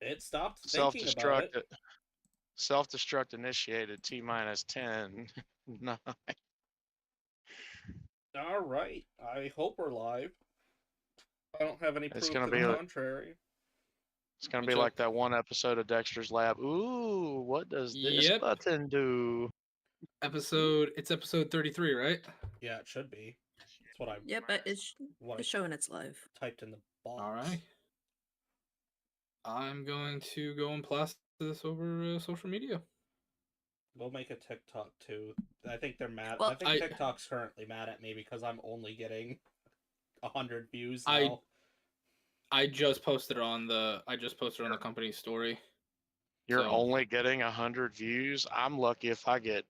It stopped thinking about Self-destruct. Self-destruct initiated. T-10. 9. All right. I hope we're live. I don't have any It's proof gonna to the be. contrary. It's gonna Me be too. like that one episode of Dexter's Lab. Ooh, what does this Yep. button do? It's episode 33, right? Yeah, it should be. That's what I. Yep, but it's What I showing it's live. typed in the box. All right. I'm going to go and blast this over social media. We'll make a TikTok too. I think they're mad. Well, I think TikTok's currently mad at me because I'm only getting 100 views now. I just posted it on the company story. You're only getting 100 views. I'm lucky if I get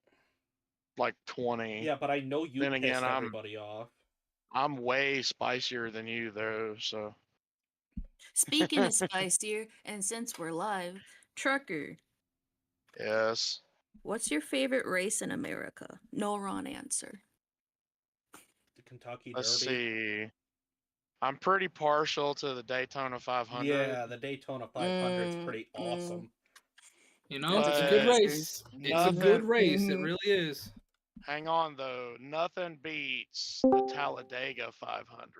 like 20. Yeah, but I know you Then pissed again, everybody off. I'm way spicier than you though, so. Speaking of spicier, and since we're live, Trucker, Yes. what's your favorite race in America? No wrong answer. The Kentucky Derby. Let's see. I'm pretty partial to the Daytona 500. Yeah, the Daytona 500 is pretty awesome. You know, it's a good race. It's a good race. It really is. Hang on though. Nothing beats the Talladega 500.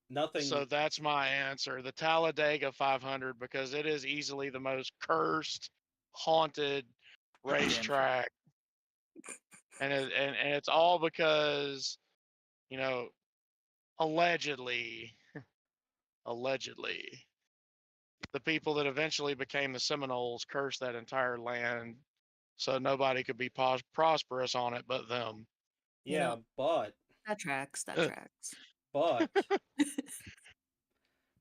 Nothing. So that's my answer. The Talladega 500, because it is easily the most cursed, haunted racetrack. And it's all because, you know, allegedly, the people that eventually became the Seminoles cursed that entire land so nobody could be prosperous on it but them. Yeah, but that tracks. But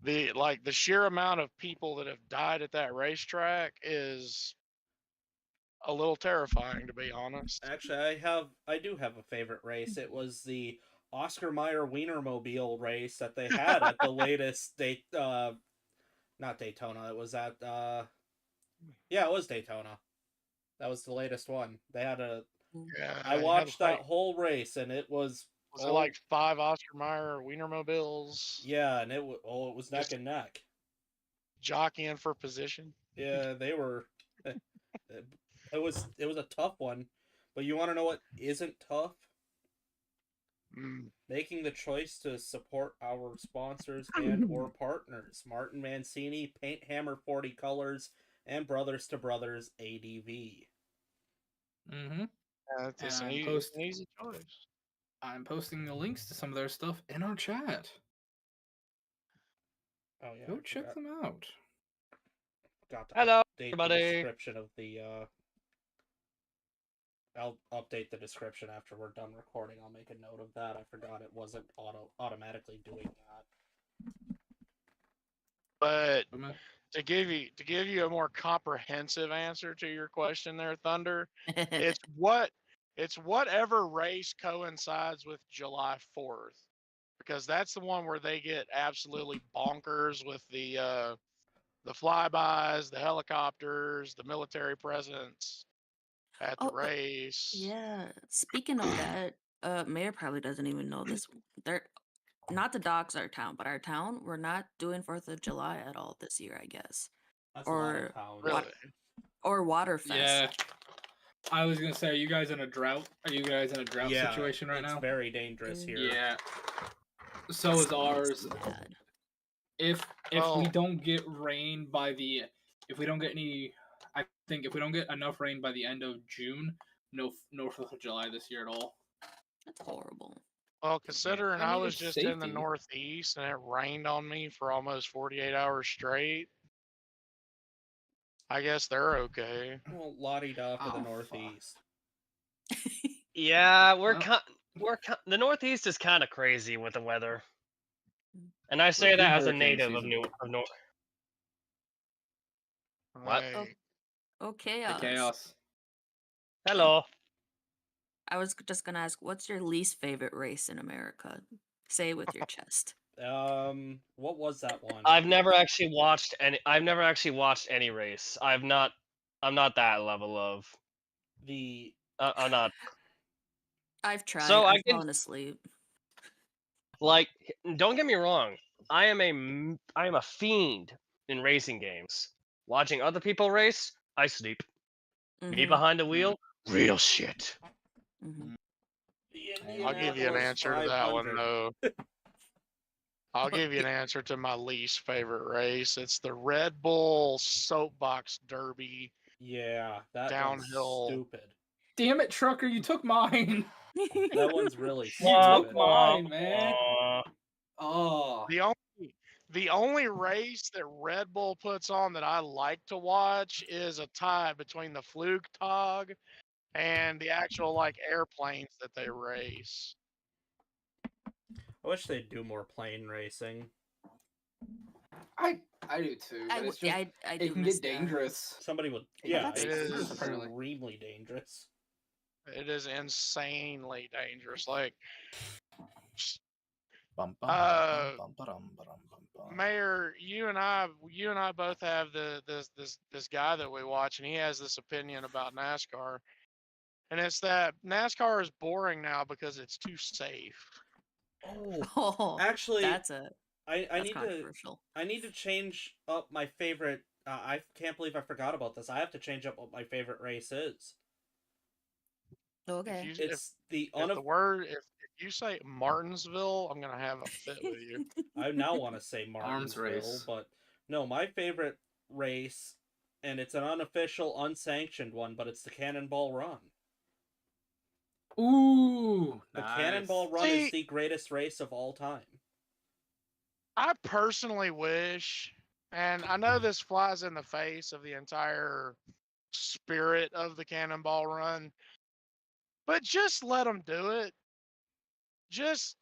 the sheer amount of people that have died at that racetrack is a little terrifying, to be honest. Actually, I do have a favorite race. It was the Oscar Mayer Wienermobile race that they had at the latest not Daytona. It was at yeah, it was Daytona. That was the latest one. They had a. Yeah, I watched that whole race, and it was. Was it like 5 Oscar Mayer Wienermobiles? Yeah, and it was neck and neck. Jockeying for position. Yeah, they were. It was a tough one, but you want to know what isn't tough? Making the choice to support our sponsors and or partners. Martin Mancini, Paint Hammer 40 Colors, and Brothers to Brothers ADV. It's an easy choice. I'm posting the links to some of their stuff in our chat. Oh yeah, go check them out. Hello, everybody. The description of the I'll update the description after we're done recording. I'll make a note of that. I forgot it wasn't automatically doing that. But to give you a more comprehensive answer to your question there, Thunder, it's whatever race coincides with July 4th, because that's the one where they get absolutely bonkers with the flybys, the helicopters, the military presence at the race. Yeah. Speaking of that, Mayor probably doesn't even know this. They're not to dox our town, but our town, we're not doing 4th of July at all this year, I guess. That's or Waterfest. Yeah. I was gonna say, are you guys in a drought? Are you guys in a drought situation right now? It's very dangerous here. Yeah. So is ours. If we don't get rain by if we don't get enough rain by the end of June, no 4th of July this year at all. That's horrible. Well, considering I was just in the Northeast and it rained on me for almost 48 hours straight, I guess they're okay. Well, la-di-da for the Northeast. Yeah, the Northeast is kind of crazy with the weather, and I say that as a native of North. What? Oh, chaos. Chaos. Hello. I was just gonna ask, what's your least favorite race in America? Say it with your chest. What was that one? I've never actually watched any race. I'm not that level of I'm not. I've tried. So I've fallen asleep. Like, don't get me wrong. I am a fiend in racing games. Watching other people race, I sleep. Me Mhm. behind the wheel, real shit. Mhm. The I'll give you an Indianapolis answer to that one 500. though. I'll give you an answer to my least favorite race. It's the Red Bull Soapbox Derby Yeah, that one's downhill. stupid. Damn it, trucker! You took mine. That one's really You took stupid. mine, man. Wah. Oh, The only race that Red Bull puts on that I like to watch is a tie between the Flugtag and the actual like airplanes that they race. I wish they'd do more plane racing. I do too. But it's just I it do can miss get that. dangerous. Somebody would, It yeah, gets it's dangerous, apparently. extremely dangerous. It is insanely dangerous. Like, Bum, bum, Uh, bum, bum, ba-dum, ba-dum, bum, bum. Mayor, you and I both have this guy that we watch, and he has this opinion about NASCAR, and it's that NASCAR is boring now because it's too safe. Oh, Oh, actually, that's a I that's need to controversial. change up my favorite. I can't believe I forgot about this. I have to change up what my favorite race is. Okay. It's the If you say Martinsville, I'm gonna have a fit with you. I now want to say Arms Martinsville, race. but no, my favorite race, and it's an unofficial, unsanctioned one, but it's the Cannonball Run. Ooh, The nice. Cannonball Run See- is the greatest race of all time. I personally wish, and I know this flies in the face of the entire spirit of the Cannonball Run, but just let them do it. Just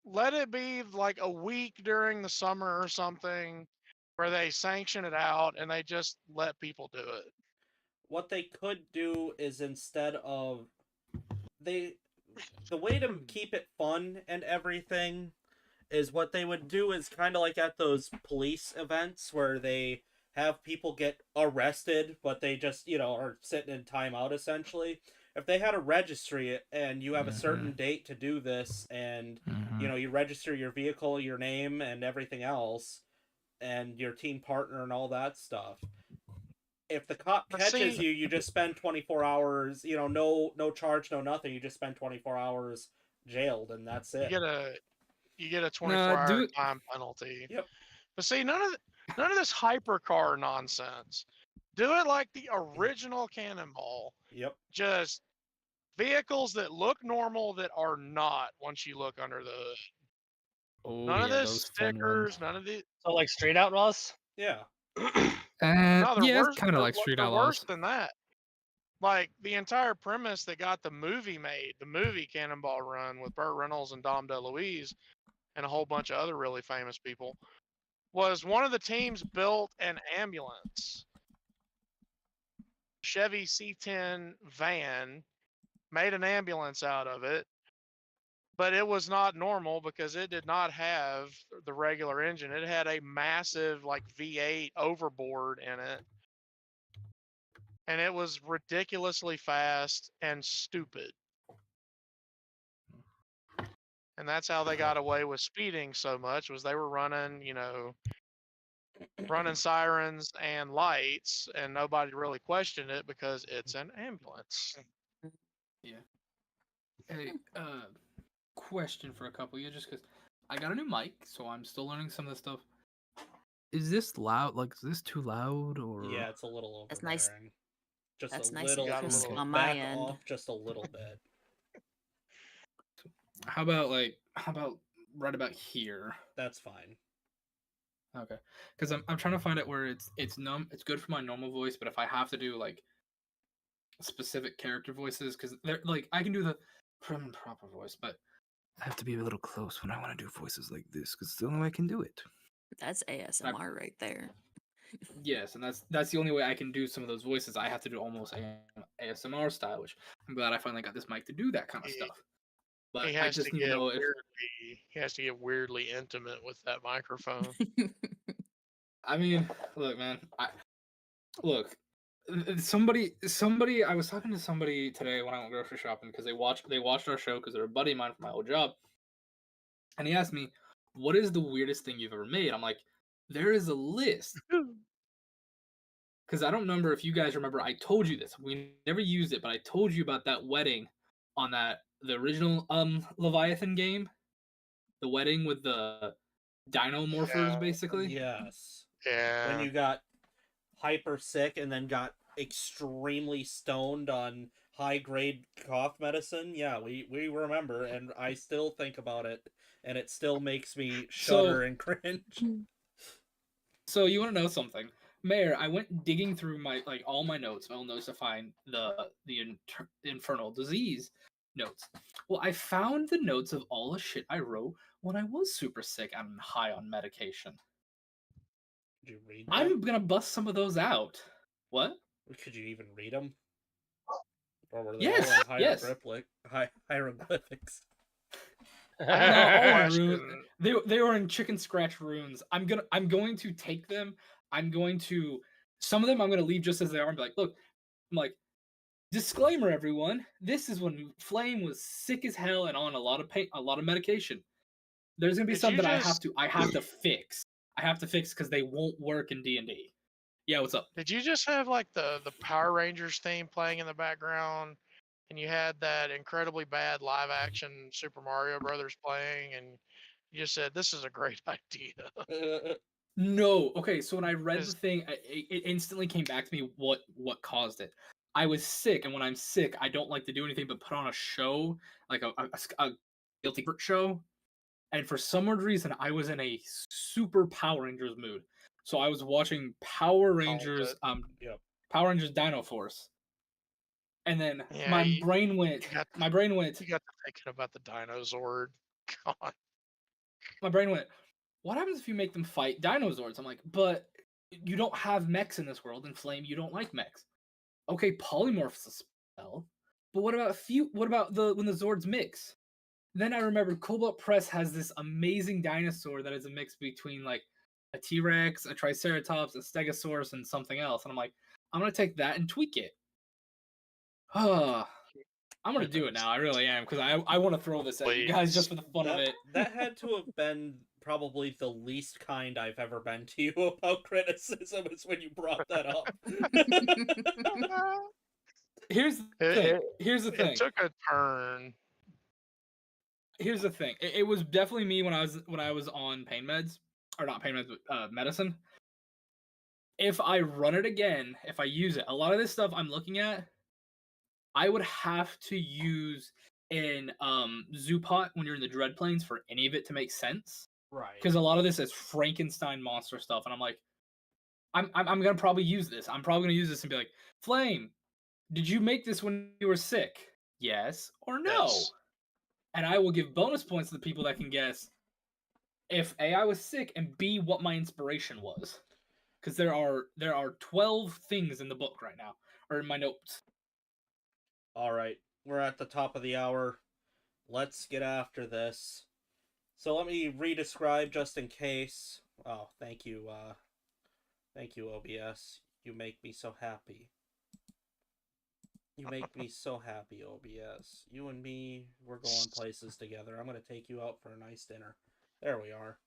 let it be like a week during the summer or something where they sanction it out and they just let people do it. What they could do is instead of the way to keep it fun and everything is what they would do is kind of like at those police events where they have people get arrested, but they just, are sitting in timeout essentially. If they had a registry and you have a certain date to do this and, you register your vehicle, your name, and everything else, and your team partner and all that stuff. If the cop catches you, you just spend 24 hours, no charge, no nothing. You just spend 24 hours jailed, and that's it. You get a 24-hour time penalty. Yep. But see, none of this hypercar nonsense. Do it like the original Cannonball. Yep. Just vehicles that look normal that are not once you look under the hood. Oh, None of yeah, this those fun stickers, ones. none of the So like Street Outlaws? Yeah. no, they're Yeah, worse. it's kind of like Street They're Outlaws. worse than that. Like the entire premise that got the movie made, the movie Cannonball Run with Burt Reynolds and Dom DeLuise and a whole bunch of other really famous people, was one of the teams built an ambulance. Chevy C10 van, made an ambulance out of it, but it was not normal because it did not have the regular engine. It had a massive like V8 overboard in it. And it was ridiculously fast and stupid. And that's how they got away with speeding so much, was they were running, running sirens and lights, and nobody really questioned it because it's an ambulance. Yeah. Hey, question for a couple of you, just because I got a new mic, so I'm still learning some of the stuff. Is this loud? Like, is this too loud, or? Yeah, it's a little That's overbearing. nice. Just That's a nice little. and crisp Okay. on my Back end. off just a little bit. How about right about here? That's fine. Okay, because I'm trying to find it where it's good for my normal voice, but if I have to do like specific character voices, because they're like I can do the prim and proper voice, but I have to be a little close when I want to do voices like this, because it's the only way I can do it. That's ASMR right there. Yes, and that's the only way I can do some of those voices. I have to do almost ASMR style, which I'm glad I finally got this mic to do that kind of stuff. But He I has just to need to get know if he has to get weirdly intimate with that microphone. I mean, look, man. Look. Somebody. I was talking to somebody today when I went grocery shopping because they watched our show because they're a buddy of mine from my old job, and he asked me, "What is the weirdest thing you've ever made?" I'm like, there is a list. Because I don't remember if you guys remember, I told you this. We never used it, but I told you about that wedding on the original Leviathan game. The wedding with the dino morphers, Yeah. basically. Yes. Yeah. When you got hyper sick and then got extremely stoned on high grade cough medicine. Yeah, we remember, and I still think about it, and it still makes me shudder and cringe. So you want to know something, Mayor? I went digging through my all my notes, my old notes, to find the infernal disease notes. Well, I found the notes of all the shit I wrote when I was super sick and high on medication. Did you read them? I'm gonna bust some of those out. What? Could you even read them? Or were they Yes, all in yes. hieroglyphics? No, all in Question. runes. They were in chicken scratch runes. I'm going to take them. Some of them I'm gonna leave just as they are and be like, look, I'm like, disclaimer, everyone. This is when Flame was sick as hell and on a lot of pain, a lot of medication. There's gonna be Did some you that just- I have to fix. I have to fix because they won't work in D&D. Yeah, what's up? Did you just have like the Power Rangers theme playing in the background, and you had that incredibly bad live action Super Mario Brothers playing, and you just said this is a great idea? No. Okay, so when I read the Is- thing, it instantly came back to me what caused it. I was sick, and when I'm sick, I don't like to do anything but put on a show, like a guilty pleasure show. And for some weird reason, I was in a super Power Rangers mood. So I was watching Power Rangers, Yep. Power Rangers Dino Force, and then Yeah, my you- brain went. you got- My brain went. You got to thinking about the dinosaur. God. My brain went. What happens if you make them fight dinosaurs? I'm like, but you don't have mechs in this world, and Flame, you don't like mechs. Okay, polymorph's a spell, but what about What about when the Zords mix? Then I remembered Cobalt Press has this amazing dinosaur that is a mix between like a T-Rex, a Triceratops, a Stegosaurus, and something else. And I'm like, I'm gonna take that and tweak it. I'm gonna do it now. I really am because I want to throw this at you guys just for the fun of it. That had to have been probably the least kind I've ever been to you about criticism is when you brought that up. Here's the thing. Here's the thing. It took a turn. Here's the thing. It was definitely me when I was on pain meds, or not pain meds, but medicine. If I run it again, if I use it, a lot of this stuff I'm looking at, I would have to use in zoo pot when you're in the dread planes for any of it to make sense. Right. Because a lot of this is Frankenstein monster stuff, and I'm like, I'm gonna probably use this. I'm probably gonna use this and be like, Flame, did you make this when you were sick? Yes or no? Yes. And I will give bonus points to the people that can guess if A, I was sick, and B, what my inspiration was. Because there are 12 things in the book right now, or in my notes. All right, we're at the top of the hour. Let's get after this. So let me re-describe just in case. Oh, thank you, OBS. You make me so happy. You make me so happy, OBS. You and me, we're going places together. I'm gonna take you out for a nice dinner. There we are.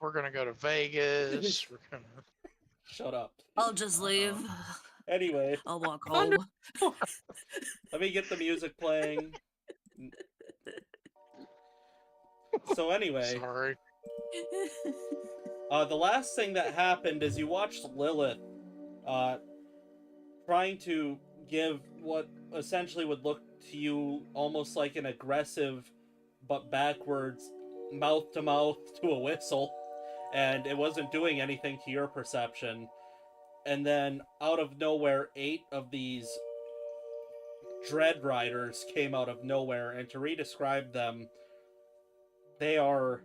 We're gonna go to Vegas. We're gonna. Shut up. I'll just leave. Anyway, I'll walk home. let me get the music playing. So anyway, Sorry. the last thing that happened is you watched Lilith trying to give what essentially would look to you almost like an aggressive but backwards mouth to mouth to a whistle, and it wasn't doing anything to your perception. And then out of nowhere, 8 of these Dread Riders came out of nowhere, and to re-describe them, they're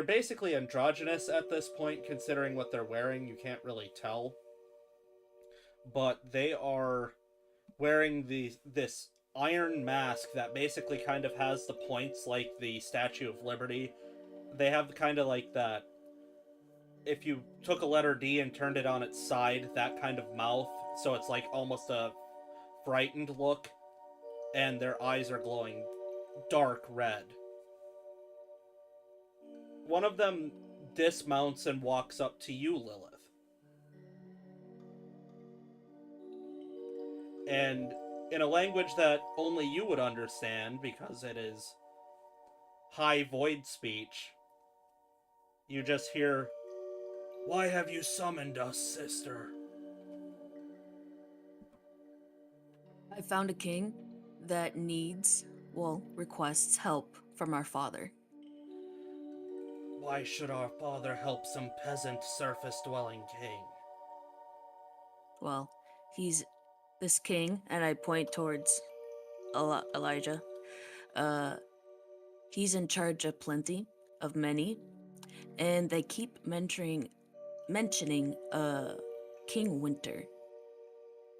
basically androgynous at this point, considering what they're wearing. You can't really tell. But they are wearing this iron mask that basically kind of has the points like the Statue of Liberty. They have kind of like that, if you took a letter D and turned it on its side, that kind of mouth, so it's like almost a frightened look, and their eyes are glowing dark red. One of them dismounts and walks up to you, Lilith. And in a language that only you would understand, because it is high void speech, you just hear, "Why have you summoned us, sister?" I found a king that requests help from our father. Why should our father help some peasant surface-dwelling king? Well, he's this king, and I point towards Elijah. He's in charge of plenty, of many, and they keep mentioning King Winter,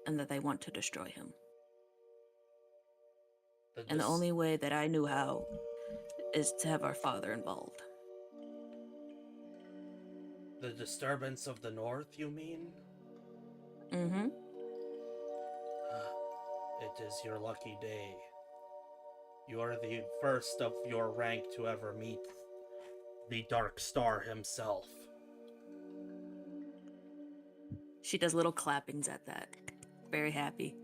and that they want to destroy him. And the only way that I knew how is to have our father involved. The disturbance of the north, you mean? Mm-hmm. It is your lucky day. You are the first of your rank to ever meet the Dark Star himself. She does little clappings at that. Very happy.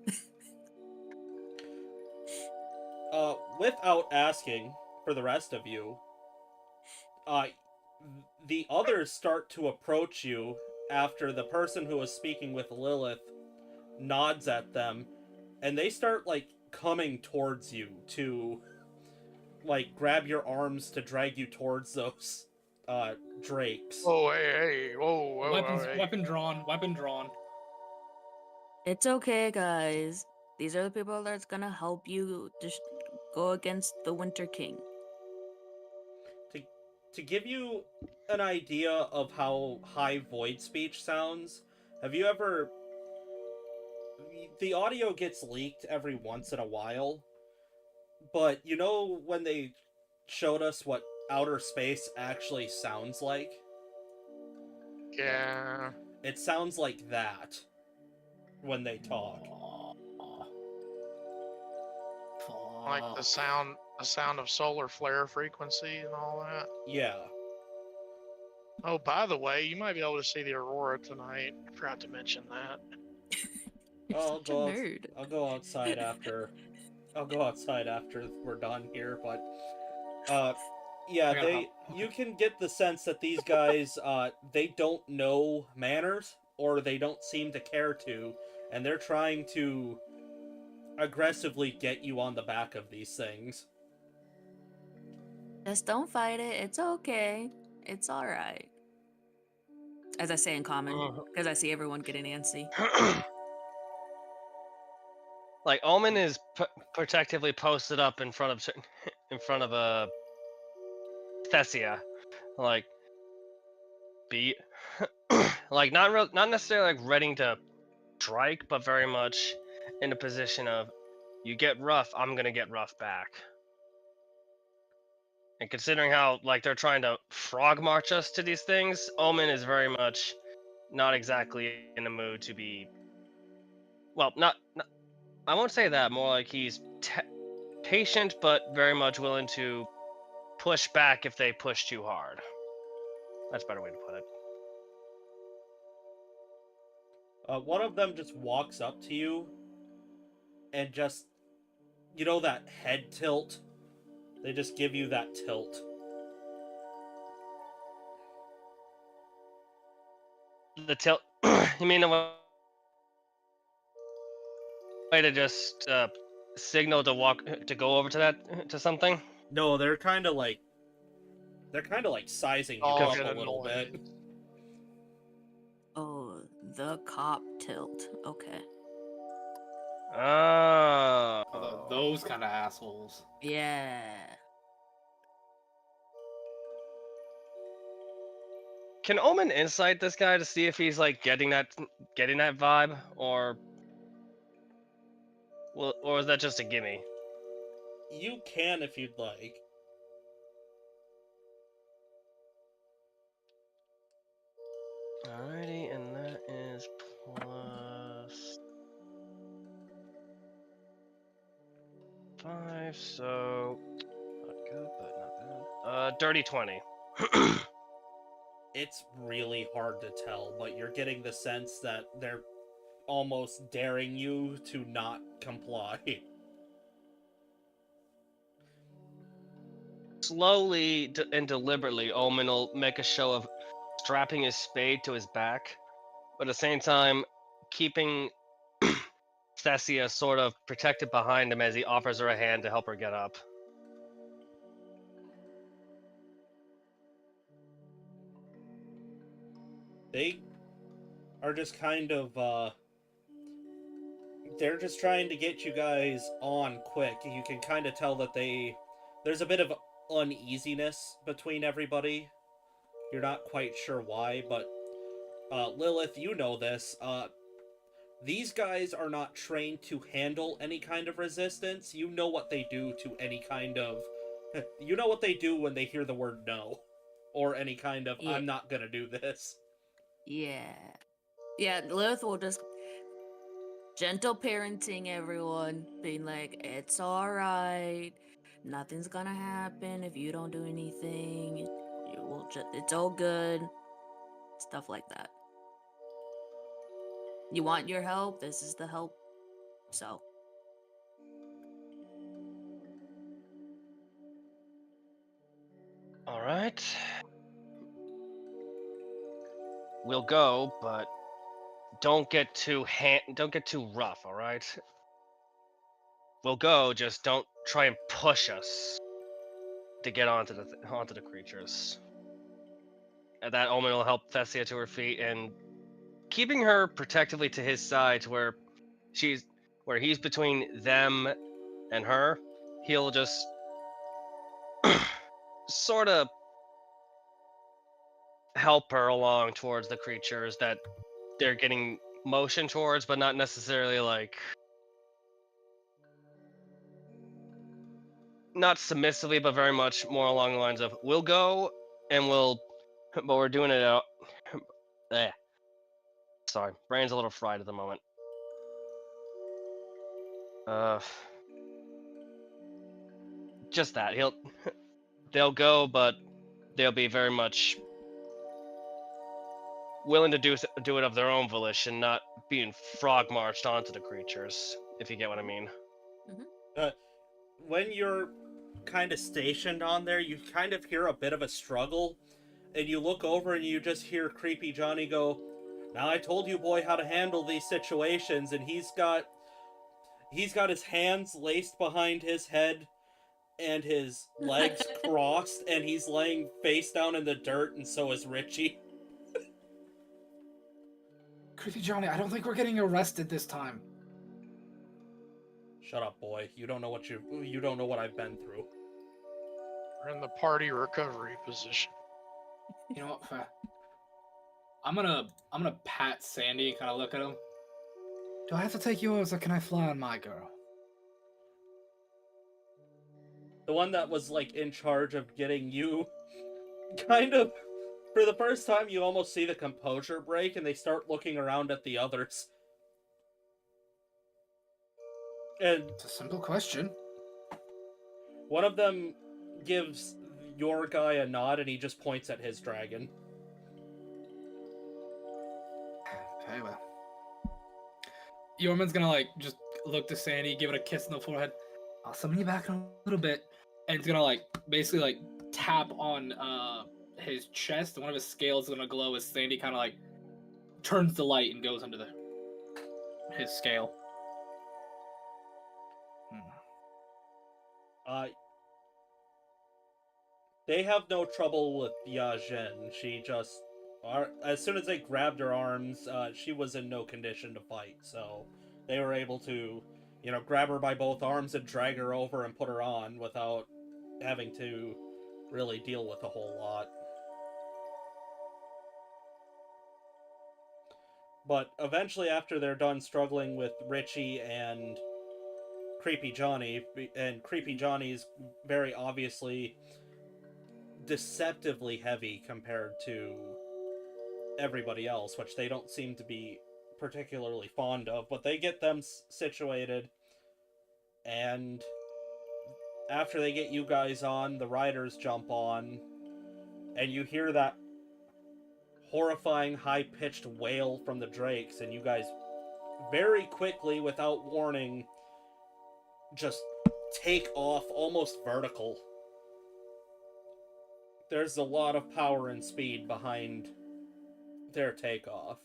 Without asking, for the rest of you, the others start to approach you after the person who was speaking with Lilith nods at them, and they start, like, coming towards you to, like, grab your arms to drag you towards those, drakes. Oh, hey, whoa, hey. Weapon drawn. It's okay, guys. These are the people that's gonna help you just go against the Winter King. To give you an idea of how high void speech sounds, have you ever... The audio gets leaked every once in a while, but you know when they showed us what outer space actually sounds like? Yeah. It sounds like that when they talk. Like the sound of solar flare frequency and all that. Yeah. Oh, by the way, you might be able to see the aurora tonight. I forgot to mention that. You're such a nerd. I'll go outside after. I'll go outside after we're done here, but yeah, you can get the sense that these guys they don't know manners, or they don't seem to care to, and they're trying to aggressively get you on the back of these things. Just don't fight it. It's okay. It's all right. As I say in common, because I see everyone getting antsy. Like Omen is protectively posted up in front of a Thessia, like beat, like not necessarily like ready to strike, but very much in a position of, you get rough, I'm gonna get rough back. And considering how like they're trying to frog march us to these things, Omen is very much not exactly in the mood to be. Well, not I won't say that. More like he's patient, but very much willing to push back if they push too hard. That's a better way to put it. One of them just walks up to you and just, you know, that head tilt? They just give you that tilt. The tilt? You mean the way to just signal to go over to something? No, they're kind of like sizing you up a little bit. Oh, the cop tilt. Okay. Oh. Those kind of assholes. Yeah. Can Omen insight this guy to see if he's like getting that vibe, or is that just a gimme? You can if you'd like. Alrighty, and that is plus 5, so not good, but not bad. Dirty 20. It's really hard to tell, but you're getting the sense that they're almost daring you to not comply. Slowly and deliberately, Omen will make a show of strapping his spade to his back, but at the same time, keeping Thessia sort of protected behind him as he offers her a hand to help her get up. They are just kind of, they're just trying to get you guys on quick. You can kind of tell that there's a bit of uneasiness between everybody. You're not quite sure why, but Lilith, you know this. These guys are not trained to handle any kind of resistance. You know what they do to any kind of... You know what they do when they hear the word no. Or any kind of, Yeah. I'm not gonna do this. Yeah. Yeah, Lilith will just gentle parenting everyone, being like, it's alright. Nothing's gonna happen if you don't do anything. You will just, it's all good. Stuff like that. You want your help? This is the help. So. All right. We'll go, but don't get too rough, all right? We'll go, just don't try and push us to get onto the creatures. And that Omen will help Thessia to her feet and keeping her protectively to his side to where he's between them and her. He'll just sort of help her along towards the creatures that they're getting motion towards, but not necessarily like not submissively, but very much more along the lines of we'll go and but we're doing it out. Sorry, brain's a little fried at the moment. Just that they'll go, but they'll be very much willing to do it of their own volition, not being frog marched onto the creatures. If you get what I mean. When you're kind of stationed on there, you kind of hear a bit of a struggle, and you look over and you just hear Creepy Johnny go, "Now I told you, boy, how to handle these situations," and he's got his hands laced behind his head and his legs crossed, and he's laying face down in the dirt, and so is Richie. Creepy Johnny, I don't think we're getting arrested this time. Shut up, boy. You don't know what I've been through. We're in the party recovery position. You know what? I'm gonna pat Sandy and kind of look at him. Do I have to take yours, or can I fly on my girl? The one that was, like, in charge of getting you kind of... For the first time, you almost see the composure break, and they start looking around at the others. And It's a simple question. one of them gives your guy a nod, and he just points at his dragon. Okay, well. Yorman's gonna, like, just look to Sandy, give it a kiss on the forehead. I'll summon you back in a little bit. And it's gonna, like, basically, like, tap on, his chest, and one of his scales is gonna glow as Sandy kind of, like, turns the light and goes under his scale. They have no trouble with Yajin. She just... As soon as they grabbed her arms, she was in no condition to fight, so they were able to, grab her by both arms and drag her over and put her on without having to really deal with a whole lot. But eventually, after they're done struggling with Richie and Creepy Johnny, and Creepy Johnny's very obviously deceptively heavy compared to everybody else, which they don't seem to be particularly fond of, but they get them situated, and after they get you guys on, the riders jump on, and you hear that horrifying high-pitched wail from the drakes, and you guys very quickly, without warning, just take off almost vertical. There's a lot of power and speed behind their takeoff.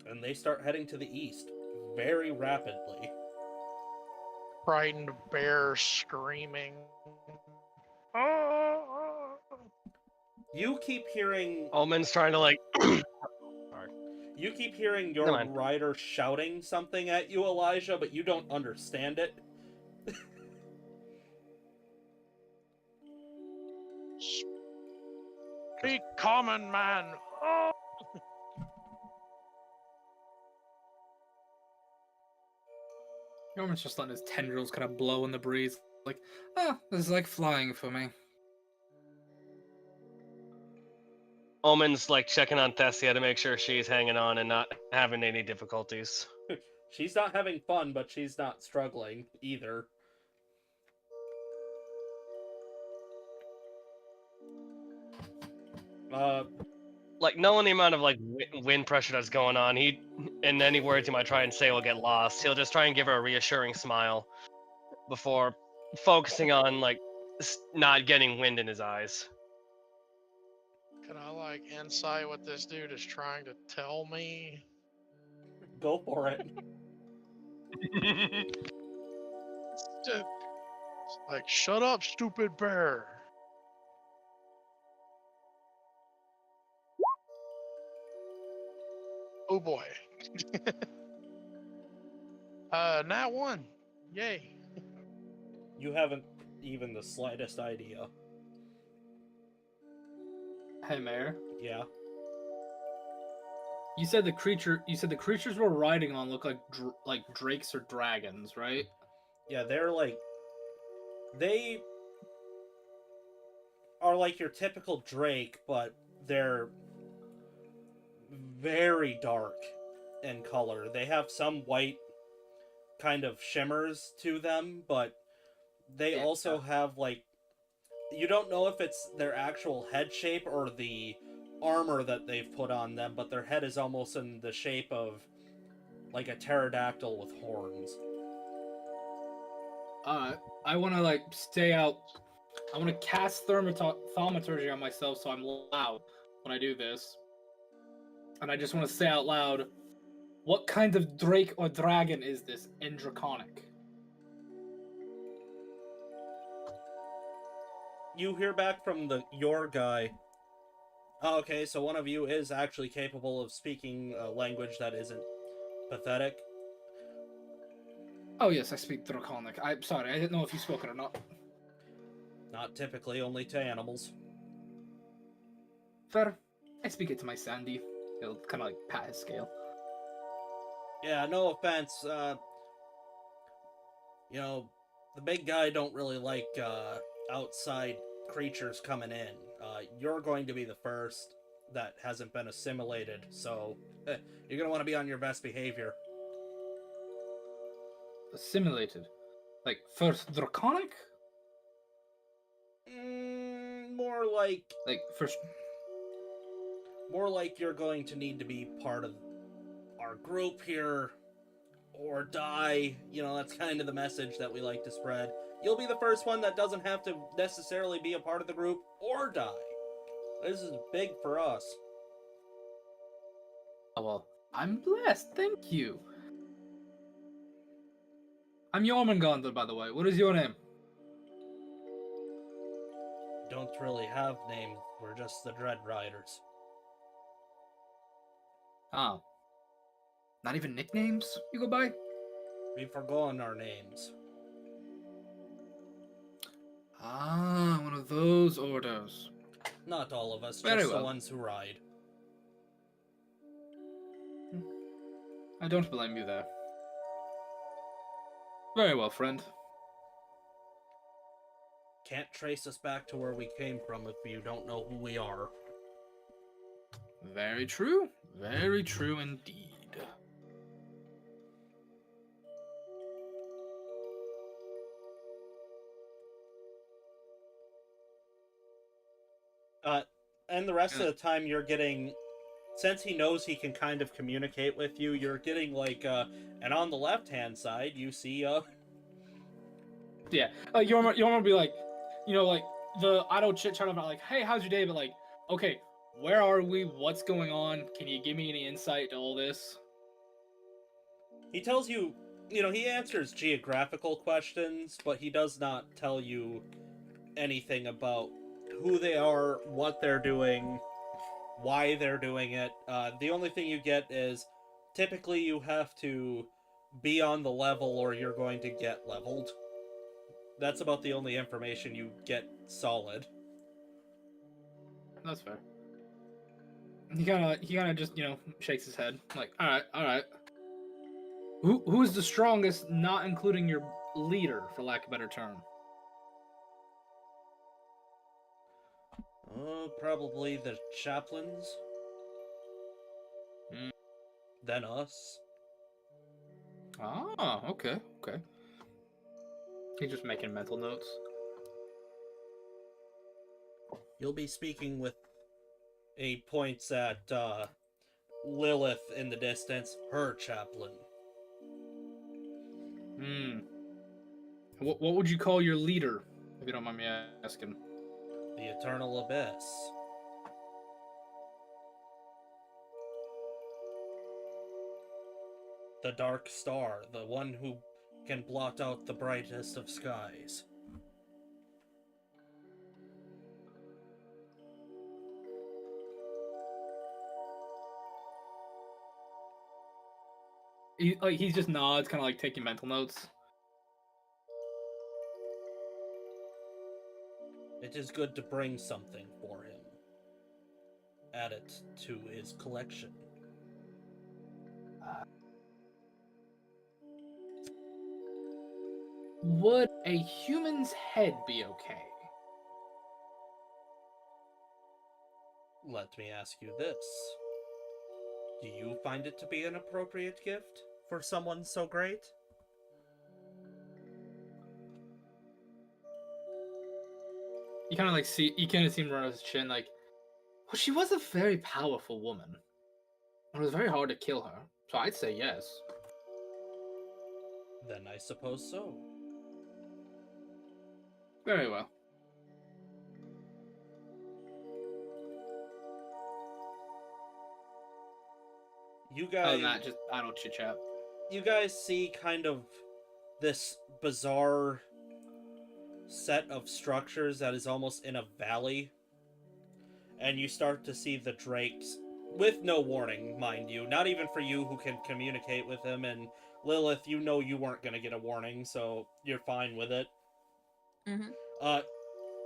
And they start heading to the east very rapidly. Frightened bear screaming. You keep hearing Omen's trying to like. You keep hearing Never your mind. rider shouting something at you, Elijah, but you don't understand it. Speak common, man. Oh. Norman's just letting his tendrils kind of blow in the breeze. Like, this is like flying for me. Omen's like checking on Thessia to make sure she's hanging on and not having any difficulties. She's not having fun, but she's not struggling either. Like knowing the amount of like wind pressure that's going on, and any words he might try and say will get lost. He'll just try and give her a reassuring smile before focusing on like not getting wind in his eyes. Can I like insight what this dude is trying to tell me? Go for it. Just, like, shut up, stupid bear. Oh boy. Nat 1. Yay. You haven't even the slightest idea. Hey, Mayor. Yeah. You said the creatures we're riding on look like drakes or dragons, right? Yeah, they are like your typical drake, but they're very dark in color. They have some white kind of shimmers to them, but they also have like, you don't know if it's their actual head shape or the armor that they've put on them, but their head is almost in the shape of like a pterodactyl with horns. I want to like stay out. I want to cast thaumaturgy on myself so I'm loud when I do this. And I just want to say out loud, what kind of drake or dragon is this in Draconic? You hear back from your guy. Oh, okay, so one of you is actually capable of speaking a language that isn't pathetic. Oh yes, I speak Draconic. I'm sorry, I didn't know if you spoke it or not. Not typically, only to animals. Fair. I speak it to my Sandy. He'll kind of like pat his scale. Yeah, no offense. The big guy don't really like outside creatures coming in. You're going to be the first that hasn't been assimilated, so you're gonna want to be on your best behavior. Assimilated? Like first Draconic? More like first. More like you're going to need to be part of our group here, or die. That's kind of the message that we like to spread. You'll be the first one that doesn't have to necessarily be a part of the group, or die. This is big for us. Oh well, I'm blessed, thank you. I'm Jormungandr, by the way. What is your name? Don't really have names. We're just the Dread Riders. Oh. Not even nicknames you go by? We've forgotten our names. Ah, one of those orders. Not all of us, Very just well. the ones who ride. I don't blame you there. Very well, friend. Can't trace us back to where we came from if you don't know who we are. Very true. Very true indeed. and the rest of the time you're getting, since he knows he can kind of communicate with you, you're getting like, and on the left-hand side, you see, Yeah, like you want to be like, like the idle chit chat about like, hey, how's your day? But like, okay, where are we? What's going on? Can you give me any insight to all this? he tells you, he answers geographical questions, but he does not tell you anything about who they are, what they're doing, why they're doing it. The only thing you get is typically you have to be on the level or you're going to get leveled. That's about the only information you get solid. That's fair. He kind of just shakes his head like, all right. Who's the strongest, not including your leader, for lack of a better term? Probably the chaplains. Mm. Then us. Ah, okay. He's just making mental notes. You'll be speaking with a points at Lilith in the distance, her chaplain. What would you call your leader, if you don't mind me asking? The Eternal Abyss. The Dark Star, the one who can blot out the brightest of skies. He just nods, kind of like taking mental notes. It is good to bring something for him. Add it to his collection. Would a human's head be okay? Let me ask you this. Do you find it to be an appropriate gift for someone so great? You kind of see him run his chin like, well, she was a very powerful woman. It was very hard to kill her, so I'd say yes. Then I suppose so. Very well. You guys... Other than that, just idle chit-chat. You guys see kind of this bizarre set of structures that is almost in a valley. And you start to see the drakes, with no warning, mind you. Not even for you who can communicate with them. And Lilith, you know you weren't going to get a warning, so you're fine with it. Mm-hmm.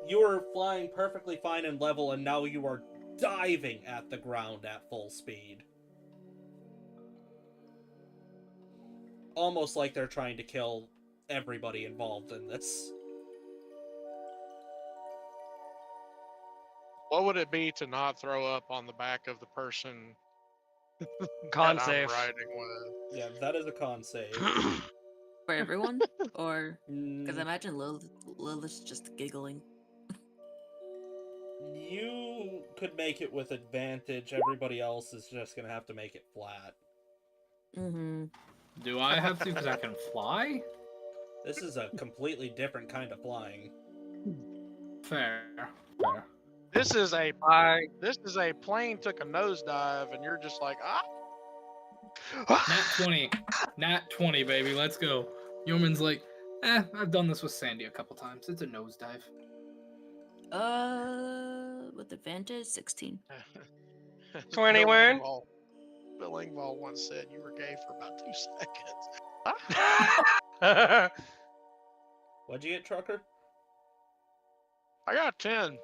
You were flying perfectly fine and level, and now you are diving at the ground at full speed. Almost like they're trying to kill everybody involved in this. What would it be to not throw up on the back of the person Con that save. I'm riding with? Yeah, that is a con save. For everyone? Or... Because I Mm, imagine Lilith's just giggling. you could make it with advantage. Everybody else is just gonna have to make it flat. Mm-hmm. Do I have to because I can fly? This is a completely different kind of flying. Fair. This is a plane took a nosedive, and you're just like, ah. Nat 20, baby. Let's go. Yeoman's like, I've done this with Sandy a couple times. It's a nosedive. With advantage, 16. 20 word? Bill Engvall once said you were gay for about 2 seconds. What'd you get, Trucker? I got 10.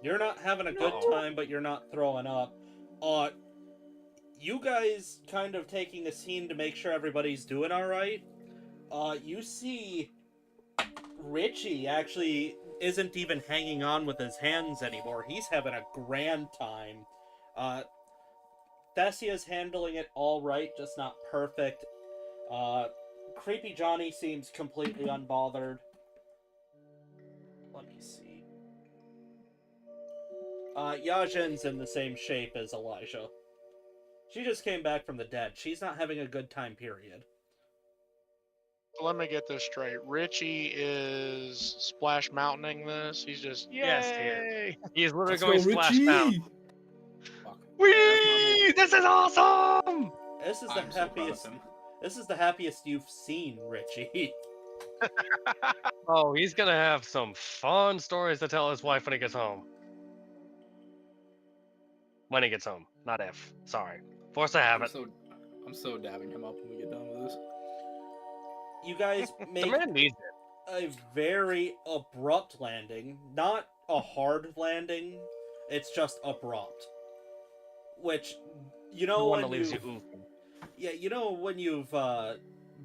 You're not having a good time, but you're not throwing up. You guys kind of taking a scene to make sure everybody's doing alright. You see Richie actually isn't even hanging on with his hands anymore. He's having a grand time. Thessia's handling it alright, just not perfect. Creepy Johnny seems completely unbothered. Let me see. Yajin's in the same shape as Elijah. She just came back from the dead. She's not having a good time, period. Let me get this straight. Richie is Splash Mountaining this. He's just, yay! Yes, he is. He's literally Let's going go, splash Richie! down. Fuck. Whee! That's my boy. This is awesome! This is the I'm so proud of happiest. him. This is the happiest you've seen, Richie. Oh, he's gonna have some fun stories to tell his wife when he gets home. When he gets home, not if. Sorry. Force to have it. I'm so dabbing him up when we get done with this. You guys The make man needs it. a very abrupt landing. Not a hard landing. It's just abrupt. Which, you know, The one when that leaves you you've- oofing. Yeah, you know when you've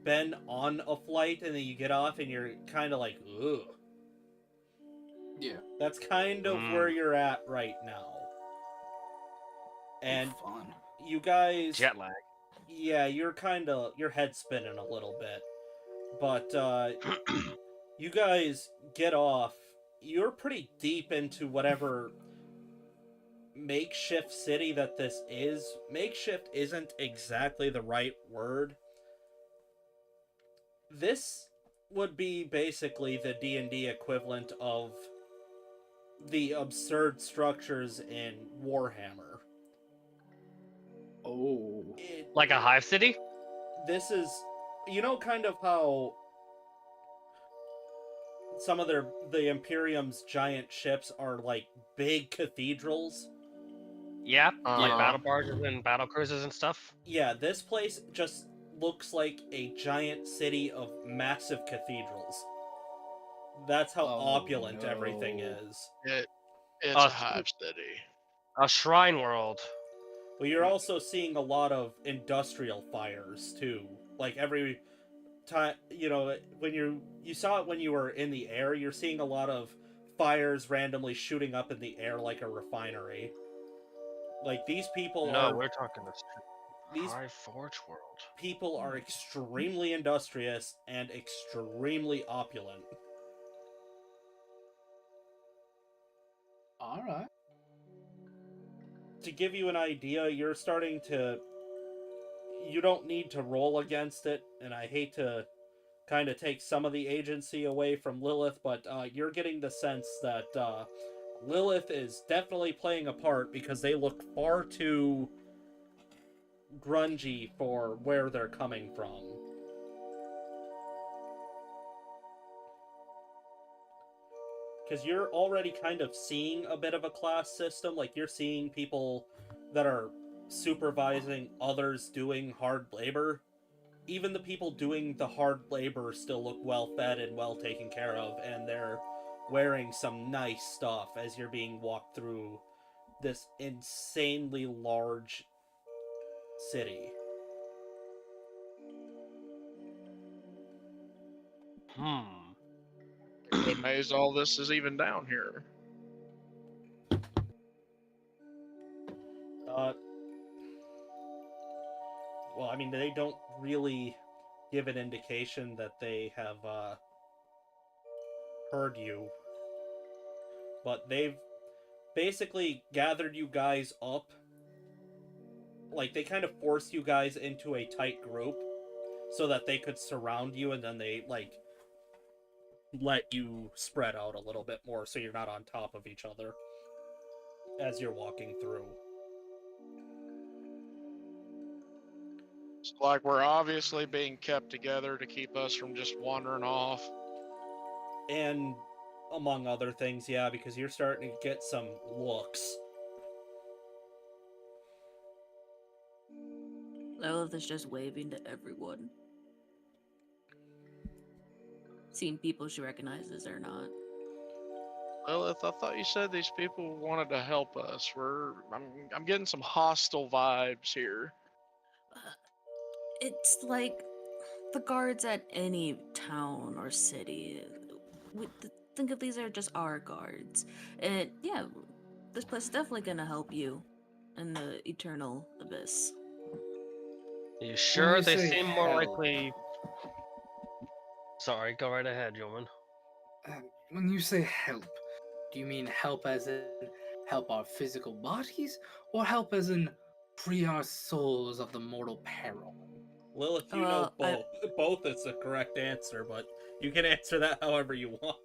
been on a flight and then you get off and you're kind of like, ugh. Yeah. That's kind of where you're at right now. And Fun. you guys, Jet lag. yeah, you're kind of, your head's spinning a little bit. But you guys get off. You're pretty deep into whatever makeshift city that this is. Makeshift isn't exactly the right word. This would be basically the D&D equivalent of the absurd structures in Warhammer. Oh. Like a hive city? This is, you know, kind of how some of the Imperium's giant ships are like big cathedrals. Yeah, like Uh-huh. battle barges and battle cruisers and stuff. Yeah, this place just looks like a giant city of massive cathedrals. That's how Oh, opulent no. everything is. It's Uh, a hive city. A shrine world. But you're also seeing a lot of industrial fires too. Like every time, you know, when you saw it when you were in the air, you're seeing a lot of fires randomly shooting up in the air like a refinery. Like these people No, are we're talking these High Forge world. people are extremely industrious and extremely opulent. All right. To give you an idea, you're starting to. You don't need to roll against it, and I hate to kind of take some of the agency away from Lilith, but you're getting the sense that Lilith is definitely playing a part because they look far too grungy for where they're coming from. Because you're already kind of seeing a bit of a class system, like you're seeing people that are supervising others doing hard labor. Even the people doing the hard labor still look well fed and well taken care of, and they're wearing some nice stuff as you're being walked through this insanely large city. I'm amazed all this is even down here. Well, I mean, they don't really give an indication that they have heard you. But they've basically gathered you guys up. Like, they kind of force you guys into a tight group so that they could surround you, and then they, like, let you spread out a little bit more so you're not on top of each other as you're walking through. It's like we're obviously being kept together to keep us from just wandering off. And among other things, yeah, because you're starting to get some looks. Lilith is just waving to everyone. Seeing people she recognizes or not. Lilith, I thought you said these people wanted to help us. I'm getting some hostile vibes here. It's like the guards at any town or city. Think of these are just our guards. And yeah, this place is definitely gonna help you in the eternal abyss. You sure you they say seem more help- likely? Sorry, go right ahead, Yeoman. When you say help, do you mean help as in Help our physical bodies, or help as in free our souls of the mortal peril? Lilith, you know Well, both. Both is the correct answer, but you can answer that however you want.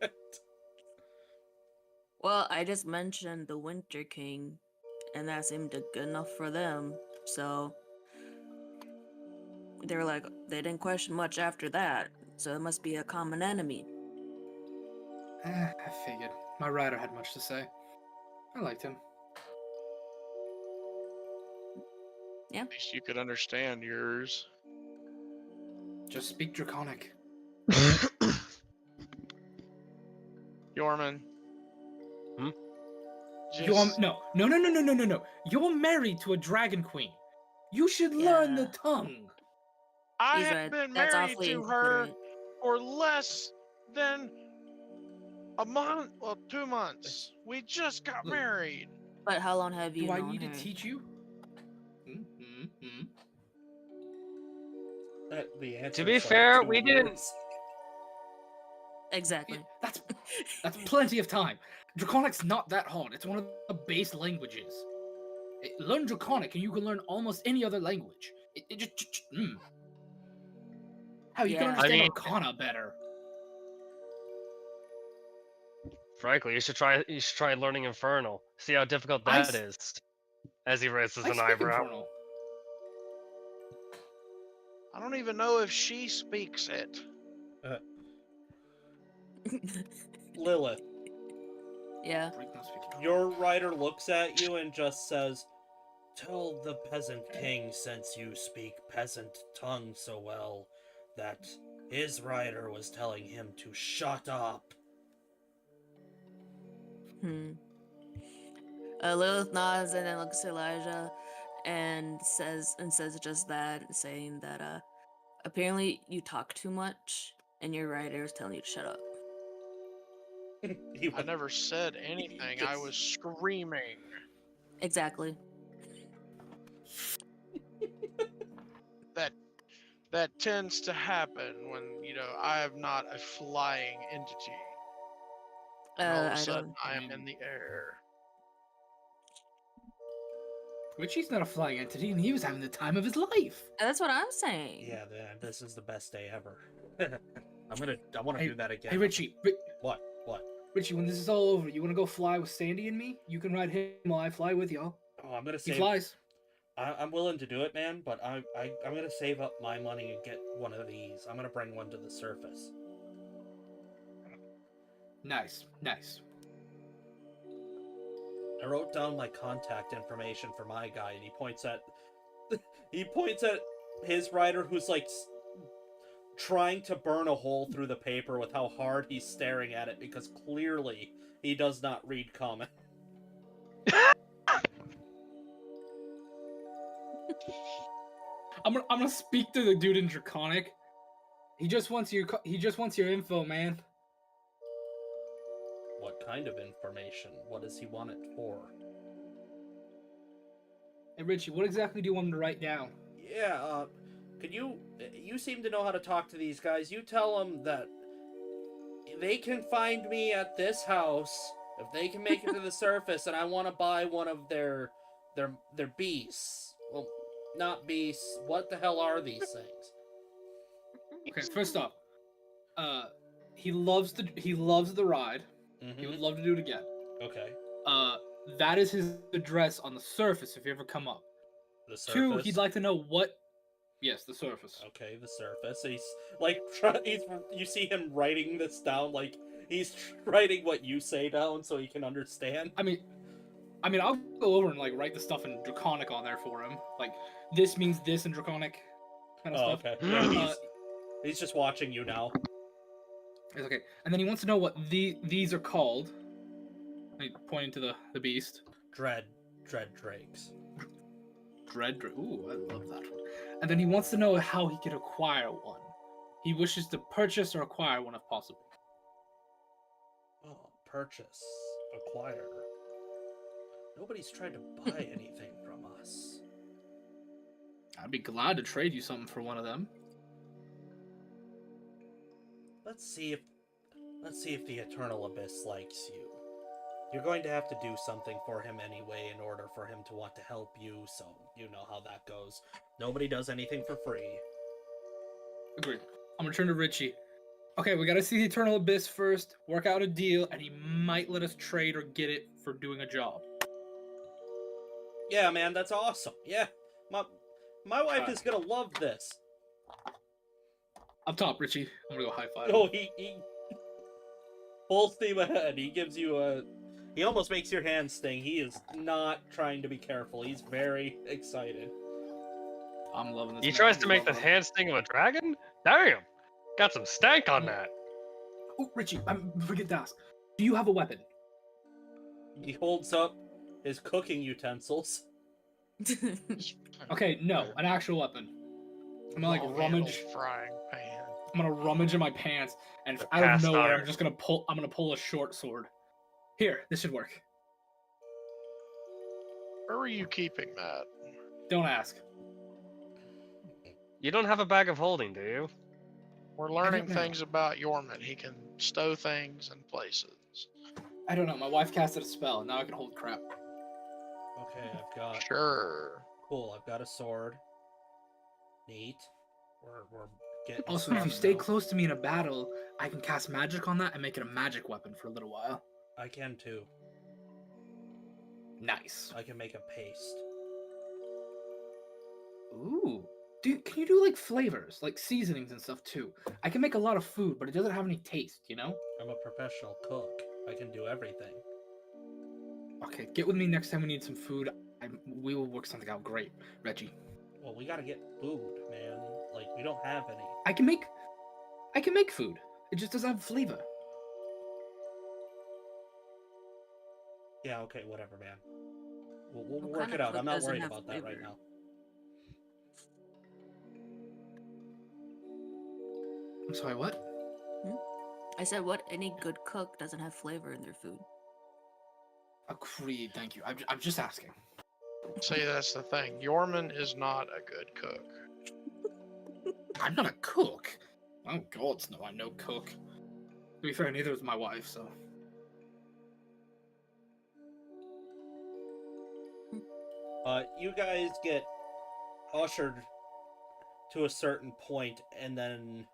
Well, I just mentioned the Winter King, and that seemed good enough for them. So they were like, they didn't question much after that. So it must be a common enemy. I figured. My rider had much to say. I liked him. Yeah. At least you could understand yours. Just speak Draconic. Yorman. Hmm? You're no. You're married to a dragon queen. You should learn the Yeah. tongue. I He's have right. been That's married awfully to her inconsiderate. for less than a month, well, 2 months. We just got Look, married. But how long have you Do I known need her? to teach you? The answer To be is fair, like 2 we didn't- years. Exactly. That's plenty of time. Draconic's not that hard. It's one of the base languages. Learn Draconic, and you can learn almost any other language. It just. How you can Yeah. understand I mean- Arcana better. Frankly, you should try learning Infernal. See how difficult I that is. As he raises I an speak eyebrow. Infernal. I don't even know if she speaks it. Lilith, Yeah. Freak not speak Infernal. your rider looks at you and just says, "Tell the peasant king, since you speak peasant tongue so well, that his rider was telling him to shut up." Lilith nods and then looks at Elijah and says just that, saying that apparently you talk too much and your writer is telling you to shut up. He I went, never said anything. I was screaming. Exactly. That tends to happen when, I am not a flying entity. And all of a I sudden, don't. I am in the air. Richie's not a flying entity, and he was having the time of his life. That's what I'm saying. yeah, man, this is the best day ever. I want to Hey- do that again. Hey, Richie. What? Richie, when this is all over, you want to go fly with Sandy and me? You can ride him while I fly with y'all. Oh, I'm gonna He save. flies. I'm willing to do it, man, but I'm gonna save up my money and get one of these. I'm gonna bring one to the surface. Nice. I wrote down my contact information for my guy, and he points at his rider, who's like trying to burn a hole through the paper with how hard he's staring at it, because clearly he does not read comics. I'm gonna speak to the dude in Draconic. He just wants your info, man. What kind of information? What does he want it for? Hey Richie, what exactly do you want him to write down? Yeah, could you seem to know how to talk to these guys. You tell them that they can find me at this house if they can make it to the surface, and I want to buy one of their beasts. Well, not beasts. What the hell are these things? Okay, first off, he loves the ride. He would love to do it again. Okay. That is his address on the surface if you ever come up. The surface. 2, he'd like to know what. Yes, the surface. Okay, the surface. He's like, you see him writing this down, like he's writing what you say down so he can understand. I mean, I'll go over and like write the stuff in Draconic on there for him. Like, this means this in Draconic, kind of Oh, stuff. okay. Yeah, he's just watching you now. It's okay. And then he wants to know what these are called. Like, pointing to the beast. Dread drakes. Ooh, I love that one. And then he wants to know how he could acquire one. He wishes to purchase or acquire one if possible. Oh, purchase, acquire. Nobody's tried to buy anything from us. I'd be glad to trade you something for one of them. Let's see if the Eternal Abyss likes you. You're going to have to do something for him anyway in order for him to want to help you, so you know how that goes. Nobody does anything for free. Agreed. I'm gonna turn to Richie. Okay, we gotta see the Eternal Abyss first, work out a deal, and he might let us trade or get it for doing a job. Yeah, man, that's awesome. Yeah, my wife is gonna love this. Up top, Richie. I'm gonna go high five. Oh, he full steam ahead. He gives you a. He almost makes your hand sting. He is not trying to be careful. He's very excited. I'm loving this. He man. tries I'm to make the loving it. hand sting of a dragon? Damn! Got some stank on that. Oh, Richie, I forget to ask. Do you have a weapon? He holds up his cooking utensils. Okay, no, an actual weapon. I'm gonna like Long-handled rummage. frying pan. I'm gonna rummage in my pants, and The out of cast nowhere, iron. I'm just gonna pull. I'm gonna pull a short sword. Here, this should work. Where were you keeping that? Don't ask. You don't have a bag of holding, do you? We're learning know. things about Yorman. He can stow things in places. I don't know. My wife casted a spell. Now I can hold crap. Okay, I've got. Sure. Cool, I've got a sword. Neat. We're getting. Also, if you some stay now. close to me in a battle, I can cast magic on that and make it a magic weapon for a little while. I can too. Nice. I can make a paste. Ooh. Dude, can you do like flavors, like seasonings and stuff too? I can make a lot of food, but it doesn't have any taste, you know? I'm a professional cook. I can do everything. Okay, get with me next time we need some food. We will work something out great, Reggie. Well, we gotta get food, man. Like, we don't have any. I can make food. It just doesn't have flavor. Yeah, okay, whatever, man. We'll What work kind it of out. I'm cook not doesn't worried have about that right flavor? now. I'm sorry, what? I said, what any good cook doesn't have flavor in their food? Agreed, thank you. I'm just asking. See, that's the thing. Yorman is not a good cook. I'm not a cook. Oh God, no, I'm no cook. To be fair, neither is my wife, so. You guys get ushered to a certain point, and then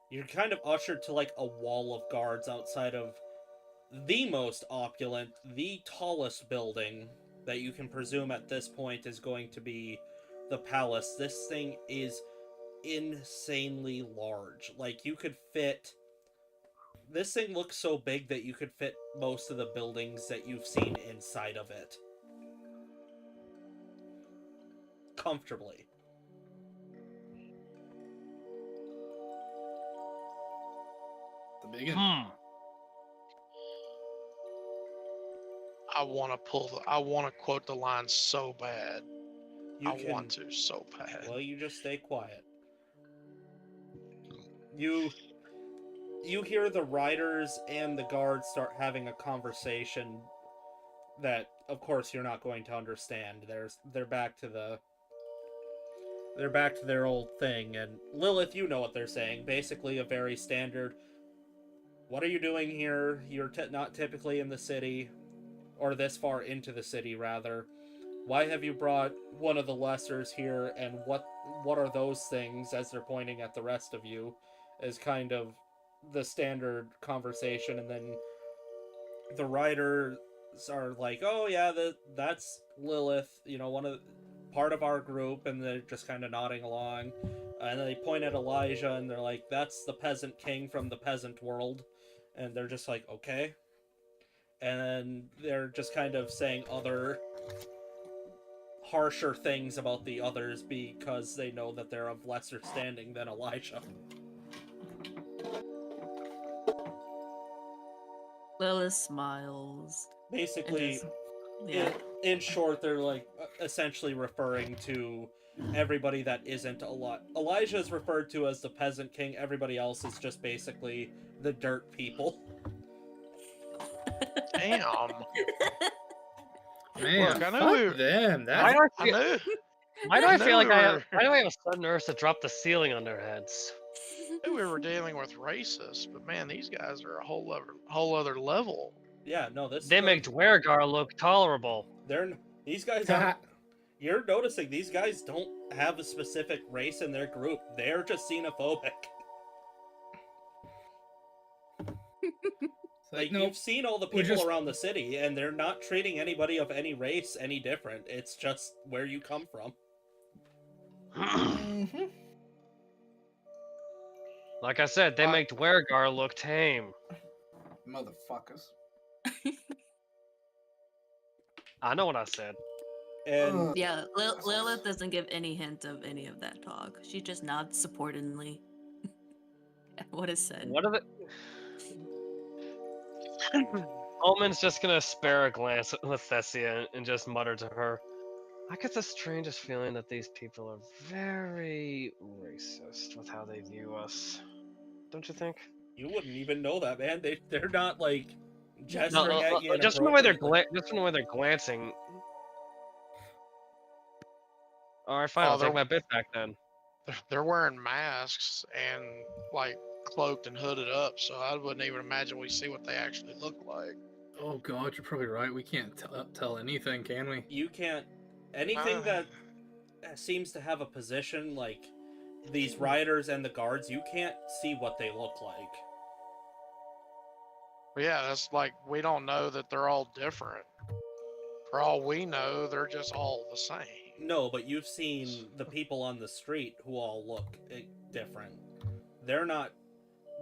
you're kind of ushered to like a wall of guards outside of the most opulent, the tallest building that you can presume at this point is going to be the palace. This thing is insanely large. Like, you could fit... This thing looks so big that you could fit most of the buildings that you've seen inside of it. Comfortably. The big I want to quote the line so bad. You I can... want to so bad. Well, you just stay quiet. You hear the riders and the guards start having a conversation that, of course, you're not going to understand. They're back to their old thing, and Lilith, you know what they're saying. Basically, a very standard. What are you doing here? You're not typically in the city, or this far into the city, rather. Why have you brought one of the lessers here, and what are those things, as they're pointing at the rest of you, is kind of the standard conversation. And then the riders are like, oh yeah, that's Lilith, part of our group, and they're just kind of nodding along. And they point at Elijah, and they're like, that's the peasant king from the peasant world. And they're just like, okay. And then they're just kind of saying other harsher things about the others because they know that they're of lesser standing than Elijah. Lilith smiles. Basically, Yeah. in short, they're like essentially referring to everybody that isn't Elijah is referred to as the peasant king. Everybody else is just basically the dirt people. Damn. Man, Look, I know fuck we- them. Why That's do I I feel, knew. why do I I feel like knew I we have, were- why do I have a sudden urge to drop the ceiling on their heads? knew we were dealing with racists, but man, these guys are a whole other level. Yeah, no, this They make Dwergar look tolerable. These guys aren't. You're noticing these guys don't have a specific race in their group. They're just xenophobic. Like, nope, you've seen all the we're people just- around the city, and they're not treating anybody of any race any different. It's just where you come from. Mm-hmm. Like I said, they make Dwergar look tame. Motherfuckers. I know what I said. And Yeah, Lilith doesn't give any hint of any of that talk. She just nods supportingly at what is said. What are the... Omen's just gonna spare a glance at Lethessia and just mutter to her, I get the strangest feeling that these people are very racist with how they view us. Don't you think? you wouldn't even know that, man. They're not, like, No, gesturing at you just from the way they're inappropriately. just from the way they're glancing. All right, fine. I'll take my bit back then. They're wearing masks and like cloaked and hooded up, so I wouldn't even imagine we see what they actually look like. Oh god, you're probably right. We can't tell anything, can we? You can't. Anything that seems to have a position, like these riders and the guards, you can't see what they look like. But yeah, that's like we don't know that they're all different. For all we know, they're just all the same. No, but you've seen the people on the street who all look different. They're not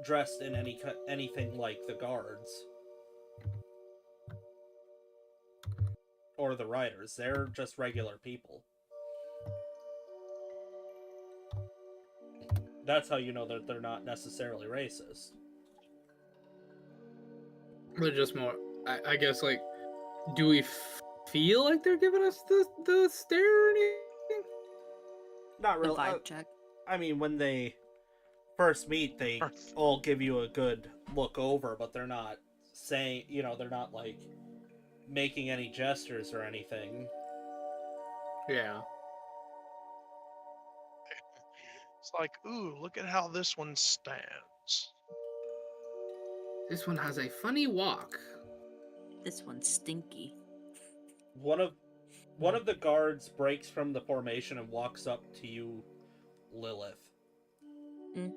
dressed in anything like the guards or the riders. They're just regular people. That's how you know that they're not necessarily racist. They're just more. I guess, like, do we feel like they're giving us the stare or anything? Not The really. vibe check. I mean, when they first meet, they all give you a good look over, but they're not saying, they're not, like, making any gestures or anything. Yeah. It's like, ooh, look at how this one stands. This one has a funny walk. This one's stinky. One of the guards breaks from the formation and walks up to you, Lilith. Mm.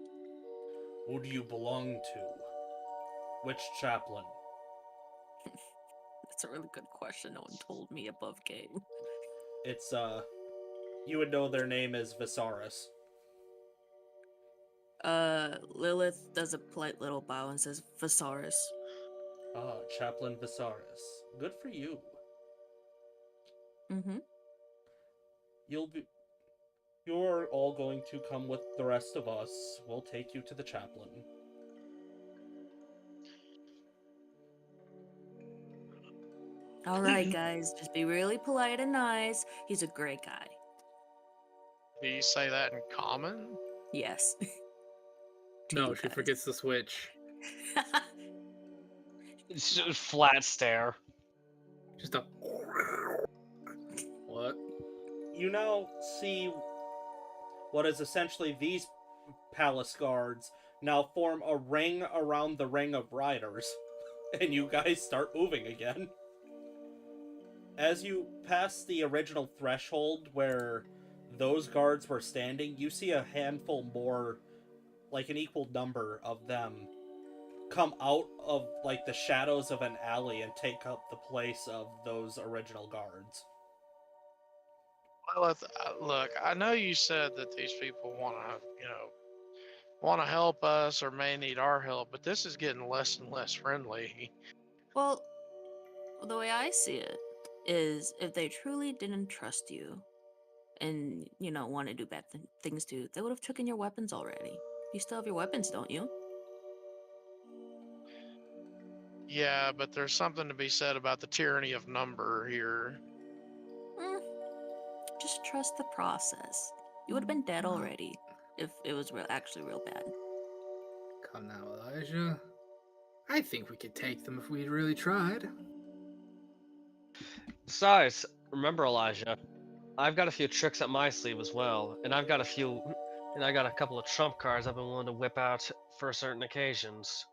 Who do you belong to? Which chaplain? That's a really good question. No one told me above game. It's, you would know their name is Visaris. Lilith does a polite little bow and says, Visaris. Ah, Chaplain Visaris. Good for you. Mm-hmm. You're all going to come with the rest of us. We'll take you to the chaplain. All right, guys, just be really polite and nice. He's a great guy. Do you say that in common? Yes. No, she forgets the switch. It's just a flat stare. Just a. What? You now see what is essentially these palace guards now form a ring around the ring of riders, and you guys start moving again. As you pass the original threshold where those guards were standing, you see a handful more, like an equal number of them, come out of, like, the shadows of an alley and take up the place of those original guards. Well, look, I know you said that these people want to help us or may need our help, but this is getting less and less friendly. Well, the way I see it is if they truly didn't trust you and, want to do bad things to you, they would have taken your weapons already. You still have your weapons, don't you? Yeah, but there's something to be said about the tyranny of number here. Just trust the process. You would have been dead already if it was actually real bad. Come now, Elijah. I think we could take them if we really tried. Besides, remember, Elijah, I've got a few tricks up my sleeve as well, and I got a couple of trump cards I've been willing to whip out for certain occasions.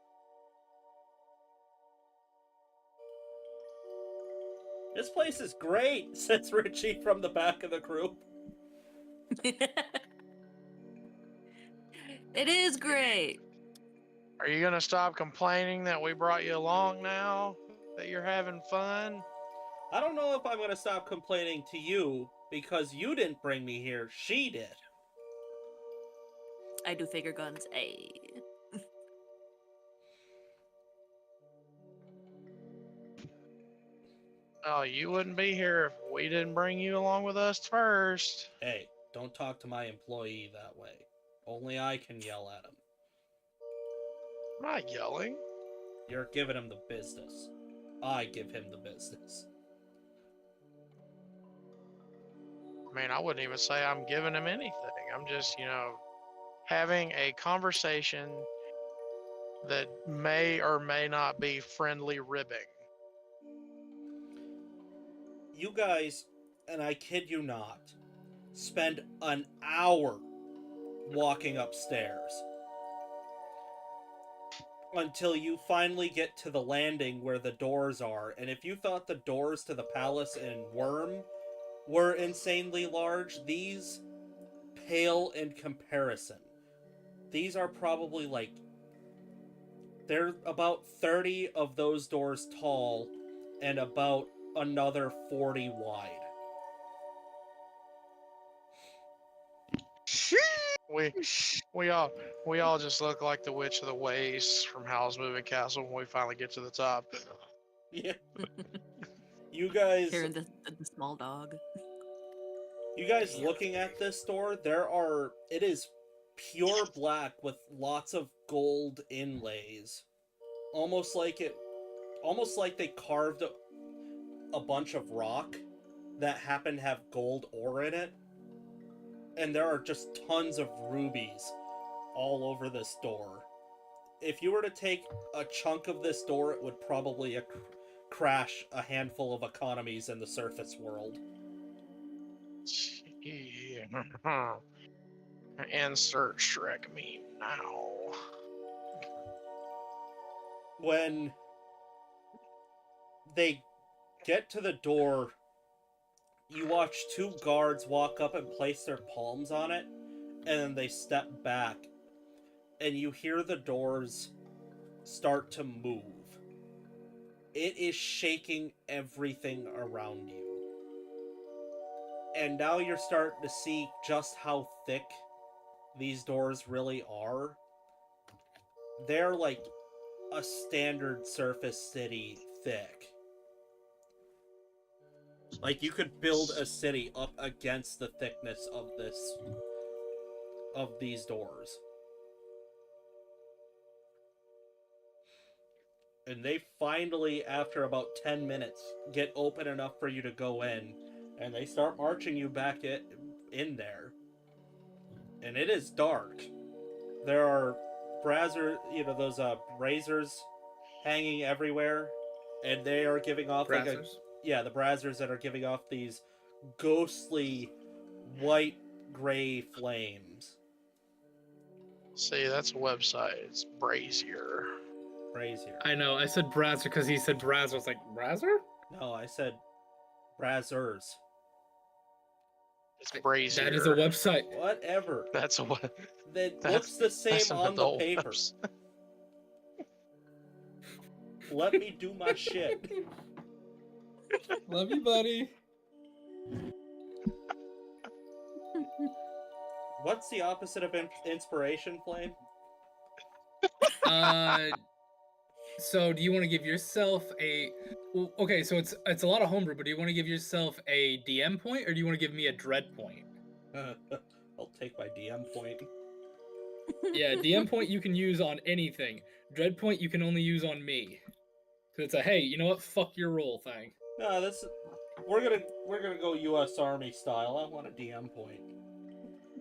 This place is great, says Richie from the back of the group. It is great. Are you gonna stop complaining that we brought you along now? That you're having fun? I don't know if I'm going to stop complaining to you, because you didn't bring me here, she did. I do figure guns. Ay. Oh, you wouldn't be here if we didn't bring you along with us first. Hey, don't talk to my employee that way. Only I can yell at him. I'm not yelling. You're giving him the business. I give him the business. I mean, I wouldn't even say I'm giving him anything. I'm just, having a conversation that may or may not be friendly ribbing. You guys, and I kid you not, spend an hour walking upstairs until you finally get to the landing where the doors are. And if you thought the doors to the palace in Worm were insanely large, these pale in comparison. These are probably they're about 30 of those doors tall and about another 40 wide. We all just look like the Witch of the Waste from Howl's Moving Castle when we finally get to the top. Yeah. You guys Hearing the small dog. You guys looking at this door, it is pure black with lots of gold inlays. Almost like they carved a bunch of rock that happen to have gold ore in it. And there are just tons of rubies all over this door. If you were to take a chunk of this door, it would probably crash a handful of economies in the surface world. Insert Shrek meme now. When they get to the door, you watch two guards walk up and place their palms on it, and then they step back, and you hear the doors start to move. It is shaking everything around you. And now you're starting to see just how thick these doors really are. They're like a standard surface city thick. Like you could build a city up against the thickness of these doors. And they finally, after about 10 minutes, get open enough for you to go in. And they start marching you back in there. And it is dark. There are those braziers hanging everywhere. And they are giving off the braziers that are giving off these ghostly white-gray flames. See, that's a website. It's Brazier. Brazier. I know. I said Brazzer because he said Brazzer. I was like, Brazzer? No, I said braziers. It's Brazier. That is a website. Whatever. That's a what? That looks the same on the paper. Let me do my shit. Love you, buddy. What's the opposite of inspiration, Flame? So do you want to give yourself okay, so it's a lot of homebrew, but do you want to give yourself a DM point or do you want to give me a dread point? I'll take my DM point. Yeah, DM point you can use on anything. Dread point you can only use on me. So it's a hey, you know what? Fuck your roll thing. No, we're gonna go U.S. Army style. I want a DM point.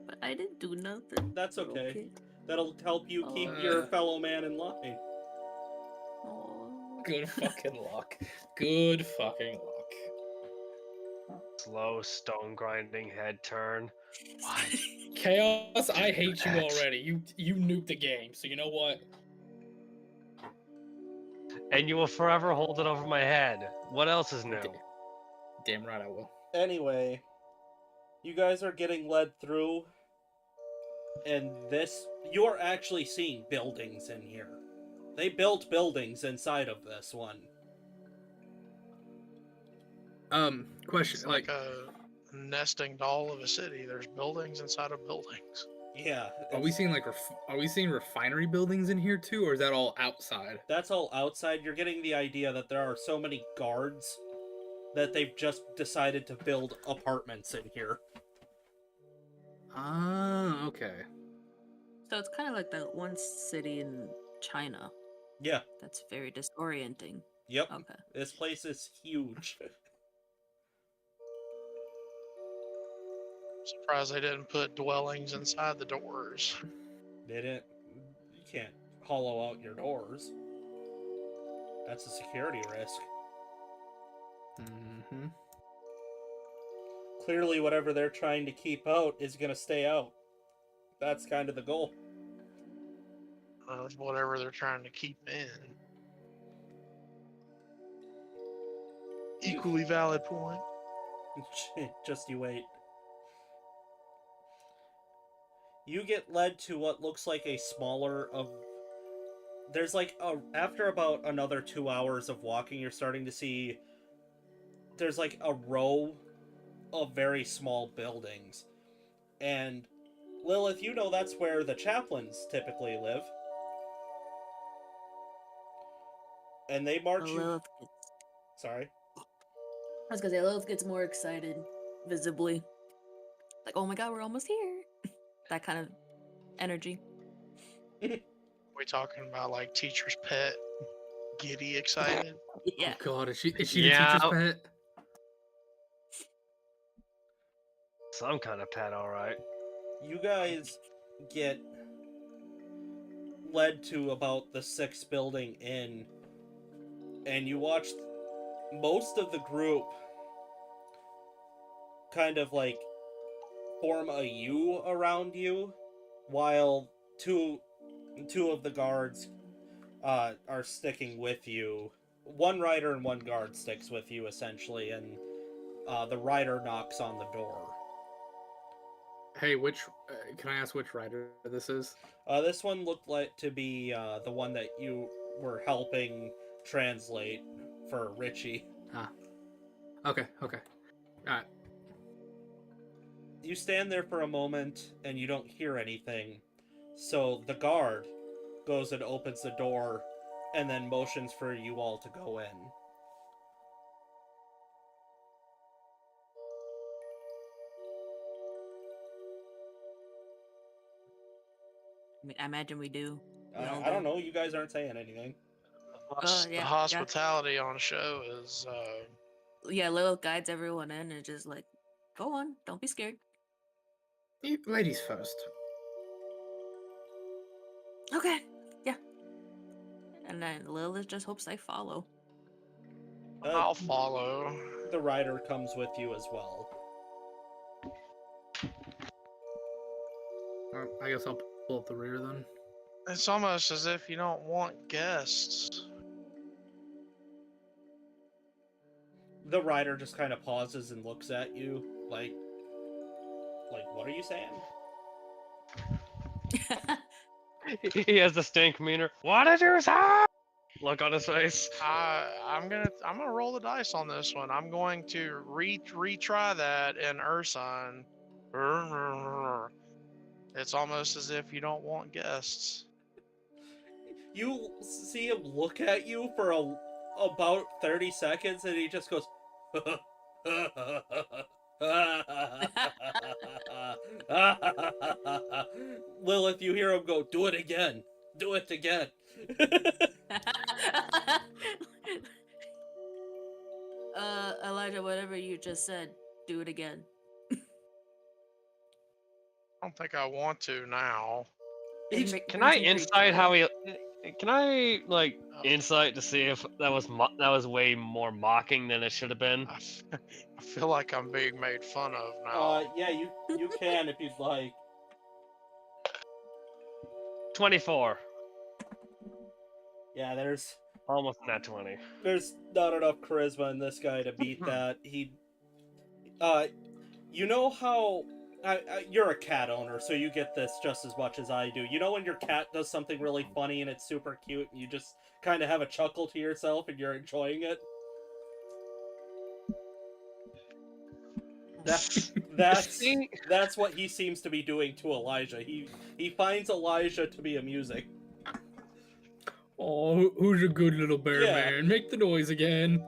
But I didn't do nothing. That's okay. That'll help you keep your fellow man in line. Good fucking luck. Good fucking luck. Slow stone grinding head turn. What? Chaos, I hate you already. You nuked the game, so you know what? And you will forever hold it over my head. What else is new? Damn right I will. Anyway, you guys are getting led through, and you're actually seeing buildings in here. They built buildings inside of this one. Question, It's like a nesting doll of a city. There's buildings inside of buildings. Yeah. are we seeing are we seeing refinery buildings in here too, or is that all outside? That's all outside. You're getting the idea that there are so many guards that they've just decided to build apartments in here. Ah, okay. So it's kind of like that one city in China. Yeah. That's very disorienting. Yep. Okay. This place is huge. Surprised they didn't put dwellings inside the doors. You can't hollow out your doors. That's a security risk. Mm-hmm. Clearly, whatever they're trying to keep out is going to stay out. That's kind of the goal. Or whatever they're trying to keep in. Equally valid point. Just you wait. You get led to what looks like a smaller of... There's like after about another 2 hours of walking, you're starting to see there's like a row of very small buildings. And Lilith, you know that's where the chaplains typically live. And they march you... Lilith gets, Sorry. I was gonna say, Lilith gets more excited, visibly. Like, oh my god, we're almost here. That kind of energy. We talking about like teacher's pet, giddy excited? Yeah. Oh god, is she the Yeah. teacher's pet? Some kind of pet, all right. You guys get led to about the 6th building in, and you watch most of the group kind of like form a U around you, while two of the guards are sticking with you. One rider and one guard sticks with you, essentially, and the rider knocks on the door. Hey, can I ask which rider this is? This one looked like to be the one that you were helping translate for Richie. Ah. Okay. Alright. You stand there for a moment and you don't hear anything. So the guard goes and opens the door and then motions for you all to go in. I imagine we do. I don't know. You guys aren't saying anything. The yeah. hospitality on show is Yeah, Lilith guides everyone in and just like, go on, don't be scared. Ladies first. Okay, yeah. And then Lilith just hopes they follow. I'll follow. The rider comes with you as well. I guess I'll pull up the rear then. It's almost as if you don't want guests. The rider just kind of pauses and looks at you like, what are you saying? He has the stink meaner. What did you say? Look on his face. I'm gonna roll the dice on this one. I'm going to retry that in Ursun. It's almost as if you don't want guests. You see him look at you for about 30 seconds and he just goes, Lilith, you hear him go, do it again. Do it again. Elijah, whatever you just said, do it again. I don't think I want to now. Can I insight how he? Can I like insight to see if that was way more mocking than it should have been? I feel like I'm being made fun of now. Yeah, you can if you'd like. 24. Yeah, there's Almost not 20. not enough charisma in this guy to beat that. You know how you're a cat owner, so you get this just as much as I do. You know when your cat does something really funny and it's super cute, and you just kind of have a chuckle to yourself and you're enjoying it. That's what he seems to be doing to Elijah. He finds Elijah to be amusing. Oh, who's a good little bear Yeah. man? Make the noise again.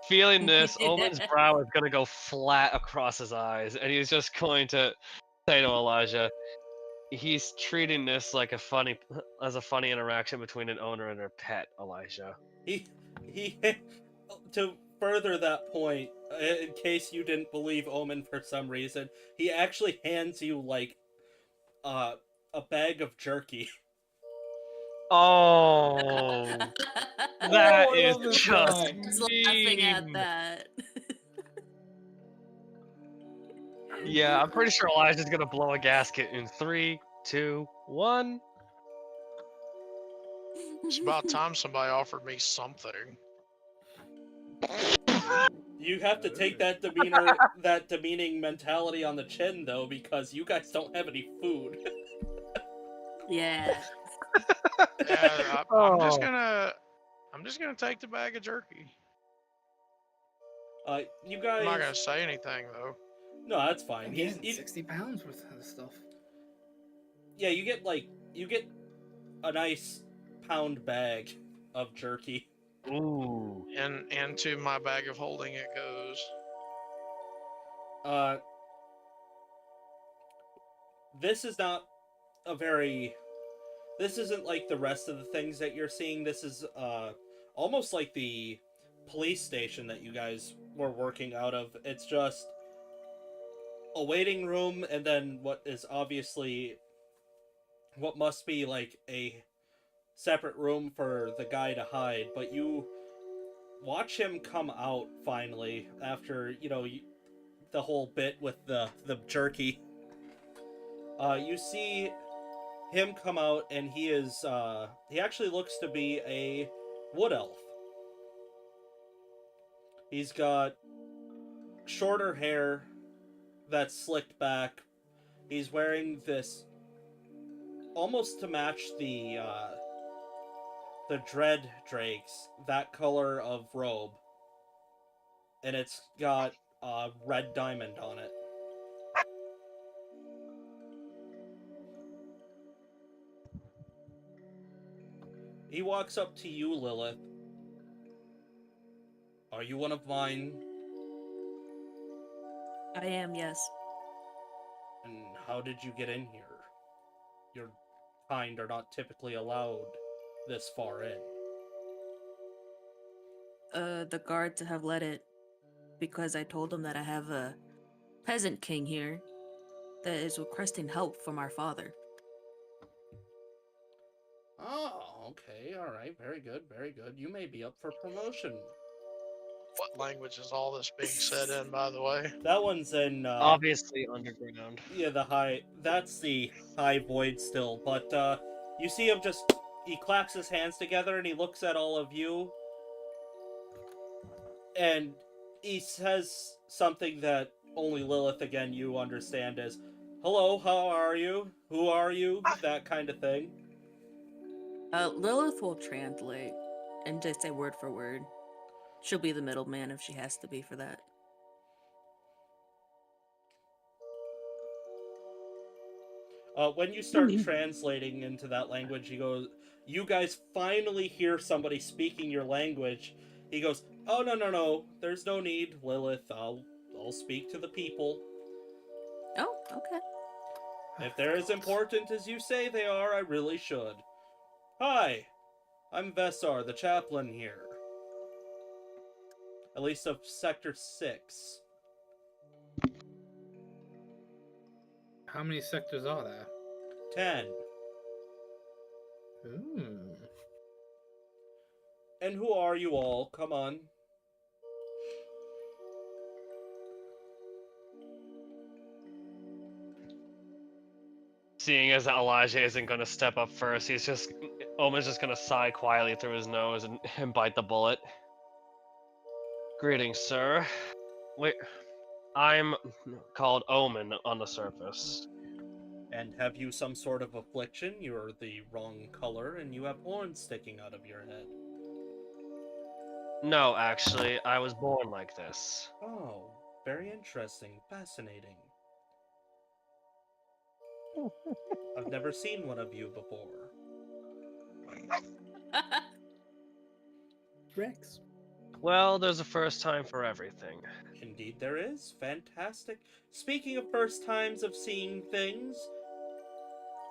Feeling this, Omen's brow is gonna go flat across his eyes, and he's just going to say to Elijah, he's treating this like a funny interaction between an owner and her pet, Elijah. He to further that point, in case you didn't believe Omen for some reason, he actually hands you like a bag of jerky. Oh, that I is love this just guy. Just laughing at mean. that. Yeah, I'm pretty sure Elijah's gonna blow a gasket in 3, 2, 1. It's about time somebody offered me something. You have to take that demeaning mentality on the chin though, because you guys don't have any food. Yeah. Yeah, I'm just gonna take the bag of jerky. You guys. I'm not gonna say anything though. No, that's fine. Again, 60 pounds worth of stuff. Yeah, you get a nice pound bag of jerky. Ooh. And into my bag of holding it goes. This is not this isn't like the rest of the things that you're seeing. This is almost like the police station that you guys were working out of. It's just a waiting room, and then what is obviously what must be like a separate room for the guy to hide. But you watch him come out finally after, the whole bit with the jerky. You see him come out, and he actually looks to be a wood elf. He's got shorter hair that's slicked back. He's wearing this almost to match the dread drakes, that color of robe, and it's got a red diamond on it. He walks up to you, Lilith. Are you one of mine? I am, yes. And how did you get in here? Your kind are not typically allowed this far in. The guards have let it because I told them that I have a peasant king here that is requesting help from our father. Oh, okay, alright, very good, very good. You may be up for promotion. What language is all this being said in, by the way? That one's in, Obviously underground. yeah, that's the high void still, but, you see him he claps his hands together and he looks at all of you, and he says something that only Lilith, again, you understand as, hello, how are you? Who are you? That kind of thing. Lilith will translate and just say word for word. She'll be the middleman if she has to be for that. When you start translating into that language, he goes, you guys finally hear somebody speaking your language. He goes, oh, no, there's no need, Lilith. I'll speak to the people. Oh, okay. If they're as important as you say they are, I really should. Hi, I'm Vessar, the chaplain here. At least of Sector 6. How many sectors are there? 10. Ooh. And who are you all? Come on. Seeing as Elijah isn't going to step up first, Omen's just going to sigh quietly through his nose and bite the bullet. Greetings, sir. I'm called Omen on the surface. And have you some sort of affliction? You're the wrong color and you have horns sticking out of your head. No, actually, I was born like this. Oh, very interesting. Fascinating. I've never seen one of you before. Rex. Well, there's a first time for everything. Indeed there is. Fantastic. Speaking of first times of seeing things,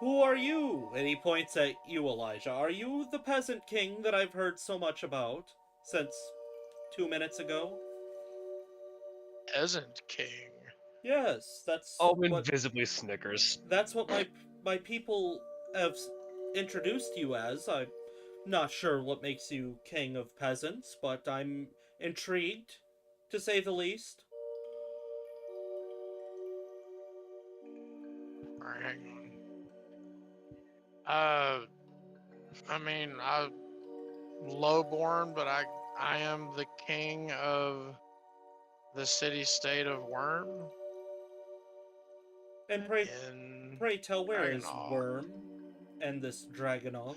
who are you? And he points at you, Elijah. Are you the peasant king that I've heard so much about since 2 minutes ago? Peasant king. Yes, Omen visibly snickers. that's what my people have introduced you as. I'm not sure what makes you king of peasants, but I'm intrigued, to say the least. Alright, hang on. I mean, I'm lowborn, but I am the king of the city-state of Worm. And in pray tell, where is Dragonov. Worm and this Dragonov?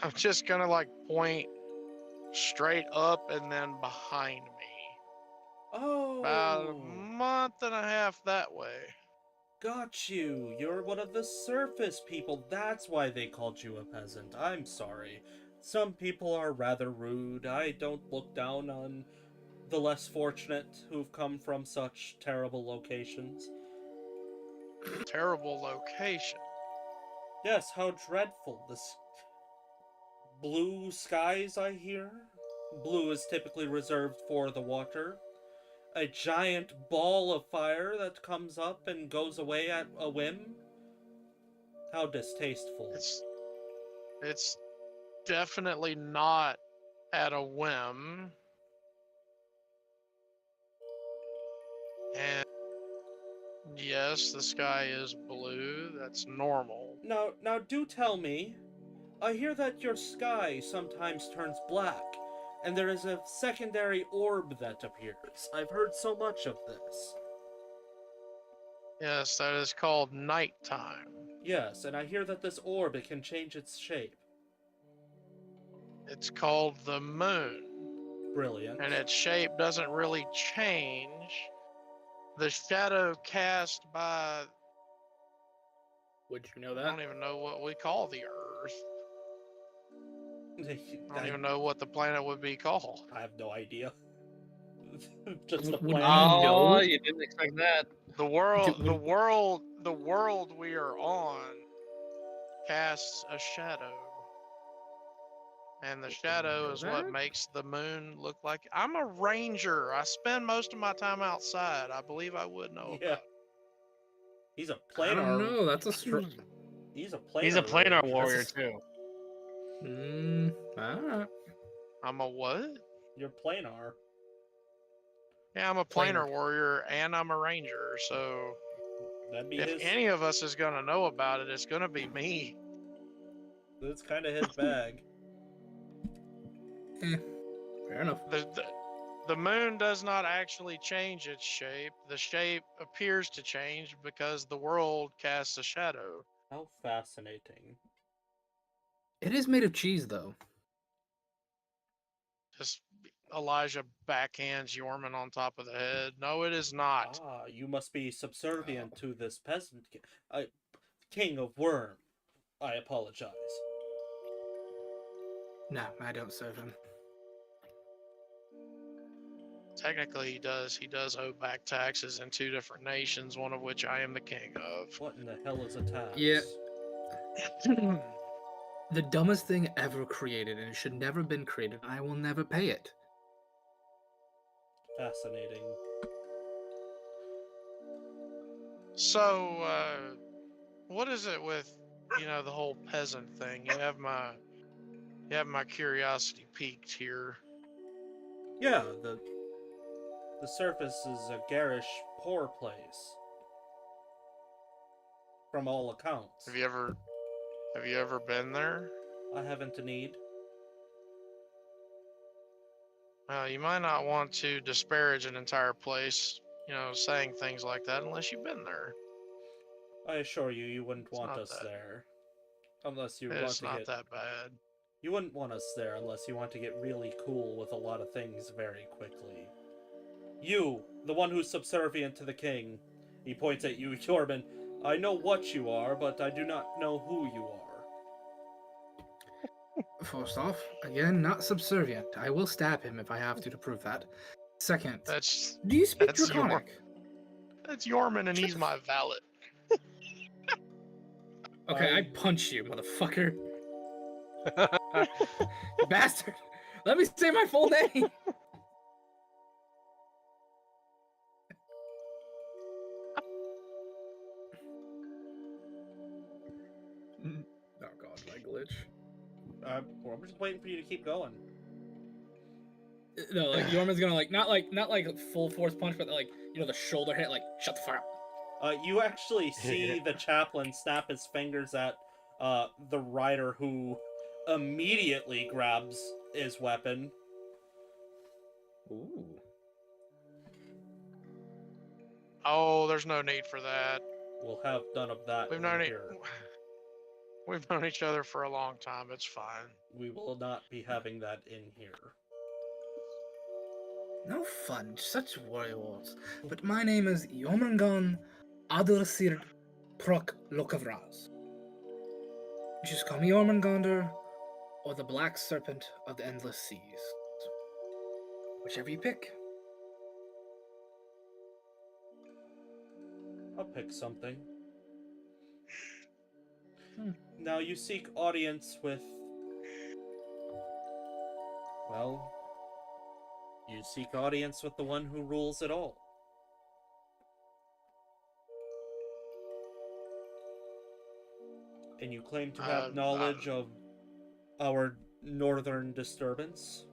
I'm just gonna like point straight up and then behind me. Oh, About a month and a half that way. got you. You're one of the surface people. That's why they called you a peasant. I'm sorry. Some people are rather rude. I don't look down on the less fortunate who've come from such terrible locations. Terrible location. Yes, how dreadful. This blue skies, I hear. Blue is typically reserved for the water. A giant ball of fire that comes up and goes away at a whim. How distasteful. It's definitely not at a whim. And yes, the sky is blue. That's normal. Now do tell me. I hear that your sky sometimes turns black, and there is a secondary orb that appears. I've heard so much of this. Yes, that is called nighttime. Yes, and I hear that this orb, it can change its shape. It's called the moon. Brilliant. And its shape doesn't really change. The shadow cast by... Would you know I that? don't even know what we call the Earth. I don't even know what the planet would be called. I have no idea. Just the Would planet. you know? Oh, you didn't expect that. The world we are on casts a shadow. And the shadow is what makes the moon look like. I'm a ranger. I spend most of my time outside. I believe I would know Yeah. about. He's a I don't planar. know. That's a strong. He's a planar. He's a planar ranger. warrior too. Alright. I'm a what? You're planar. Yeah, I'm a planar warrior and I'm a ranger. So That'd be if his. any of us is gonna know about it, it's gonna be me. That's kind of his bag. Fair enough. The moon does not actually change its shape. The shape appears to change because the world casts a shadow. How fascinating. It is made of cheese, though. Just Elijah backhands Yorman on top of the head. No, it is not. Ah, you must be subservient to this peasant king of Worm. I apologize. No, I don't serve him. Technically, he does. He does owe back taxes in 2 different nations, one of which I am the king of. What in the hell is a tax? Yeah. The dumbest thing ever created, and it should never have been created. I will never pay it. Fascinating. So, what is it with, the whole peasant thing? You have my curiosity piqued here. Yeah, the surface is a garish, poor place. From all accounts. Have you ever been there? I haven't a need. You might not want to disparage an entire place, saying things like that unless you've been there. I assure you, you wouldn't want not us that- there. Unless you want It's to not get... that bad. You wouldn't want us there unless you want to get really cool with a lot of things very quickly. You, the one who's subservient to the king. He points at you, Jorman. I know what you are, but I do not know who you are. First off, again, not subservient. I will stab him if I have to prove that. Second, That's do you speak that's Draconic? That's Yorman, and he's my valet. Okay, I punch you, motherfucker. You bastard. Let me say my full name. Oh god, my glitch. I'm just waiting for you to keep going. No, like Yorman's gonna not like full force punch, but like the shoulder hit. Like shut the fuck up. You actually see the chaplain snap his fingers at the rider, who immediately grabs his weapon. Ooh. Oh, there's no need for that. We'll have none of that We've in known here. We've known each other for a long time. It's fine. We will not be having that in here. No fun, such warrior words. But my name is Yomangan Adursir Prok Lokavraz. Just call me Jormungandr, or the Black Serpent of the Endless Seas. Whichever you pick. I'll pick something. Hmm. Now you seek audience with... Well... You seek audience with the one who rules it all. And you claim to have knowledge of our northern disturbance?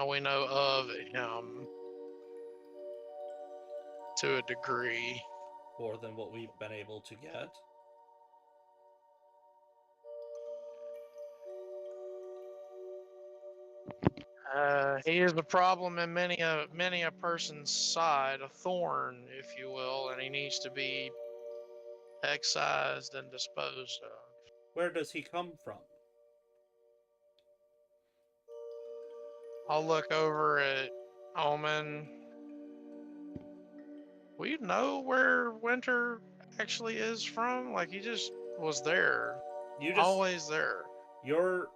We know of him to a degree. More than what we've been able to get. He is a problem in many a person's side, a thorn, if you will, and he needs to be excised and disposed of. Where does he come from? I'll look over at Omen. We know where Winter actually is from. Like, he just was there. Always there. Your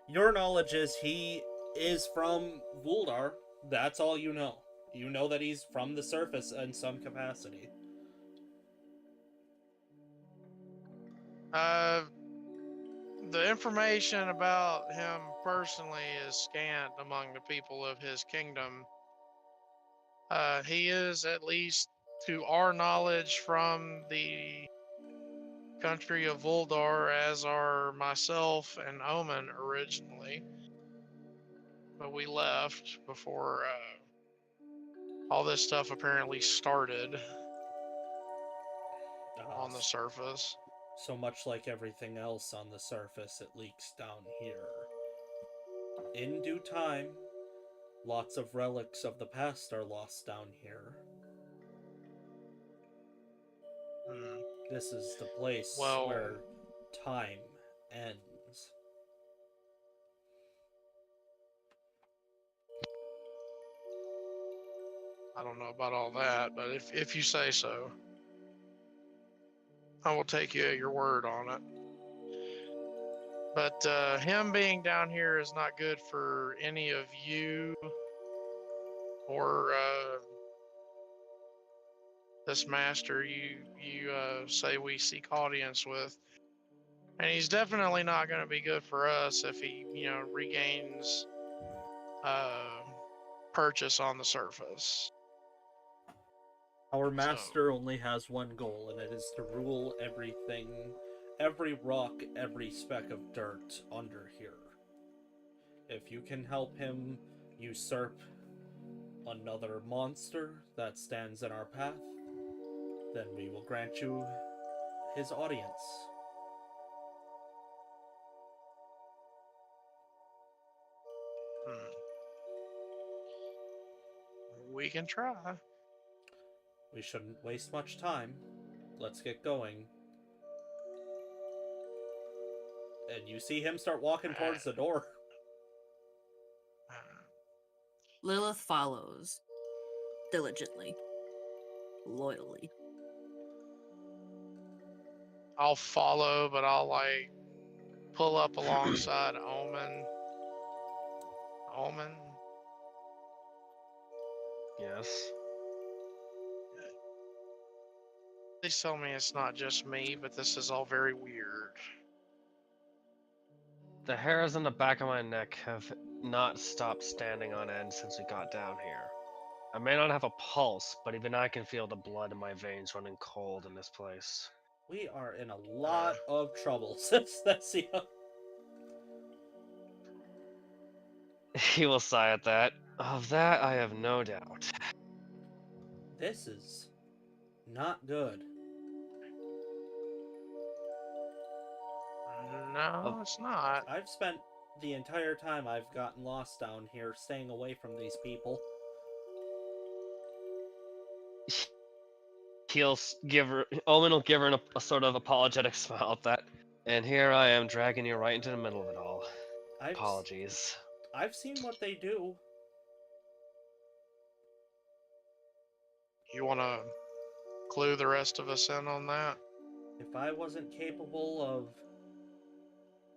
knowledge is he is from Vuldar. That's all you know. You know that he's from the surface in some capacity. The information about him personally is scant among the people of his kingdom. He is, at least to our knowledge, from the country of Vuldar, as are myself and Omen originally. But we left before all this stuff apparently started on the surface. So much like everything else on the surface, it leaks down here. In due time, lots of relics of the past are lost down here. This is the place where time ends. I don't know about all that, but if you say so, I will take you at your word on it. But him being down here is not good for any of you or this master you say we seek audience with. And he's definitely not going to be good for us if he, regains purchase on the surface. Our master only has one goal, and it is to rule everything, every rock, every speck of dirt under here. If you can help him usurp another monster that stands in our path, then we will grant you his audience. We can try. We shouldn't waste much time. Let's get going. And you see him start walking towards the door. Lilith follows diligently, loyally. I'll follow, but I'll like pull up alongside Omen. Omen. Yes. Please tell me it's not just me, but this is all very weird. The hairs on the back of my neck have not stopped standing on end since we got down here. I may not have a pulse, but even I can feel the blood in my veins running cold in this place. We are in a lot of trouble since Thessia. He will sigh at that. Of that, I have no doubt. This is not good. No, it's not. I've spent the entire time I've gotten lost down here staying away from these people. Owen will give her a sort of apologetic smile at that. And here I am dragging you right into the middle of it all. Apologies. I've seen what they do. You want to clue the rest of us in on that? If I wasn't capable of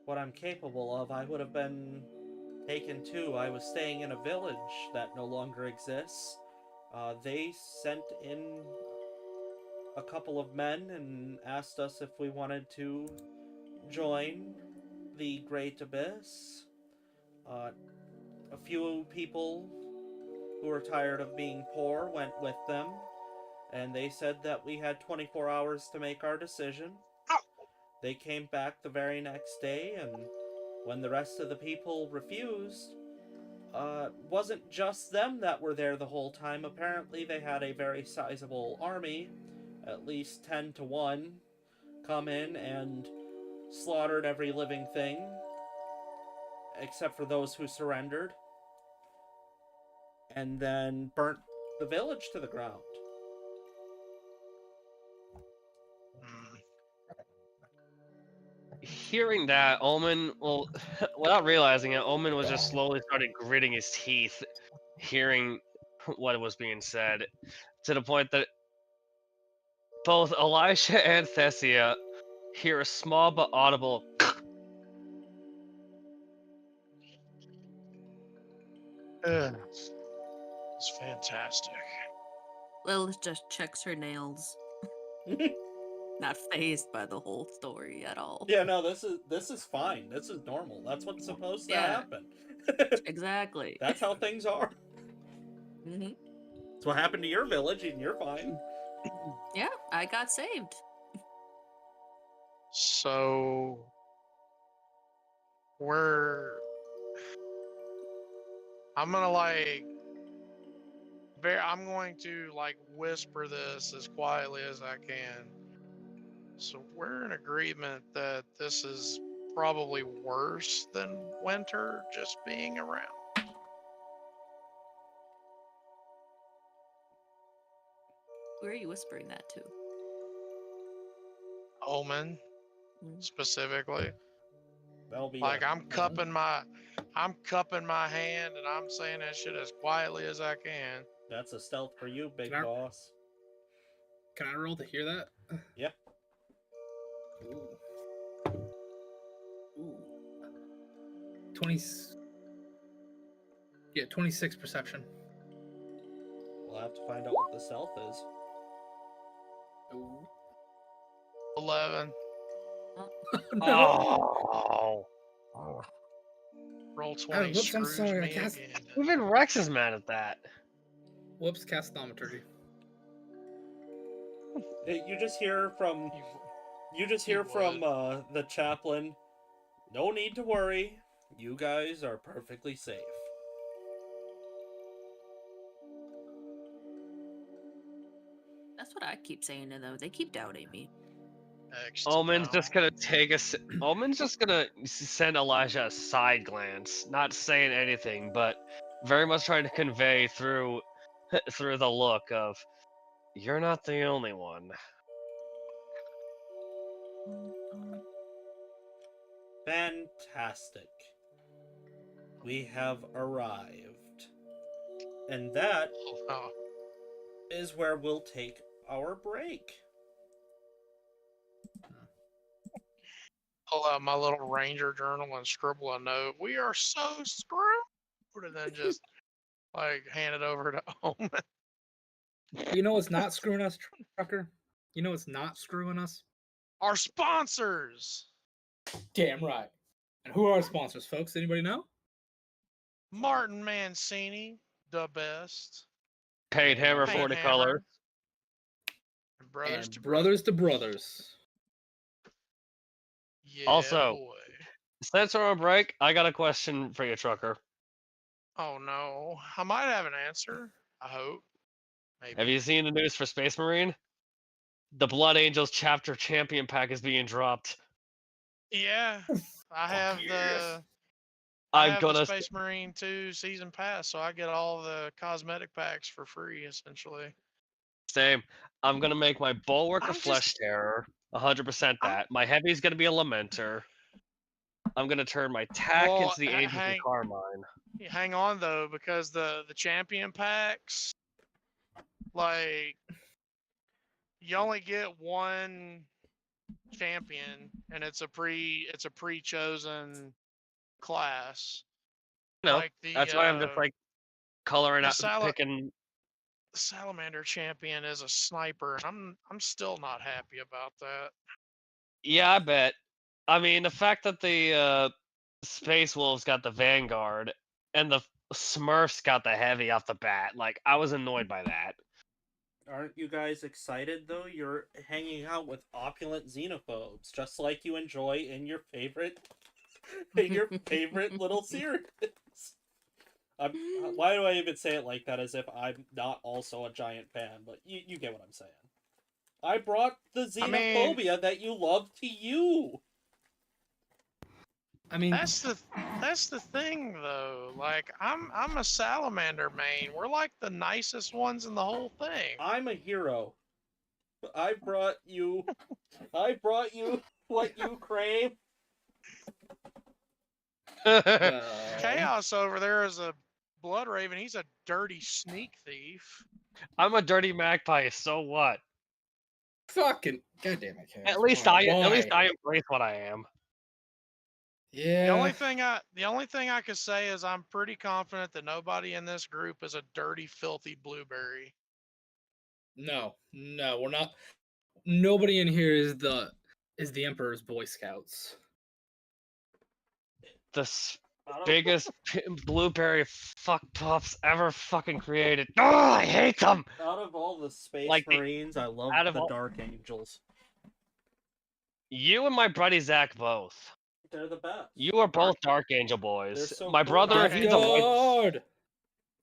what I'm capable of, I would have been taken too. I was staying in a village that no longer exists. They sent in a couple of men and asked us if we wanted to join the Great Abyss. A few people who were tired of being poor went with them, and they said that we had 24 hours to make our decision. They came back the very next day, and when the rest of the people refused, wasn't just them that were there the whole time. Apparently they had a very sizable army, at least 10 to 1, come in and slaughtered every living thing, except for those who surrendered, and then burnt the village to the ground. Hearing that, Omen, well, without realizing it, Omen was just slowly started gritting his teeth, hearing what was being said, to the point that both Elisha and Thessia hear a small but audible It's fantastic. Lilith just checks her nails. Not phased by the whole story at all. Yeah, no, this is fine. This is normal. That's what's supposed to happen. Exactly. That's how things are. Mm-hmm. That's what happened to your village, and you're fine. Yeah, I got saved. So I'm going to whisper this as quietly as I can. So we're in agreement that this is probably worse than winter just being around. Who are you whispering that to? Omen, specifically. That'll be I'm cupping my hand and I'm saying that shit as quietly as I can. That's a stealth for you, big Can I- boss. Can I roll to hear that? Yeah. Ooh. 26 perception. We'll have to find out what the stealth is. Ooh. 11. Oh. Roll 20. whoops, I'm screws sorry, I me cast- again. Even Rex is mad at that. Whoops, cast thaumaturgy. You just hear from the chaplain. No need to worry. You guys are perfectly safe. That's what I keep saying to them. They keep doubting me. Omen's just gonna Omen's just gonna send Elijah a side glance, not saying anything, but very much trying to convey through through the look of, you're not the only one. Fantastic. We have arrived. And that Oh, is where we'll take our break. pull out my little ranger journal and scribble a note. We are so screwed, and then just like hand it over to Omen. You know what's not screwing us, Trucker? You know what's not screwing us? Our sponsors: Damn right. And who are our sponsors, folks? Anybody know? Martin Mancini, the best. Paint Hammer Paint for the Hammer, color. and brothers And to brothers to brothers. Yeah, Also- boy. Since we're on break, I got a question for you, Trucker. Oh no, I might have an answer. I hope. Maybe. Have you seen the news for Space Marine? The Blood Angels Chapter Champion Pack is being dropped. Yeah, I have the I'm the gonna. Space Marine 2 season pass, so I get all the cosmetic packs for free, essentially. Same. I'm gonna make my Bulwark I'm a just- Flesh Terror. 100% that. My Heavy's gonna be a Lamenter. I'm gonna turn my Tack Well, into the Angels of hang- Carmine. Hang on though, because the champion packs, like, you only get one champion, and it's a pre-chosen class. No, Like that's why I'm just like coloring the out, picking. Salamander champion is a sniper, and I'm still not happy about that. Yeah, I bet. I mean, the fact that the Space Wolves got the Vanguard and the Smurfs got the Heavy off the bat, like I was annoyed by that. Aren't you guys excited though? You're hanging out with opulent xenophobes, just like you enjoy in your favorite little series. Why do I even say it like that as if I'm not also a giant fan? But you get what I'm saying. I brought the xenophobia that you love to you. I mean, That's the thing though. Like I'm a salamander main. We're like the nicest ones in the whole thing. I'm a hero. I brought you what you crave. Chaos over there is a blood raven. He's a dirty sneak thief. I'm a dirty magpie, so what? fucking goddamn it, Chaos. At least Why? I embrace what I am. Yeah. The only thing I could say is I'm pretty confident that nobody in this group is a dirty, filthy blueberry. No, we're not. Nobody in here is the Emperor's Boy Scouts. The biggest blueberry fuck puffs ever fucking created. Oh, I hate them. Out of all the Space Like Marines, I love out of the all- Dark Angels. You and my buddy Zach both. They're the best. You are both Dark Angel boys. They're so My cool. brother, Dark he's a white. Guard.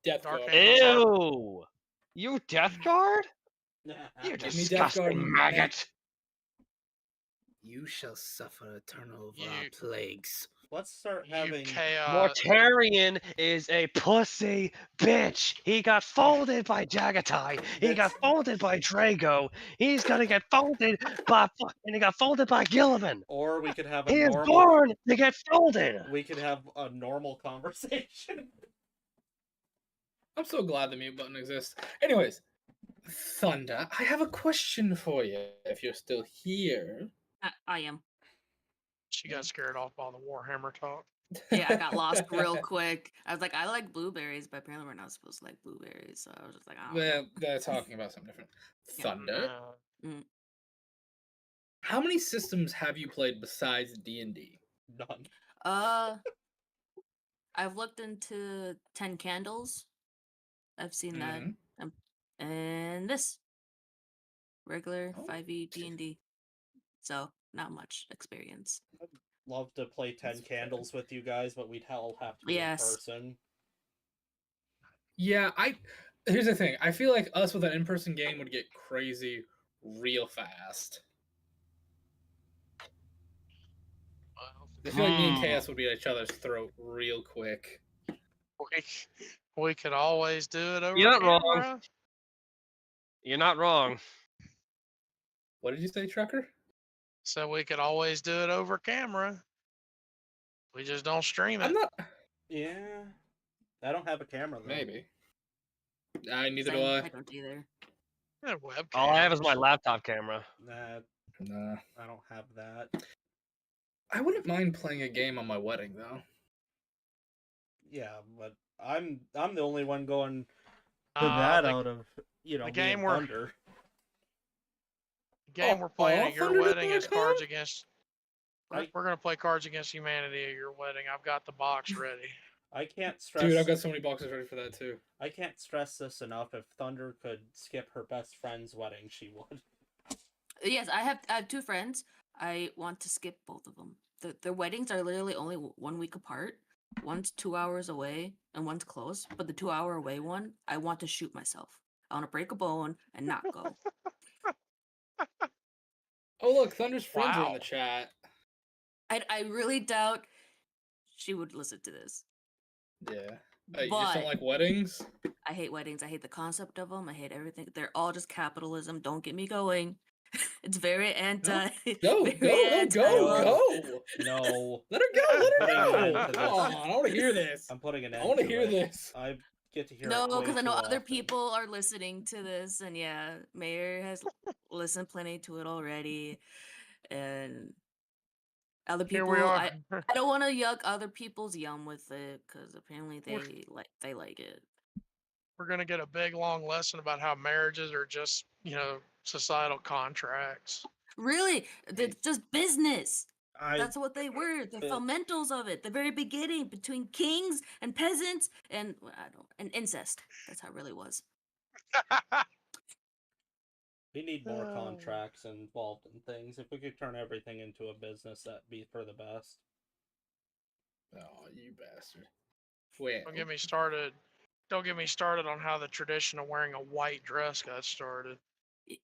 Death Dark Guard. Angel. Ew. You Death Guard? You Give me Death disgusting Guard, maggot. You shall suffer eternal You- plagues. Let's start You having. chaos. Mortarion is a pussy bitch. He got folded by Jagatai. He got folded by Drago. He's gonna get folded by he got folded by Gilliman. Or we could have a He is normal. born to get folded. We could have a normal conversation. I'm so glad the mute button exists. Anyways, Thunder, I have a question for you. If you're still here. I am. She got scared off by the Warhammer talk. Yeah, I got lost real quick. I was like, I like blueberries, but apparently we're not supposed to like blueberries. So I was just like, I don't know. Well, they're talking about something different. Yeah. Thunder, how many systems have you played besides D&D? None. I've looked into 10 Candles. I've seen that. Mhm. And this regular Oh. 5e D&D. So not much experience. Love to play 10 That's Candles with you guys, but we'd all have to be Yes. in person. Yeah, here's the thing. I feel like us with an in-person game would get crazy real fast. I feel like me and Chaos would be at each other's throat real quick. We could always do it over You're not wrong. camera. You're not wrong. What did you say, Trucker? So we could always do it over camera. We just don't stream it. I'm not. Yeah. I don't have a camera though. Maybe. Neither do Same, I. I don't either. Webcam. All I have is my laptop camera. Nah, Nah. I don't have that. I wouldn't mind playing a game on my wedding though. Yeah, but I'm the only one going to Uh, that the- out of the me game and we're- Thunder. game we're playing at your Thunder wedding Dog, is Cards huh? Against. I- We're gonna play Cards Against Humanity at your wedding. I've got the box ready. I can't stress. Dude, I've got so many boxes ready for that too. I can't stress this enough. If Thunder could skip her best friend's wedding, she would. Yes, I have 2 friends. I want to skip both of them. Their weddings are literally only 1 week apart. One's 2 hours away and one's close. But the 2 hour away one, I want to shoot myself. I want to break a bone and not go. Oh look, Thunder's friends are in Wow. the chat. I really doubt she would listen to this. Yeah. You just don't But- like weddings? I hate weddings. I hate the concept of them. I hate everything. They're all just capitalism. Don't get me going. It's very anti. Go, very go, anti-love. go! No, Let her go, let Putting her an go! end to Come this. on, I want to hear this. I'm putting an end. I want to to hear it. this. I get to hear. No, it way because I know too other often. people are listening to this, and yeah, Mayor has listened plenty to it already, and other Here people. we are. I don't want to yuck other people's yum with it because apparently We're- they like it. We're gonna get a big long lesson about how marriages are just, societal contracts. Really, they're just business. I That's what they were. The but- fundamentals of it. The very beginning between kings and peasants and and incest. That's how it really was. we need more Oh. contracts involved in things. If we could turn everything into a business, that'd be for the best. Oh, you bastard. Wait. Don't get me started. Don't get me started on how the tradition of wearing a white dress got started. Yeah.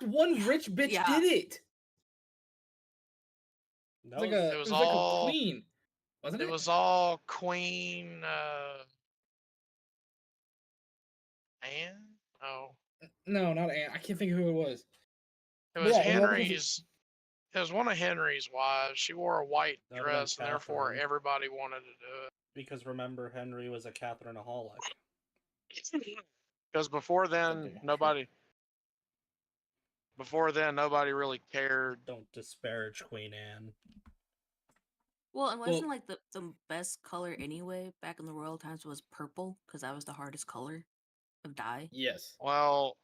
One rich bitch Yeah. did it. No, It's like a, It was like a all- queen, wasn't it? It was all Queen Anne? Oh. No, not Anne. I can't think of who it was. It was Yeah, it was- Henry's. It was one of Henry's wives. She wore a white That'd have been dress, and therefore Catherine. everybody wanted to do because remember Henry was a Catherineaholic. it. Because before then, damn. nobody. Before then, nobody really cared. Don't disparage Queen Anne. Well, and Well- wasn't like the best color anyway back in the royal times was purple because that was the hardest color of dye. Yes. Well,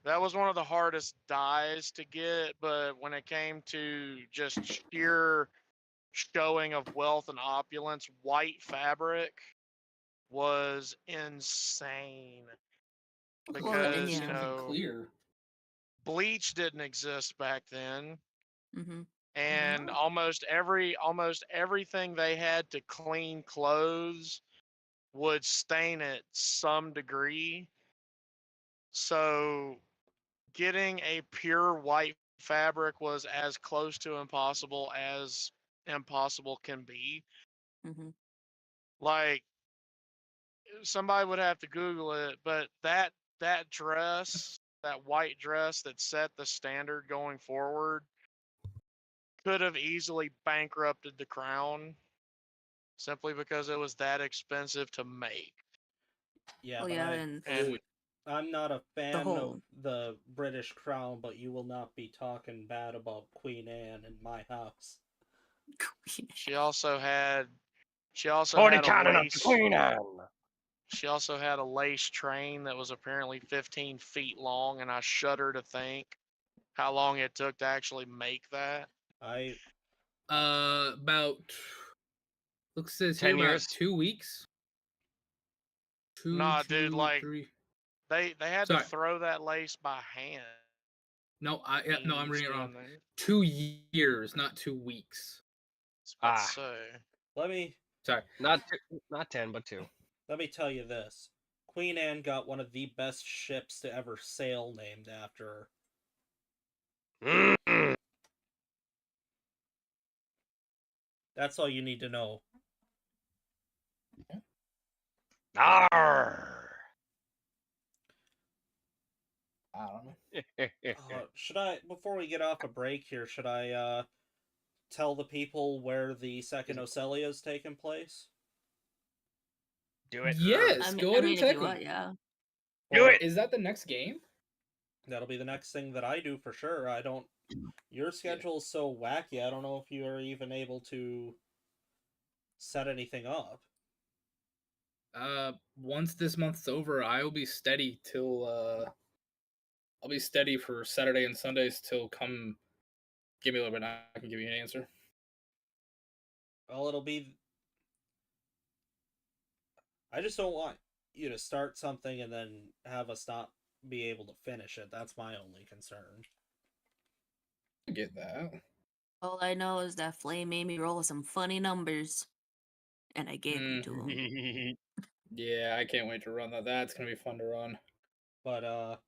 that was one of the hardest dyes to get, but when it came to just sheer showing of wealth and opulence, white fabric was insane. Well, and Because, yeah. you know, Clear. bleach didn't exist back then. Mm-hmm. And No. almost everything they had to clean clothes would stain it some degree. So getting a pure white fabric was as close to impossible as impossible can be. Mm-hmm. Like somebody would have to Google it, but that dress, that white dress that set the standard going forward, could have easily bankrupted the crown simply because it was that expensive to make. Yeah, Oh but yeah, and And I'm not a fan of whole- the British Crown, but you will not be talking bad about Queen Anne in my house. she also had Holy a cannon of lace, Queen Anne. she also had a lace train that was apparently 15 feet long, and I shudder to think how long it took to actually make that. I About looks says 10 here about years? 2 weeks. Nah, dude, like- 3. They had Sorry. to throw that lace by hand. No, I'm reading it wrong. Stand 2 years, not 2 weeks. there. Ah. So let me Not 10, but 2. tell you this. Queen Anne got one of the best ships to ever sail named after her. Mm. That's all you need to know. Arr! I don't know. Should I, before we get off a break here, should I tell the people where the second Ocelia is taking place? Do it. Yes, go ahead and if take you them. want, yeah. Do Or it. Is that the next game? that'll be the next thing that I do for sure. I don't. Your schedule is so wacky. I don't know if you are even able to set anything up. Once this month's over, I'll be steady till I'll be steady for Saturday and Sundays till come. Give me a little bit. I can give you an answer. Well, it'll be. I just don't want you to start something and then have us not be able to finish it. That's my only concern. I get that. All I know is that Flame made me roll some funny numbers, and I gave them to him. Yeah, I can't wait to run that. That's gonna be fun to run. But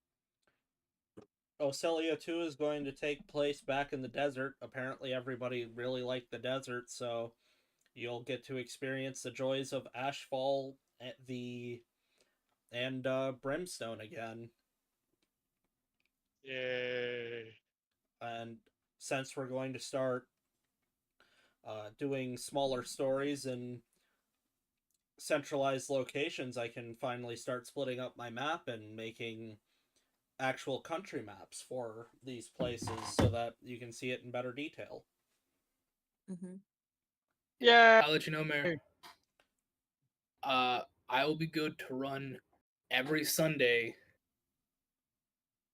Ocelia 2 is going to take place back in the desert. Apparently everybody really liked the desert, so you'll get to experience the joys of Ashfall at and Brimstone again. Yay. And since we're going to start doing smaller stories and centralized locations, I can finally start splitting up my map and making actual country maps for these places so that you can see it in better detail. Mm-hmm. Yeah. I'll let you know, Mayor. I will be good to run every Sunday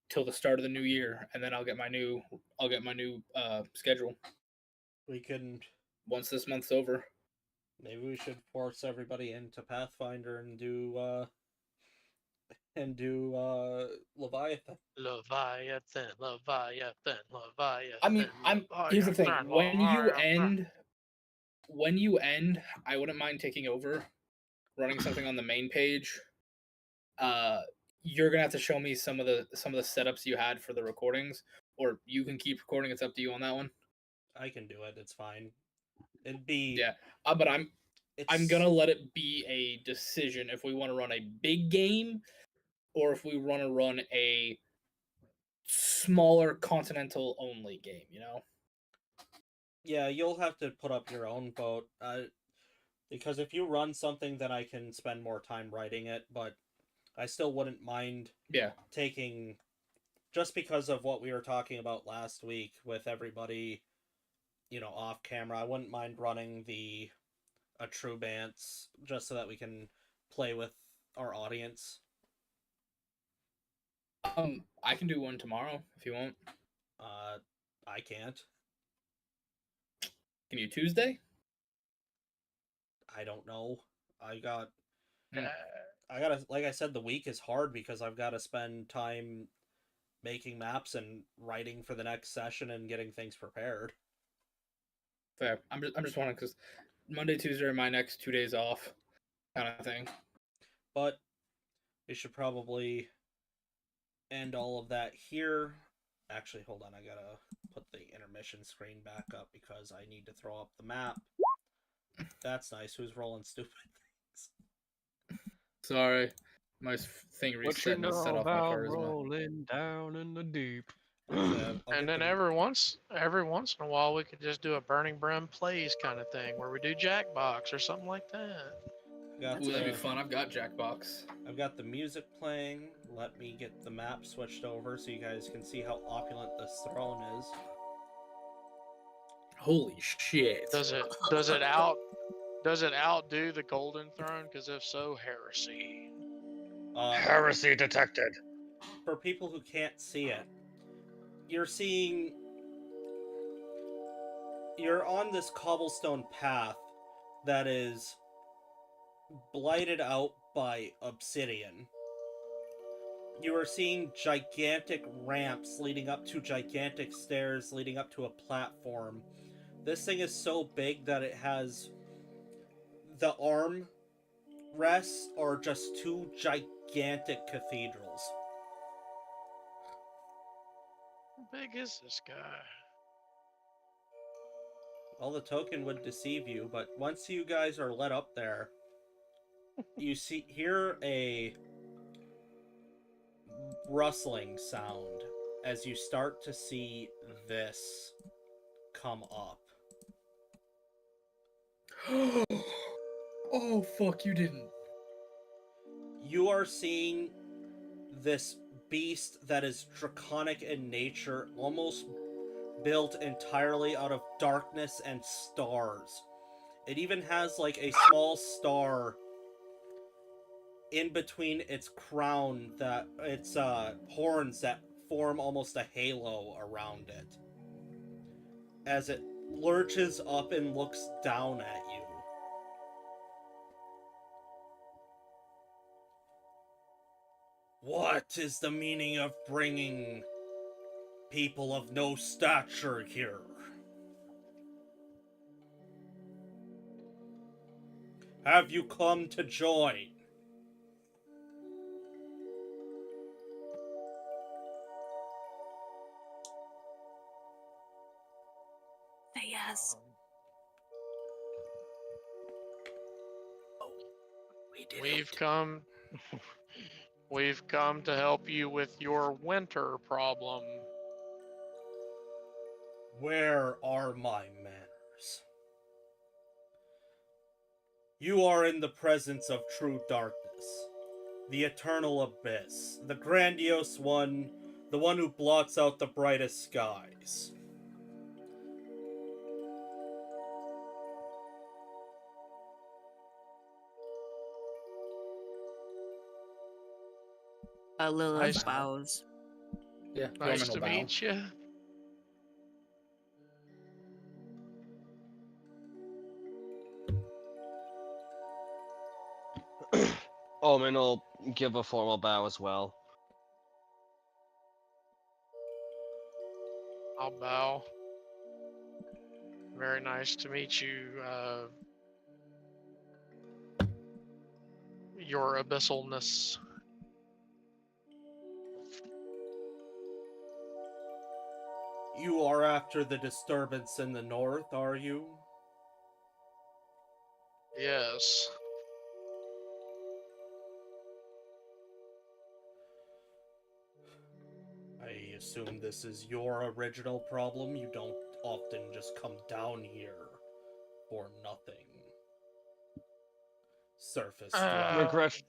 till the start of the new year, and then I'll get my new schedule We can once this month's over. maybe we should force everybody into Pathfinder and do Leviathan. Leviathan, Leviathan, Leviathan. I mean, here's the thing. Leviathan, When you end, I wouldn't mind taking over, running something on the main page. You're gonna have to show me some of the setups you had for the recordings, or you can keep recording. It's up to you on that one. I can do it. It's fine. It'd be Yeah, but I'm gonna let it be a decision if we want to run a big game, or if we want to run a smaller continental only game. You know. Yeah, you'll have to put up your own vote. Because if you run something, then I can spend more time writing it. But I still wouldn't mind taking, just because of what we were talking about last week with everybody, off camera. I wouldn't mind running a true bance just so that we can play with our audience. I can do one tomorrow if you want. I can't. Can you Tuesday? I don't know. I gotta, like I said, the week is hard because I've got to spend time making maps and writing for the next session and getting things prepared. Fair. I'm just wondering because Monday, Tuesday are my next 2 days off, kind of thing. But we should probably end all of that here. Actually, hold on. I gotta put the intermission screen back up because I need to throw up the map. That's nice. Who's rolling stupid things? Sorry, my thing reset What you and it set know off my about charisma. rolling down in the deep? Actually, And then every once in a while, we could just do a Burning Brim plays kind of thing where we do Jackbox or something like that. Ooh, that'd be fun. I've got Jackbox. I've got the music playing. Let me get the map switched over so you guys can see how opulent this throne is. Holy shit! Does it outdo the Golden Throne? Because if so, heresy. Heresy detected. For people who can't see it, you're on this cobblestone path that is blighted out by obsidian. You are seeing gigantic ramps leading up to gigantic stairs leading up to a platform. This thing is so big that it has the arm rests are just two gigantic cathedrals. How big is this guy? Well, the token would deceive you, but once you guys are let up there, You hear a rustling sound as you start to see this come up. Oh, fuck, you didn't. You are seeing this beast that is draconic in nature, almost built entirely out of darkness and stars. It even has like a small star in between its crown, that its horns that form almost a halo around it as it lurches up and looks down at you. What is the meaning of bringing people of no stature here? Have you come to join? Say yes. We've come to help you with your winter problem. Where are my manners? You are in the presence of true darkness, the eternal abyss, the grandiose one, the one who blots out the brightest skies. Lilith Nice. bows. Yeah, Nice Norman to will bow. meet you. Omen will give a formal bow as well. I'll bow. Very nice to meet you, your abyssalness. You are after the disturbance in the north, are you? Yes. I assume this is your original problem. You don't often just come down here for nothing. Surface threat. Regret.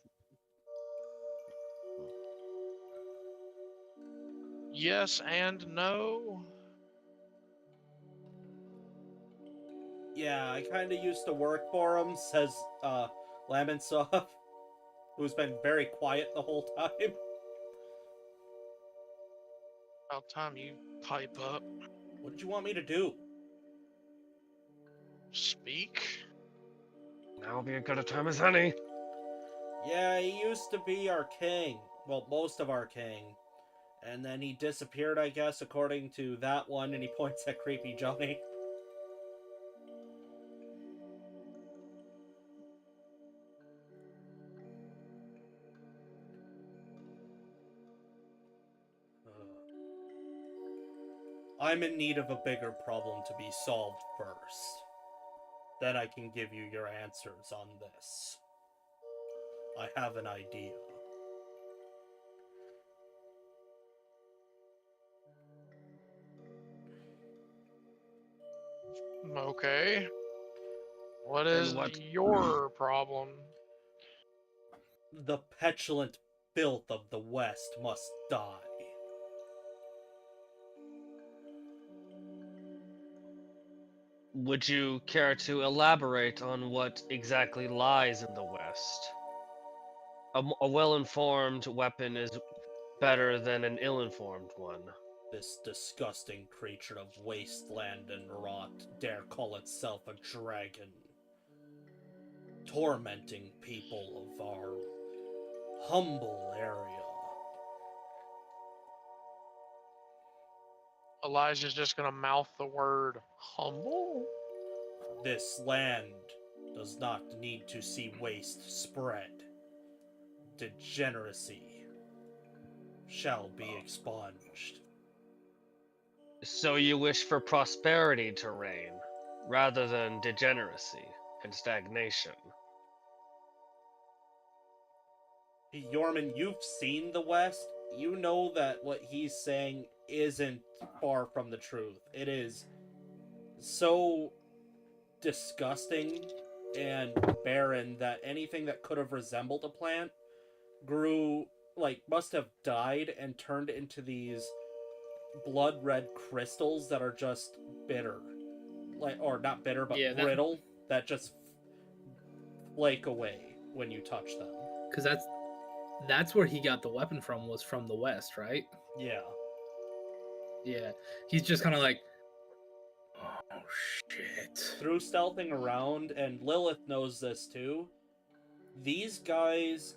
Yes and no. Yeah, I kind of used to work for him, says Lamensoff, who's been very quiet the whole time. About time you pipe up. What did you want me to do? Speak. Now will be as good a time as any. Yeah, he used to be our king. Well, most of our king. And then he disappeared, I guess, according to that one, and he points at Creepy Johnny. I'm in need of a bigger problem to be solved first. Then I can give you your answers on this. I have an idea. Okay. What is what? your problem? The petulant filth of the West must die. Would you care to elaborate on what exactly lies in the West? A well-informed weapon is better than an ill-informed one. This disgusting creature of wasteland and rot dare call itself a dragon, tormenting people of our humble area. Elijah's just gonna mouth the word humble? This land does not need to see waste spread. Degeneracy shall be expunged. So you wish for prosperity to reign, rather than degeneracy and stagnation. Yorman, you've seen the West. You know that what he's saying isn't far from the truth. It is so disgusting and barren that anything that could have resembled a plant grew, like, must have died and turned into these blood red crystals that are just bitter. Like, or not bitter, but brittle, that just flake away when you touch them. Because that's where he got the weapon from, was from the West, right? Yeah. Yeah. He's just kind of like, oh, shit. Through stealthing around, and Lilith knows this too, these guys...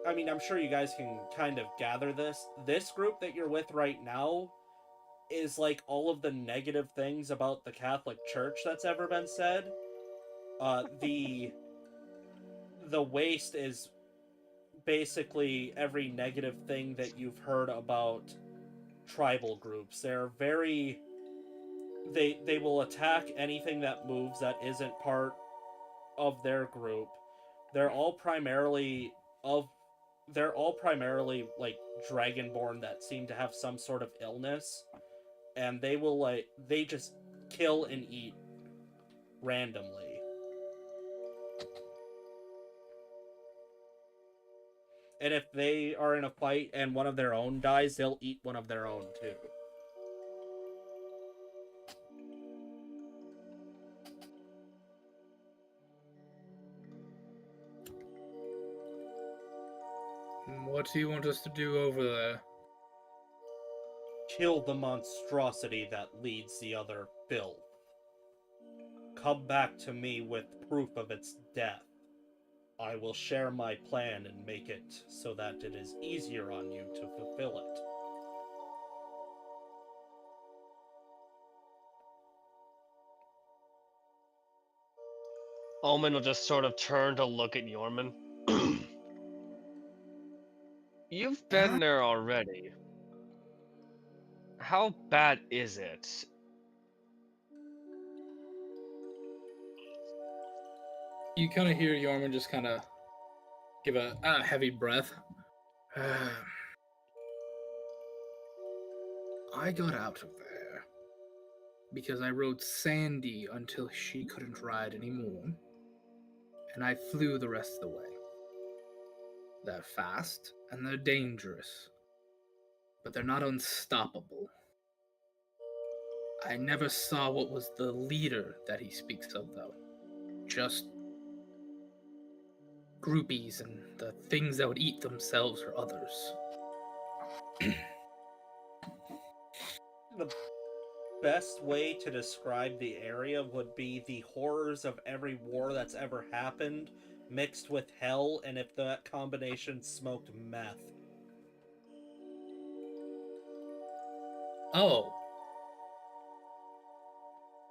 I'm sure you guys can kind of gather this. This group that you're with right now is like all of the negative things about the Catholic Church that's ever been said. The waste is basically every negative thing that you've heard about tribal groups. They're very... They will attack anything that moves that isn't part of their group. They're all primarily like dragonborn that seem to have some sort of illness, and they just kill and eat randomly. And if they are in a fight and one of their own dies, they'll eat one of their own too. What do you want us to do over there? Kill the monstrosity that leads the other filth. Come back to me with proof of its death. I will share my plan and make it so that it is easier on you to fulfill it. Omen will just sort of turn to look at Yorman. You've been there already. How bad is it? You kind of hear Yorman just kind of give a heavy breath. I got out of there because I rode Sandy until she couldn't ride anymore, and I flew the rest of the way. They're fast and they're dangerous, but they're not unstoppable. I never saw what was the leader that he speaks of, though. Just groupies and the things that would eat themselves or others. The best way to describe the area would be the horrors of every war that's ever happened, mixed with hell, and if that combination smoked meth. Oh.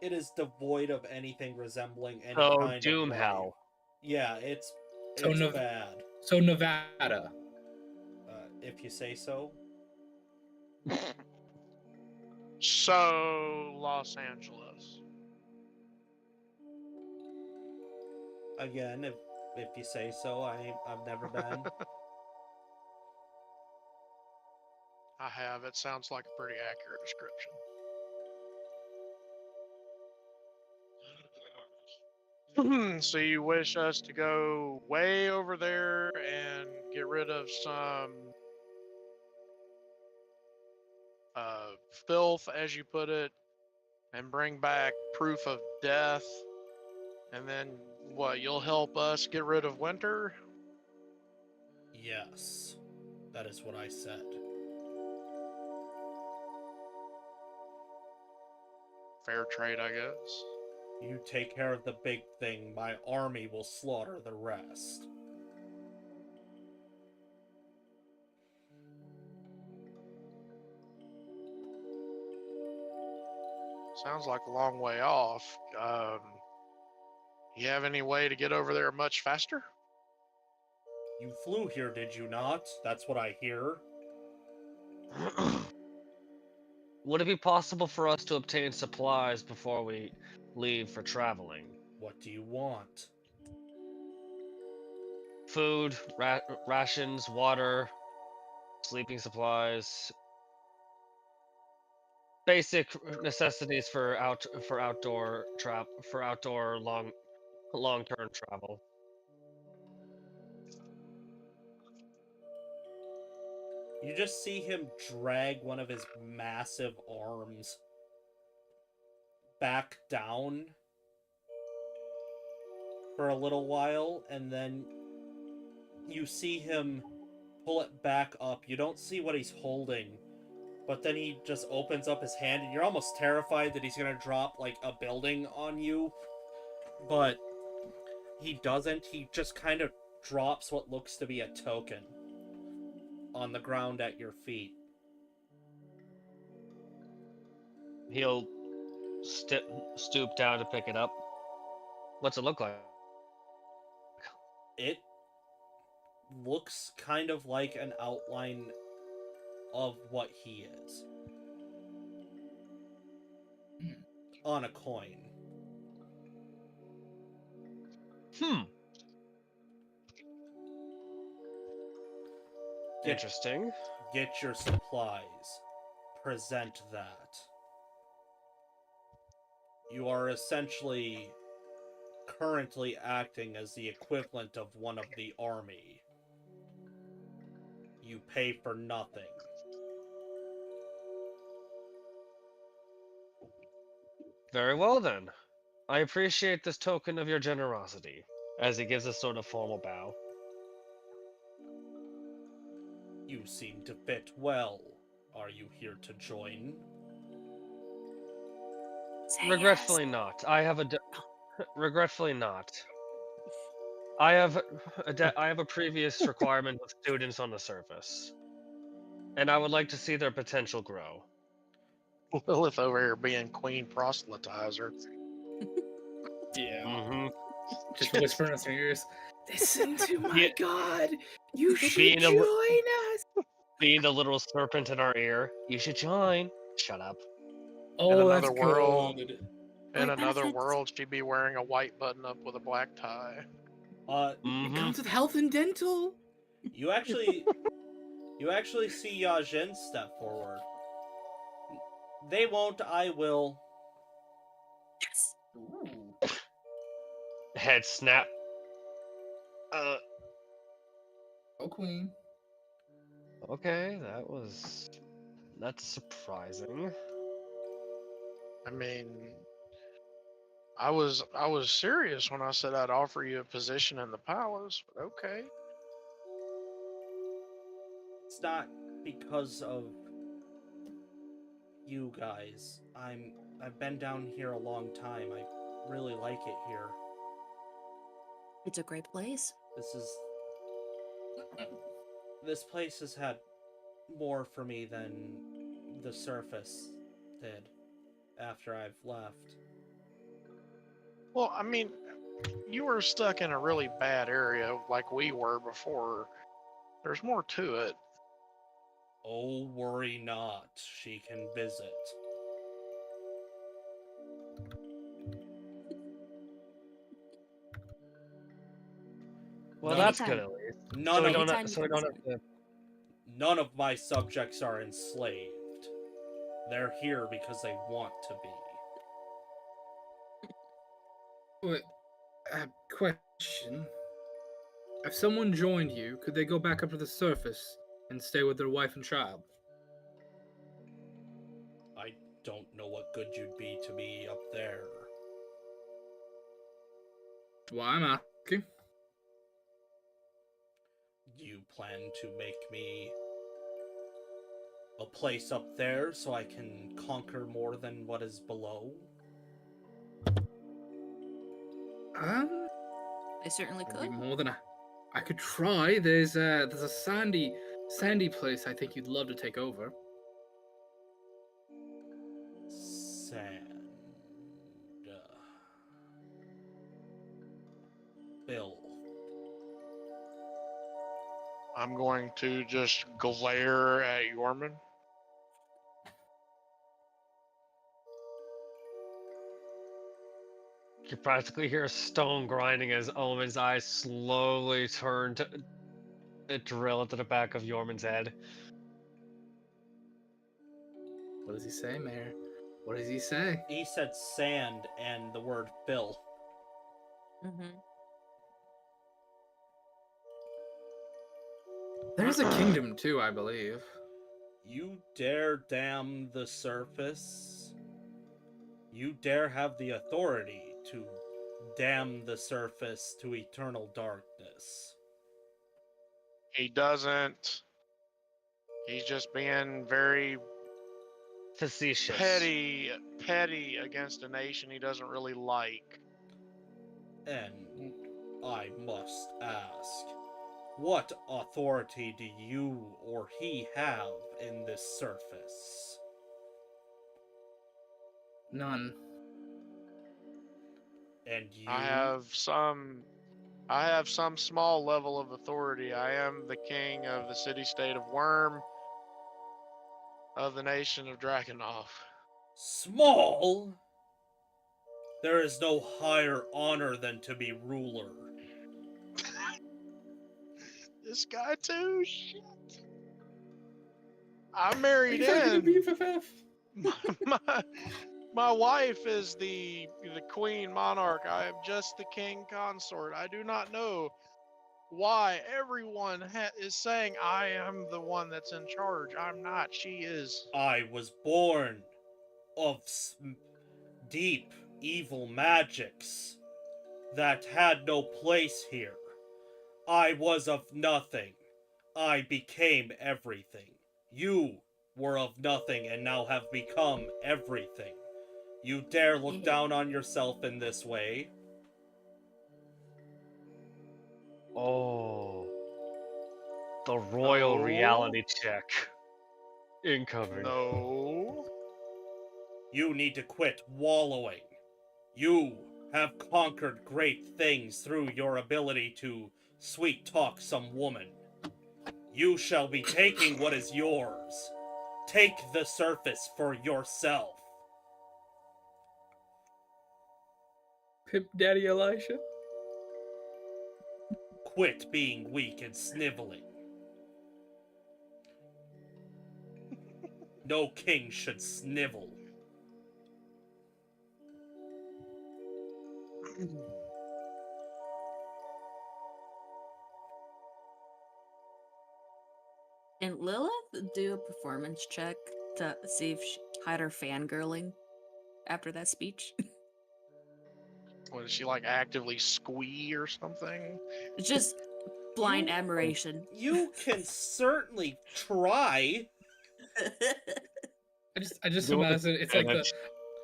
It is devoid of anything resembling any So kind Doom of Hell. Yeah, it's So bad. So Nevada. If you say so. So Los Angeles. Again, if you say so. I've never been. I have. It sounds like a pretty accurate description. So you wish us to go way over there and get rid of some filth, as you put it, and bring back proof of death, and then what, you'll help us get rid of winter? Yes, that is what I said. Fair trade, I guess. You take care of the big thing, my army will slaughter the rest. Sounds like a long way off. You have any way to get over there much faster? You flew here, did you not? That's what I hear. Would it be possible for us to obtain supplies before we leave for traveling? What do you want? food, rations, water, sleeping supplies, basic necessities for outdoor long-term travel. You just see him drag one of his massive arms back down for a little while, and then you see him pull it back up. You don't see what he's holding, but then he just opens up his hand, and you're almost terrified that he's gonna drop, like, a building on you. But he doesn't. He just kind of drops what looks to be a token on the ground at your feet. He'll stoop down to pick it up. What's it look like? It looks kind of like an outline of what he is on a coin. Interesting. Get your supplies. Present that. You are essentially currently acting as the equivalent of one of the army. You pay for nothing. Very well then. I appreciate this token of your generosity, as he gives a sort of formal bow. You seem to fit well. Are you here to join? Say Regretfully yes. not. Regretfully not. I have a previous requirement with students on the surface, and I would like to see their potential grow. Lilith over here being queen proselytizer. Yeah. Mm-hmm. Just whisper in his ears. Listen to my Yeah. God. You should Being a join li- us. Being the little serpent in our ear. You should join. Shut up. Oh, that's another world. good. In Like another benefits. world, she'd be wearing a white button-up with a black tie. It Mm-hmm. comes with health and dental. You actually see Yajin step forward. They won't, I will. Yes. Ooh. Head snap. Oh, queen. Okay, that's surprising. I mean, I was serious when I said I'd offer you a position in the palace, but okay. It's not because of you guys. I've been down here a long time. I really like it here. It's a great place. This place has had more for me than the surface did after I've left. Well, I mean, you were stuck in a really bad area like we were before. There's more to it. Oh, worry not. She can visit. Well, None that's of- good at least. None So we of don't Anytime have, you so we can don't have to. none of my subjects are enslaved. They're here because they want to be. Wait, question. If someone joined you, could they go back up to the surface and stay with their wife and child? I don't know what good you'd be to me up there. Why I'm asking. You plan to make me a place up there so I can conquer more than what is below? I certainly It'd could. be more than I could try. There's a sandy place I think you'd love to take over. Sand. Bill. I'm going to just glare at Yorman. You practically hear stone grinding as Omen's eyes slowly turn to drill into the back of Yorman's head. What does he say, Mayor? What does he say? He said sand and the word fill. Mm-hmm. There's a kingdom too, I believe. You dare dam the surface? You dare have the authority to damn the surface to eternal darkness? He doesn't. He's just being very Facetious. petty against a nation he doesn't really like. And I must ask, what authority do you or he have in this surface? None. And you? I have some small level of authority. I am the king of the city-state of Worm, of the nation of Drakenhof. Small? There is no higher honor than to be ruler. This guy too? Shit. I'm married Are you fighting in. the BFF? My wife is the queen monarch. I am just the king consort. I do not know why everyone is saying I am the one that's in charge. I'm not. She is. I was born of deep evil magics that had no place here. I was of nothing. I became everything. You were of nothing and now have become everything. You dare look down on yourself in this way? Oh. The royal No. reality check. Incoming. No. You need to quit wallowing. You have conquered great things through your ability to sweet talk some woman. You shall be taking what is yours. Take the surface for yourself. Pimp Daddy Elisha? Quit being weak and sniveling. No king should snivel. Can Lilith do a performance check to see if she had her fangirling after that speech? What is she like? Actively squee or something? Just blind admiration. You can certainly try. I just Do it imagine it's like the advantage.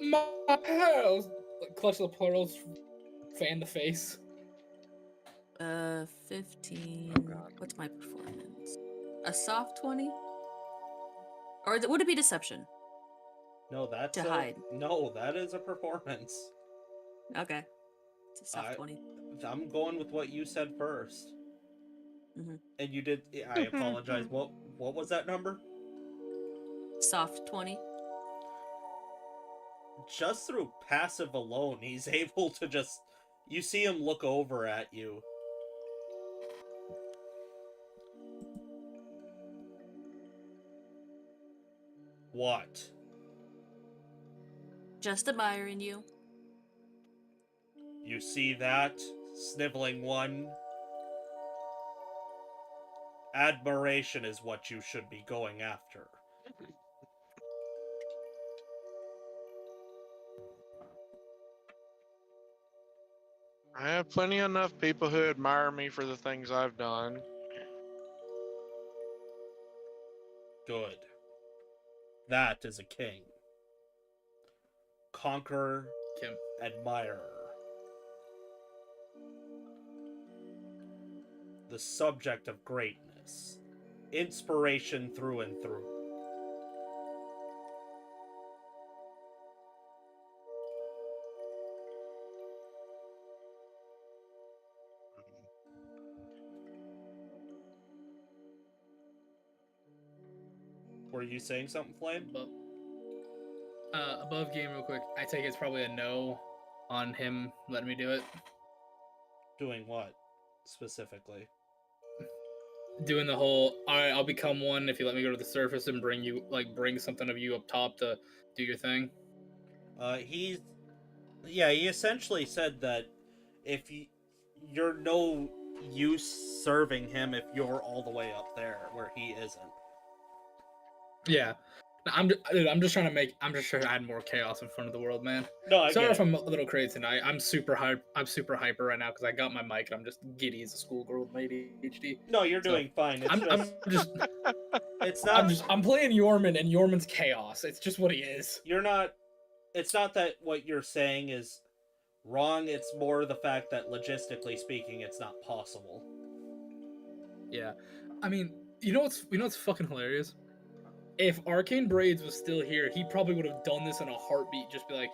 my pearls, like clutch the pearls, fan the face. 15. God. What's my performance? A soft 20? Or would it be deception? No, that's To hide. No, that is a performance. Okay. It's a soft 20. I'm going with what you said first. Mhm. And you did. I apologize. What was that number? Soft 20. Just through passive alone, he's able to just. You see him look over at you. What? Just admiring you. You see that, sniveling one? Admiration is what you should be going after. I have plenty enough people who admire me for the things I've done. Good. That is a king. Conqueror, Kim. admirer. The subject of greatness. Inspiration through and through. Were you saying something, Flame? Above game real quick. I take it's probably a no on him letting me do it. Doing what specifically? Doing the whole, alright, I'll become one if you let me go to the surface and bring something of you up top to do your thing. He essentially said that if you're no use serving him if you're all the way up there where he isn't. Yeah. I'm just trying to add more chaos in front of the world, man. No, I Sorry get if it. I'm a little crazy tonight. I'm super hyper right now because I got my mic and I'm just giddy as a schoolgirl with my ADHD. No, you're So, doing fine. It's I'm just it's not. I'm playing Yorman and Yorman's chaos. It's just what he is. You're not. It's not that what you're saying is wrong. It's more the fact that logistically speaking, it's not possible. Yeah, I mean, you know what's fucking hilarious? If Arcane Braids was still here, he probably would have done this in a heartbeat. Just be like,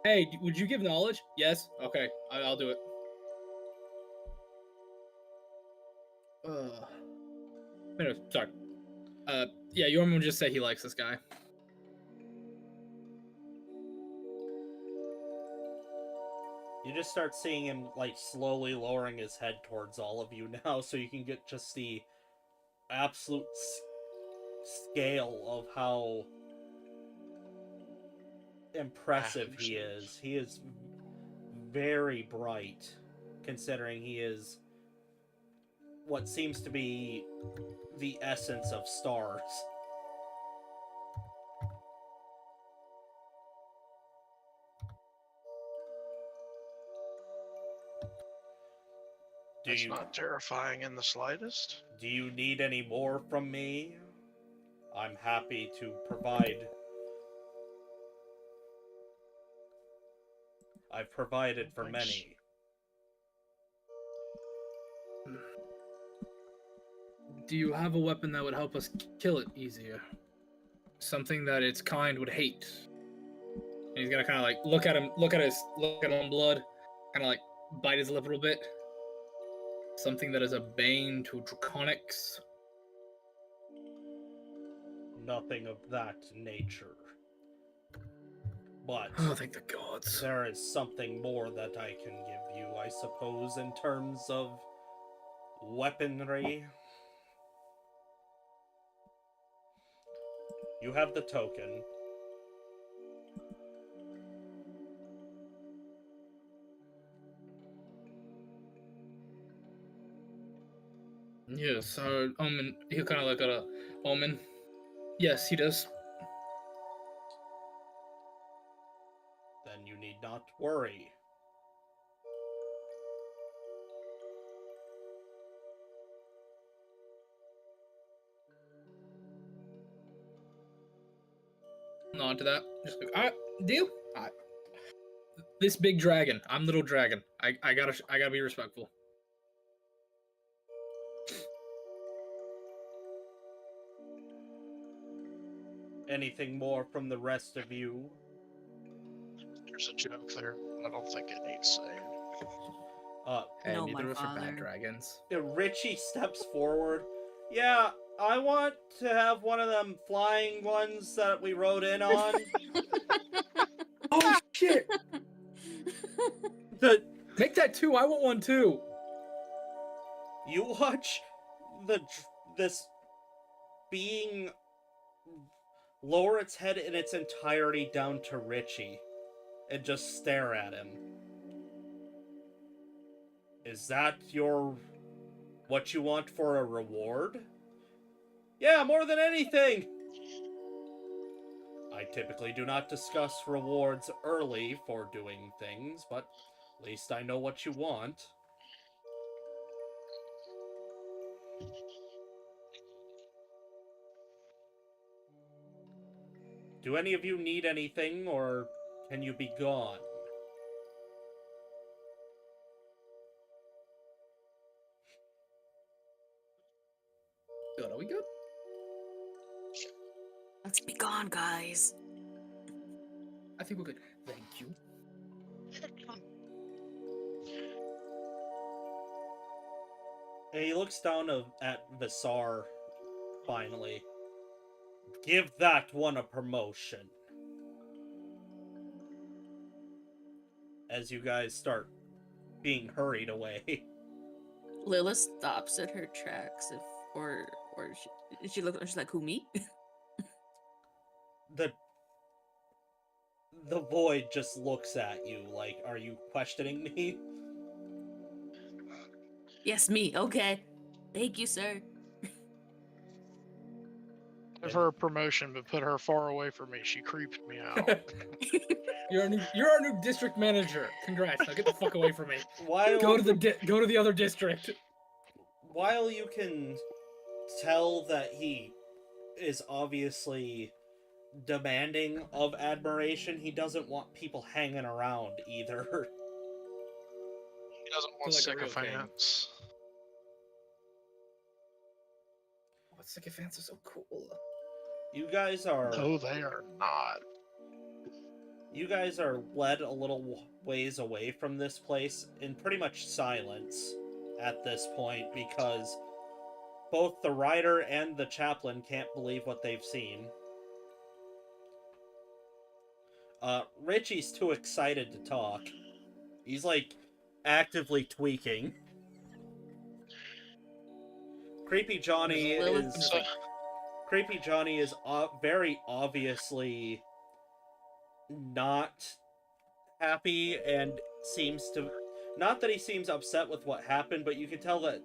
"Hey, would you give knowledge? Yes. Okay, I'll do it." Anyway, sorry. Yeah, Yorman would just say he likes this guy. You just start seeing him like slowly lowering his head towards all of you now, so you can get just the absolute scale of how impressive he is. He is very bright, considering he is what seems to be the essence of stars. That's not terrifying in the slightest. Do you need any more from me? I'm happy to provide. I've provided for many. Do you have a weapon that would help us kill it easier? Something that its kind would hate. And he's gonna kind of like look at him blood, kind of like bite his lip a little bit. Something that is a bane to draconics. Nothing of that nature. But oh, thank the gods. There is something more that I can give you, I suppose, in terms of weaponry. You have the token. Yes, Omen. He'll kind of look at Omen. Yes, he does. Then you need not worry. Nod to that. Just like, alright, deal. Alright. This big dragon. I'm little dragon. I gotta be respectful. Anything more from the rest of you? There's a joke there. I don't think it needs saying. Hey, No, neither my of us are bad father. dragons. Richie steps forward. Yeah, I want to have one of them flying ones that we rode in on. Oh shit! Make that two. I want one too. You watch this being lower its head in its entirety down to Richie and just stare at him. Is that what you want for a reward? Yeah, more than anything! I typically do not discuss rewards early for doing things, but at least I know what you want. Do any of you need anything, or can you be gone? Good. Are we good? Let's be gone, guys. I think we're good. Thank you. And he looks down at Visar, finally. Give that one a promotion. as you guys start being hurried away. Lilith stops at her tracks, or she looks. She's like, "Who, me?" The void just looks at you like, "Are you questioning me?" Yes, me. Okay. Thank you, sir. Give her a promotion, but put her far away from me. She creeps me out. You're our new district manager. Congrats. Now get the fuck away from me. While Go to the other district. while you can tell that he is obviously demanding of admiration, he doesn't want people hanging around either. He doesn't want Feel like a real sycophants. Oh, sycophants are so cool. You guys are No, they are not. you guys are led a little ways away from this place in pretty much silence at this point, because both the rider and the chaplain can't believe what they've seen. Richie's too excited to talk. He's like actively tweaking. Creepy Johnny is very obviously not happy, and seems to, not that he seems upset with what happened, but you can tell that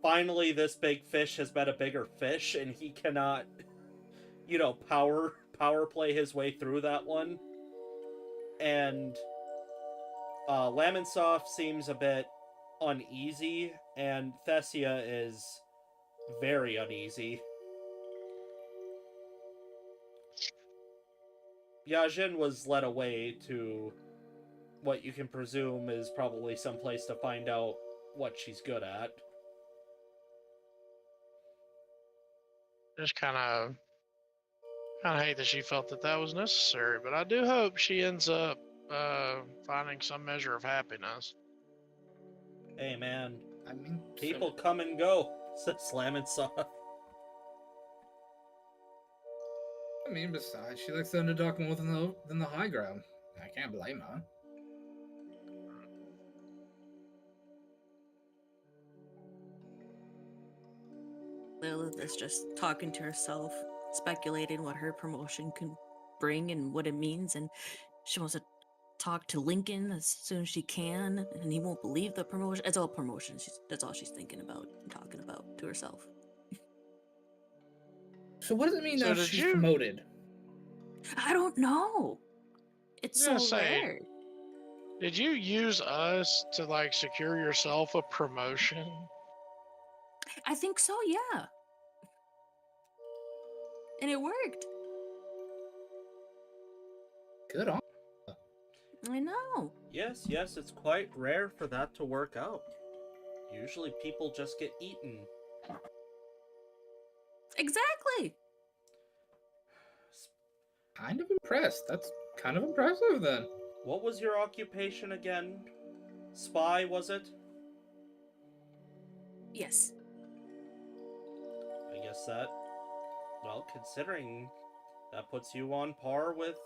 finally this big fish has met a bigger fish, and he cannot, power play his way through that one. And Lamonsoff seems a bit uneasy, and Thessia is very uneasy. Yajin was led away to what you can presume is probably someplace to find out what she's good at. Just kind of hate that she felt that was necessary, but I do hope she ends up finding some measure of happiness. Hey man, I mean, people come and go, said Lamonsoff. I mean, besides, she likes the underdog more than the high ground. I can't blame her. Lilith is just talking to herself, speculating what her promotion can bring and what it means, and she wants to talk to Lincoln as soon as she can, and he won't believe the promotion. It's all promotion. That's all she's thinking about and talking about to herself. So what does it mean So now did she's you- promoted? I don't know. It's I was so gonna say, rare. Did you use us to like secure yourself a promotion? I think so, yeah. And it worked. Good on. I know. Yes, it's quite rare for that to work out. Usually people just get eaten. Exactly. Kind of impressed. That's kind of impressive then. What was your occupation again? Spy, was it? Yes. I guess that, well, considering that puts you on par with,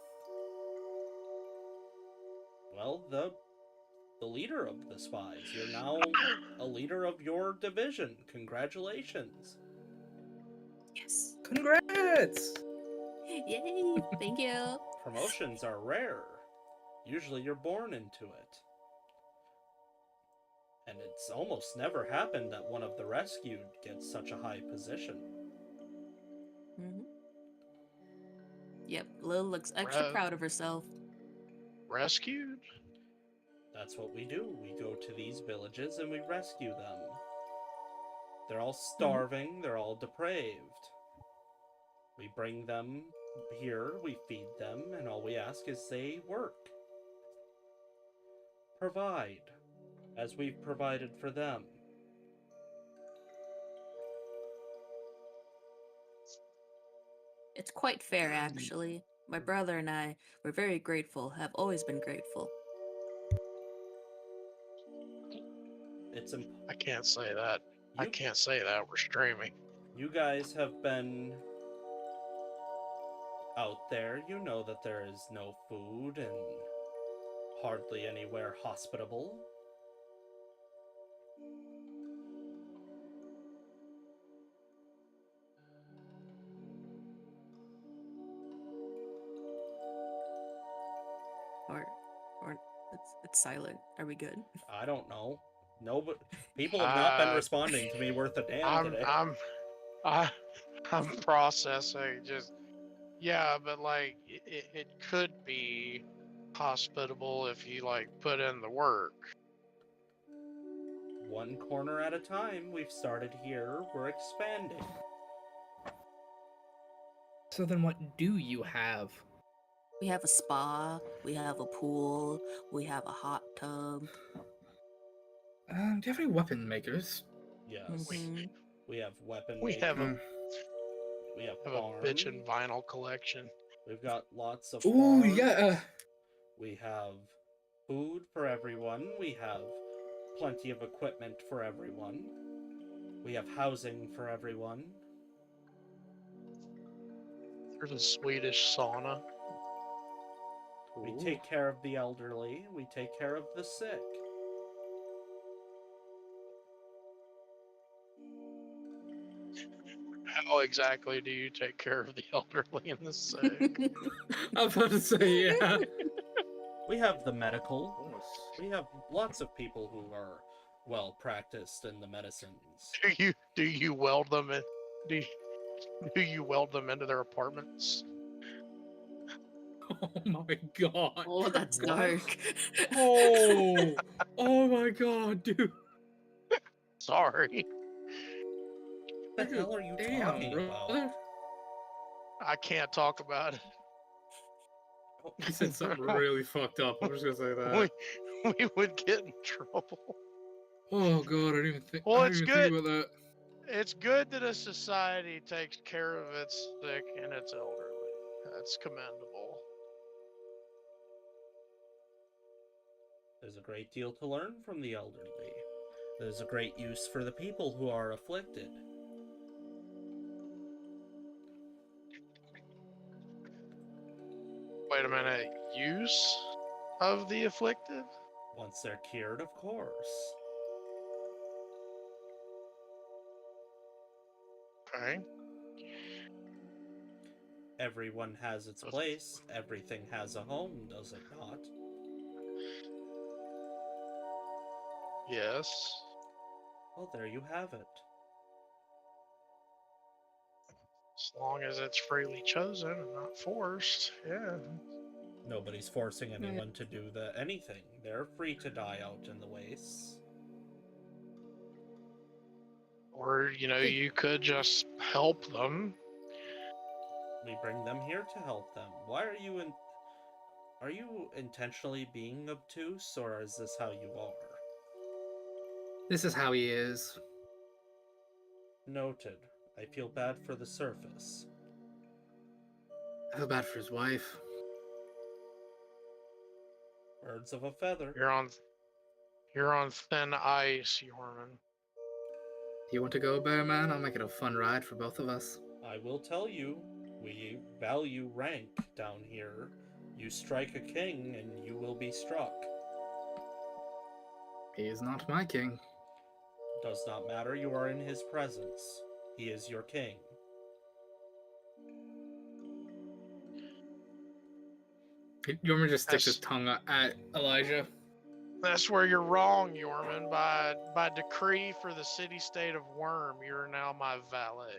well, the leader of the spies. You're now a leader of your division. Congratulations. Yes. Congrats! Yay. Thank you. Promotions are rare. Usually you're born into it. And it's almost never happened that one of the rescued gets such a high position. Mm-hmm. Yep. Lil looks extra proud of herself. Rescued? That's what we do. We go to these villages and we rescue them. They're all starving, they're all depraved. We bring them here, we feed them, and all we ask is they work. Provide, as we've provided for them. It's quite fair, actually. My brother and I were very grateful, have always been grateful. I can't say that. I can't say that. We're streaming. You guys have been out there. You know that there is no food and hardly anywhere hospitable. Or it's silent. Are we good? I don't know. No, but people have not been responding to me worth a damn today. I'm processing. Just yeah, but like it could be hospitable if you like put in the work. One corner at a time. We've started here. We're expanding. So then what do you have? We have a spa, we have a pool, we have a hot tub. Do you have any weapon makers? Yes. Mhm. We have weapon We have making. a We have have farm. a bitchin' vinyl collection. We've got lots of Ooh, farms. yeah. We have food for everyone. We have plenty of equipment for everyone. We have housing for everyone. There's a Swedish sauna. We take care of the elderly. We take care of the sick. How exactly do you take care of the elderly and the sick? I was about to say, yeah. We have the medical. We have lots of people who are well practiced in the medicines. Do you weld them in? Do you weld them into their apartments? Oh my god. Oh, that's What? dark. Oh. Oh my god, dude. Sorry, What the hell are you Damn, talking brother. about? I can't talk about it. He said something really fucked up. I'm just gonna say that. We would get in trouble. Oh god, I didn't even think. Well, I it's didn't even good. think about that. It's good that a society takes care of its sick and its elderly. That's commendable. There's a great deal to learn from the elderly. There's a great use for the people who are afflicted. Wait a minute. Use of the afflicted? Once they're cured, of course. Okay. Everyone has its place. Everything has a home, does it not? Yes. Well, there you have it. As long as it's freely chosen and not forced. Yeah. Nobody's forcing anyone to do anything. They're free to die out in the wastes. Or, you could just help them. We bring them here to help them. Why are you Are you intentionally being obtuse, or is this how you are? This is how he is. Noted. I feel bad for the surface. I feel bad for his wife. Birds of a feather. You're on thin ice, Yorman. You want to go, Bear Man? I'll make it a fun ride for both of us. I will tell you, we value rank down here. You strike a king, and you will be struck. He is not my king. Does not matter, you are in his presence. He is your king. Yorman just sticks his tongue at Elijah. That's where you're wrong, Yorman. By decree for the city-state of Worm, you're now my valet.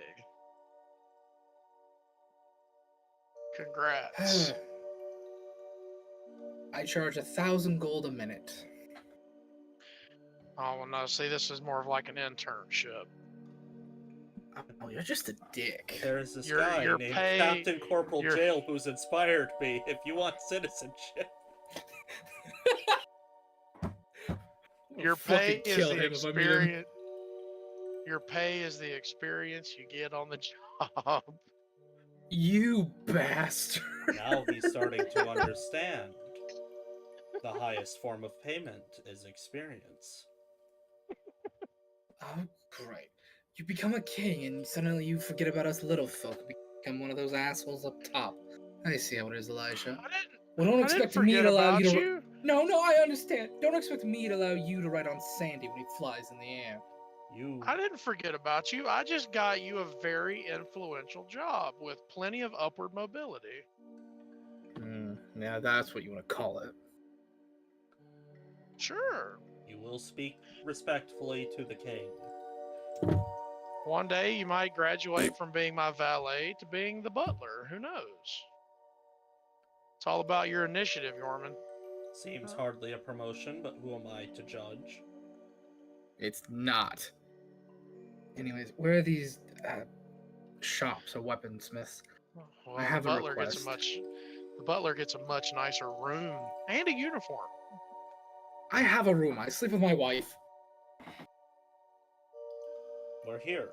Congrats. I charge 1,000 gold a minute. Oh, well, no, see, this is more of like an internship. Oh, you're just a dick. There's this Your guy named pay- Captain Corporal your- Jail who's inspired me. If you want citizenship. Your Fucking pay is kill the him if I meet him. experience. Your pay is the experience you get on the job. You bastard. Now he's starting to understand. The highest form of payment is experience. Oh, great. You become a king and suddenly you forget about us little folk and become one of those assholes up top. I see how it is, Elijah. I didn't. Well, don't I didn't expect me forget to allow about you to... you. No, I understand. Don't expect me to allow you to ride on Sandy when he flies in the air. I didn't forget about you. I just got you a very influential job with plenty of upward mobility. Yeah, that's what you want to call it. Sure. You will speak respectfully to the king. One day you might graduate from being my valet to being the butler. Who knows? It's all about your initiative, Yorman. Seems hardly a promotion, but who am I to judge? It's not. Anyways, where are these shops or weaponsmiths? Well, I have the a butler request. the butler gets a much nicer room and a uniform. I have a room. I sleep with my wife. We're here.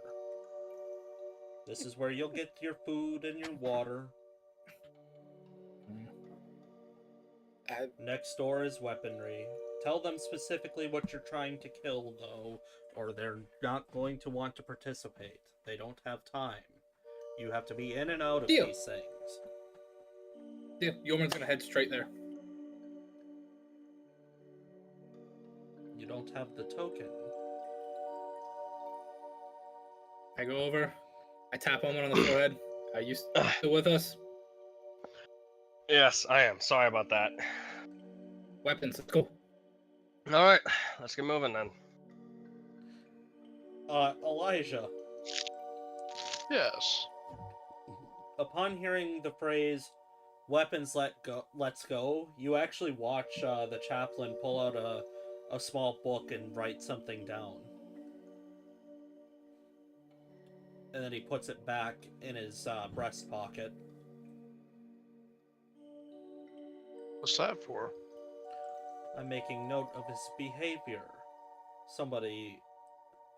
This is where you'll get your food and your water. Next door is weaponry. Tell them specifically what you're trying to kill, though, or they're not going to want to participate. They don't have time. You have to be in and out of Deal. these things. Yeah, Yeoman's gonna head straight there. You don't have the token. I go over. I tap Omen on the forehead. Are you still with us? Yes, I am. Sorry about that. Weapons, let's go. All right, let's get moving then. Elijah, Yes. upon hearing the phrase "weapons let's go," you actually watch the chaplain pull out a small book and write something down. And then he puts it back in his breast pocket. What's that for? I'm making note of his behavior.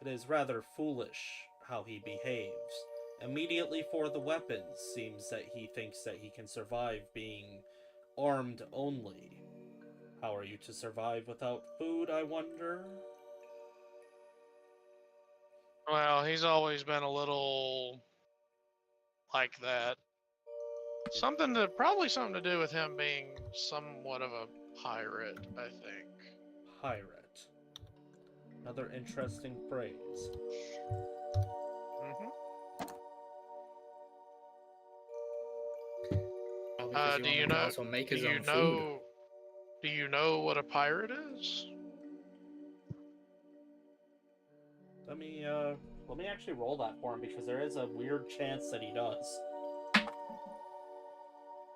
It is rather foolish how he behaves. Immediately for the weapons, seems that he thinks that he can survive being armed only. How are you to survive without food, I wonder? Well, he's always been a little like that. Probably something to do with him being somewhat of a pirate, I think. Pirate. Another interesting phrase. Mm-hmm. Because Do you Yeoman can know? also make Do his you own food. know? Do you know what a pirate is? Let me actually roll that for him because there is a weird chance that he does.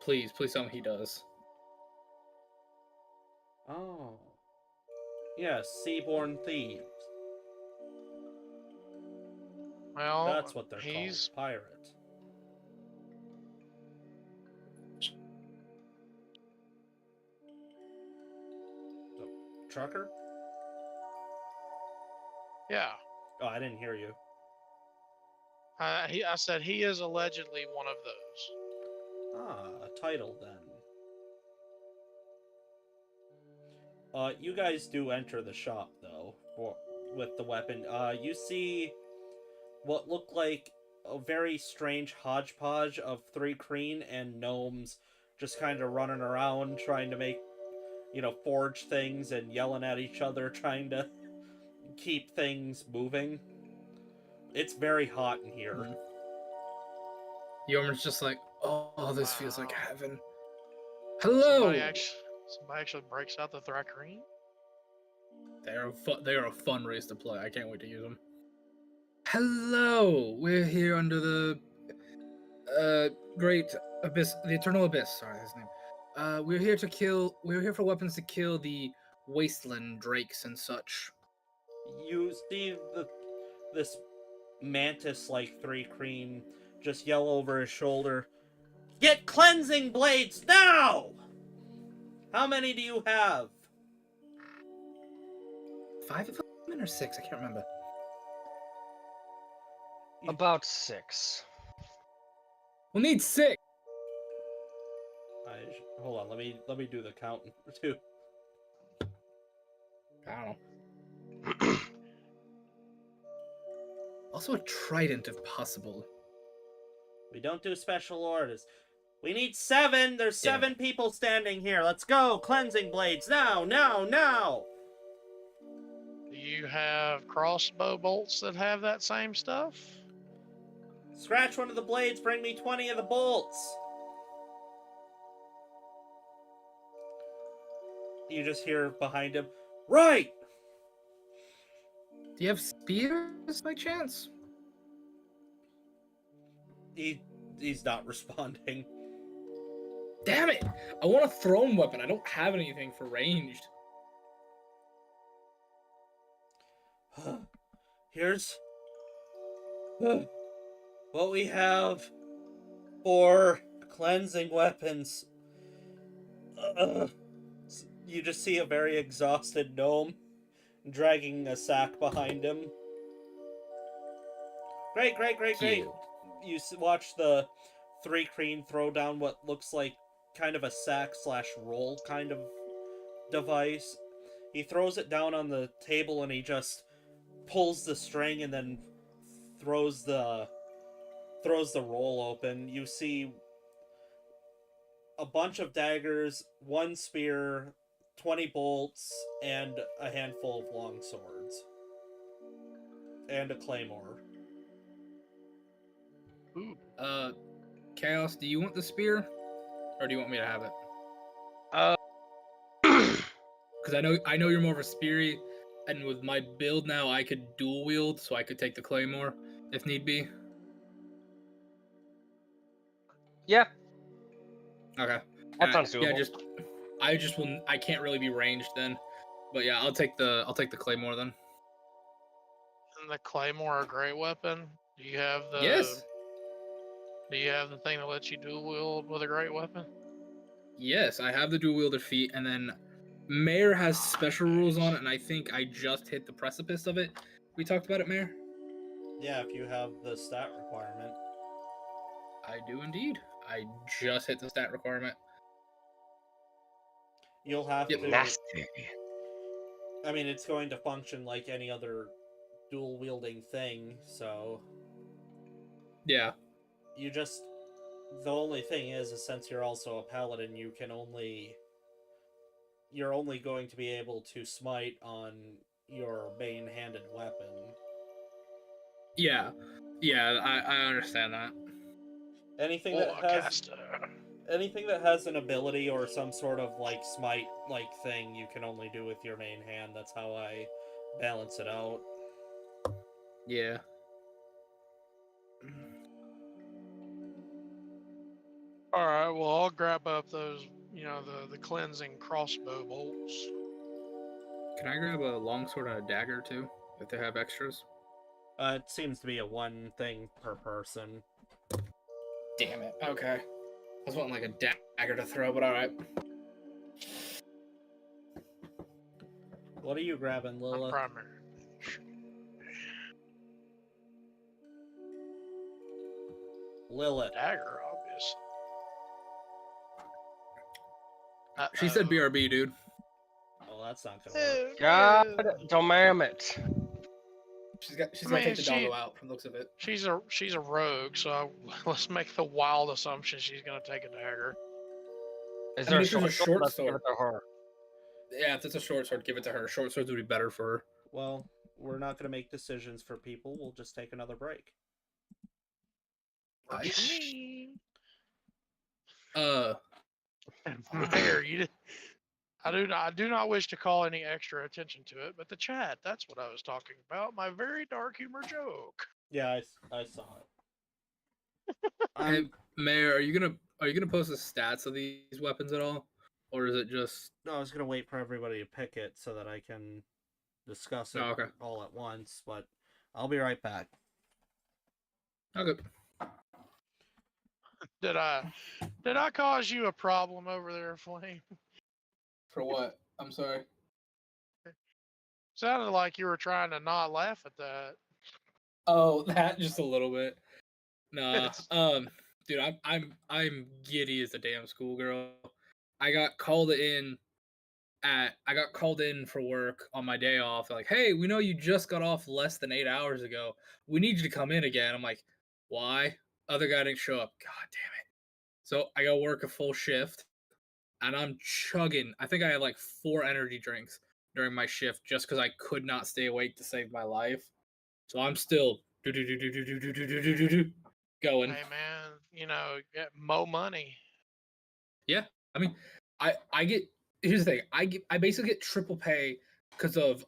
Please tell me he does. Oh. Yes, seaborne thieves. Well, That's what they're he's called. Pirate. So, trucker? yeah. Oh, I didn't hear you. I said he is allegedly one of those. Ah, a title then. You guys do enter the shop though, with the weapon. You see what look like a very strange hodgepodge of 3 Kreen and gnomes just kind of running around trying to make, forge things and yelling at each other, trying to keep things moving. It's very hot in here. Yeoman's just like, oh, this feels like Wow. heaven. Hello! Somebody actually breaks out the Thrakreen? They are a fun race to play. I can't wait to use them. Hello! We're here under the great abyss, the eternal abyss. Sorry, his name. We're here for weapons to kill the wasteland drakes and such. You see this mantis-like 3 Kreen just yell over his shoulder, "Get cleansing blades now! How many do you have?" 5 of them or 6? I can't remember. About 6. We'll need 6. Hold on, let me do the count too. I don't know. Also a trident if possible. We don't do special orders. We need 7. There's 7 people standing here. Let's go. Cleansing blades. Now, now, now. Do you have crossbow bolts that have that same stuff? Scratch one of the blades. Bring me 20 of the bolts. You just hear behind him, right! Do you have spears by chance? He's not responding. Damn it! I want a thrown weapon. I don't have anything for ranged. Here's what we have for cleansing weapons. You just see a very exhausted gnome dragging a sack behind him. Great, great, great, great. You watch the 3 Kreen throw down what looks like kind of a sack/roll kind of device. He throws it down on the table and he just pulls the string and then throws the roll open. You see a bunch of daggers, 1 spear, 20 bolts, and a handful of long swords. And a claymore. Ooh. Chaos, do you want the spear? Or do you want me to have it? Because I know you're more of a speary, and with my build now, I could dual wield, so I could take the claymore if need be. Yeah, Okay. that sounds doable. Yeah, I can't really be ranged then. But yeah, I'll take the claymore then. And the claymore a great weapon? Do you have the Yes. Do you have the thing that lets you dual wield with a great weapon? Yes, I have the dual wielder feat, and then Mayor has special rules on it, and I think I just hit the precipice of it. We talked about it, Mayor? Yeah, if you have the stat requirement. I do indeed. I just hit the stat requirement. You'll have Yep. to... Nasty. I mean, it's going to function like any other dual-wielding thing, so... Yeah. You just... The only thing is since you're also a paladin, you're only going to be able to smite on your main-handed weapon. Yeah. Yeah, I understand that. Anything that has an ability or some sort of like smite like thing, you can only do with your main hand. That's how I balance it out. Yeah. All right. Well, I'll grab up those. The cleansing crossbow bolts. Can I grab a longsword and a dagger too, if they have extras? It seems to be a 1 thing per person. Damn it. Okay. I was wanting like a dagger to throw, but alright. What are you grabbing, Lilith? Primary. Lilith. Dagger, obvious. She said BRB, dude. Oh, that's not gonna work. God damn it. She's gonna take the doggo out from the looks of it. She's a rogue, so let's make the wild assumption she's gonna take a dagger. Is I there mean, a if there's a short short Let's give sword. it to her. Yeah, if it's a short sword, give it to her. Short swords would be better for her. Well, we're not gonna make decisions for people. We'll just take another break. Nice. Mayor, I do not wish to call any extra attention to it, but the chat, that's what I was talking about. My very dark humor joke. Yeah, I saw it. Hey, Mayor, are you gonna post the stats of these weapons at all, or is it just? No, I was gonna wait for everybody to pick it so that I can discuss it all at once, but I'll be right back. Okay. Did I cause you a problem over there, Flame? For what? I'm sorry. Sounded like you were trying to not laugh at that. Oh, that just a little bit. Nah. Dude, I'm giddy as a damn schoolgirl. I got called in for work on my day off. They're like, hey, we know you just got off less than 8 hours ago. We need you to come in again. I'm like, why? Other guy didn't show up. God damn it. So I go work a full shift, and I'm chugging. I think I had like 4 energy drinks during my shift just because I could not stay awake to save my life. So I'm still going. Hey man, get mo money. Yeah, I mean, I get. Here's the thing. I basically get triple pay because of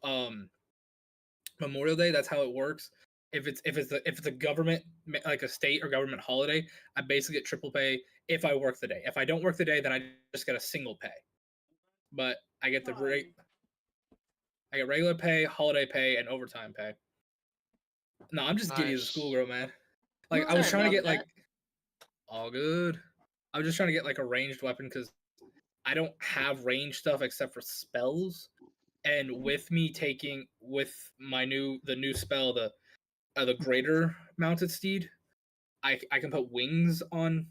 Memorial Day. That's how it works. If it's a government, like a state or government holiday, I basically get triple pay if I work the day. If I don't work the day, then I just get a single pay. But I get I get regular pay, holiday pay, and overtime pay. No, I'm just giddy as a Nice. schoolgirl, man. Like I Sorry was trying to about get that. all good. I was just trying to get like a ranged weapon because I don't have range stuff except for spells. And with me taking with the new spell, the greater mounted steed, I can put wings on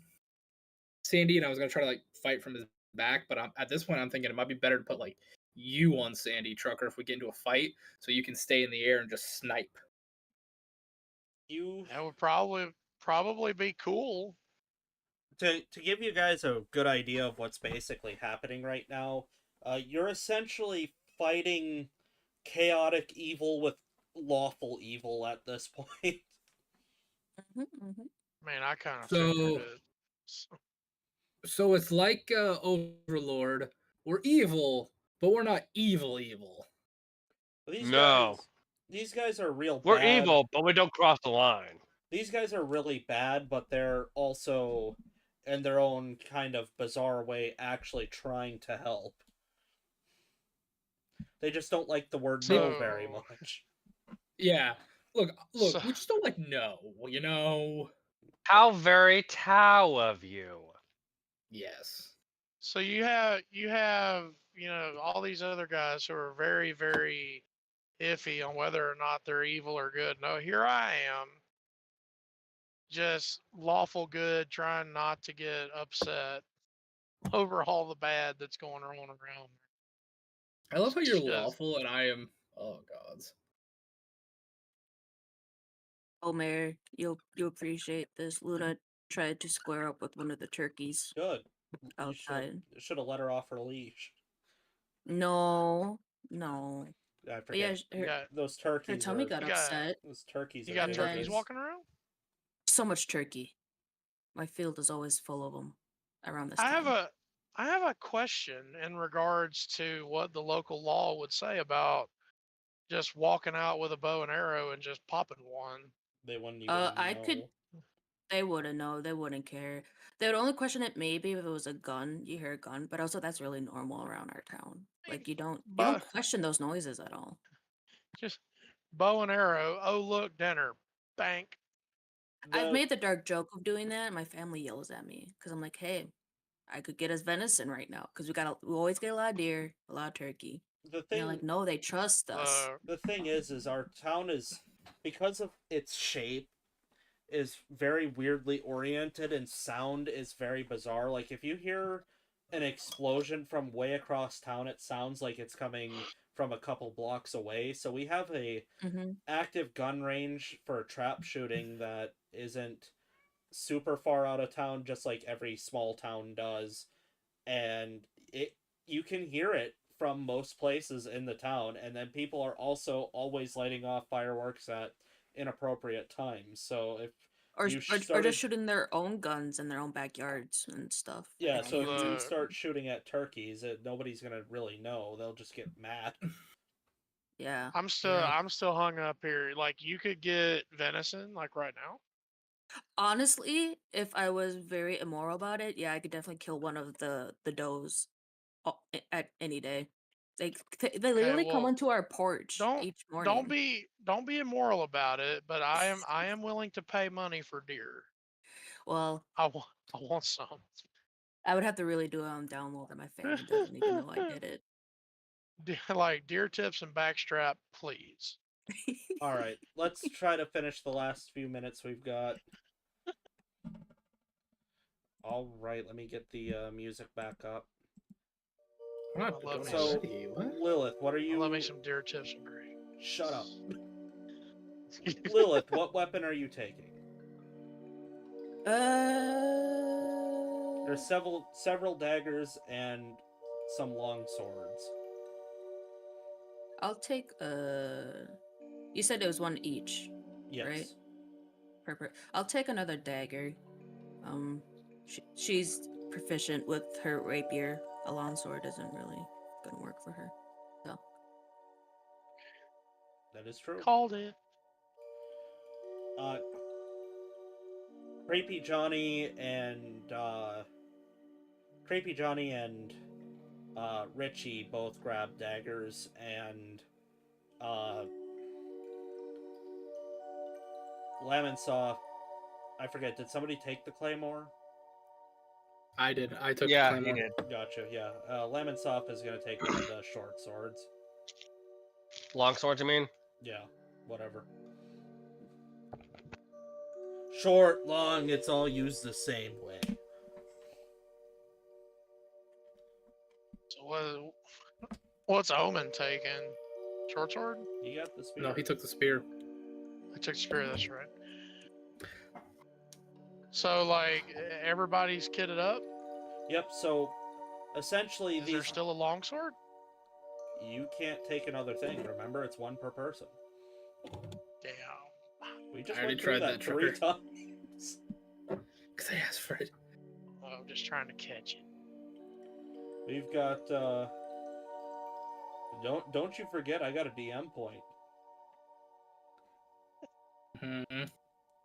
Sandy, and I was gonna try to like fight from his back, but at this point I'm thinking it might be better to put like you on Sandy, Trucker, if we get into a fight, so you can stay in the air and just snipe. That would probably be cool. To give you guys a good idea of what's basically happening right now, you're essentially fighting chaotic evil with lawful evil at this point. Man, I kind of So- figured it. So it's like Overlord. We're evil, but we're not evil. No. These guys are real We're bad. evil, but we don't cross the line. These guys are really bad, but they're also, in their own kind of bizarre way, actually trying to help. They just don't like the word no very much. Yeah. Look, So- we just don't like no, you know. How very Tao of you. Yes. So you have all these other guys who are very, very iffy on whether or not they're evil or good. No, here I am, just lawful good, trying not to get upset over all the bad that's going on around. I love how you're Just- lawful and I am. Oh gods. Omer, you'll appreciate this. Luna tried to square up with one of the turkeys Good. outside. You should have let her off her leash. No. I But yeah, forget. You got Those her turkeys tummy are got You got- upset. those turkeys you are got And turkeys then- walking around. So much turkey. My field is always full of them around this I time. have a question in regards to what the local law would say about just walking out with a bow and arrow and just popping one. They wouldn't even I know. could. They wouldn't know. They wouldn't care. They would only question it maybe if it was a gun. You hear a gun, but also that's really normal around our town. Like you don't But- question those noises at all. Just bow and arrow. Oh, look, dinner. Bank. I've made the dark joke of doing that, and my family yells at me because I'm like, "Hey, I could get us venison right now because we always get a lot of deer, a lot of turkey." the And thing. they're like, "No, they trust us." The thing is our town is, because of its shape, is very weirdly oriented, and sound is very bizarre. Like if you hear an explosion from way across town, it sounds like it's coming from a couple blocks away. So we have a hmm active gun range for trap shooting that isn't super far out of town, just like every small town does, and you can hear it from most places in the town. And then people are also always lighting off fireworks at inappropriate times. So if Or, you or started- just shooting their own guns in their own backyards and stuff. yeah, like so if hens you and start shooting at turkeys, nobody's gonna really know. They'll just get mad. yeah. I'm still hung up here. Like you could get venison like right now. Honestly, if I was very immoral about it, yeah, I could definitely kill one of the does at any day. They literally come well, onto our porch don't- each morning. Don't be immoral about it. But I am willing to pay money for deer. Well, I want some. I would have to really do it on download that my family doesn't even know I did it. Like deer tips and backstrap, please. All right, let's try to finish the last few minutes we've got. All right, let me get the music back up. I'm not I love doing me So, already. What? Lilith, what are you? Love me some deer tips and gravy. Shut up, Lilith. What weapon are you taking? There's several daggers and some long swords. I'll take You said it was one each, Yes. right? Perfect. I'll take another dagger. She's proficient with her rapier. A long sword isn't really gonna work for her. So That is true. Called it. Creepy Johnny and Richie both grab daggers, and Lemon saw. I forget. Did somebody take the claymore? I did. I took the Yeah, claymore. he did. Gotcha. Yeah. Lemon Soft is gonna take one of the short swords. Long swords, you mean? Yeah. Whatever. Short, long, it's all used the same way. So what's Omen taking? Short sword? You got the spear. No, he took the spear. I took spear. That's right. So like everybody's kitted up. Yep. So essentially, Is there these still a longsword? you can't take another thing. Remember, it's one per person. Damn. We just I already went through tried that that 3 trigger. times. Because I asked for it. Well, I'm just trying to catch it. We've got. Don't you forget, I got a DM point. Mm-hmm. I'm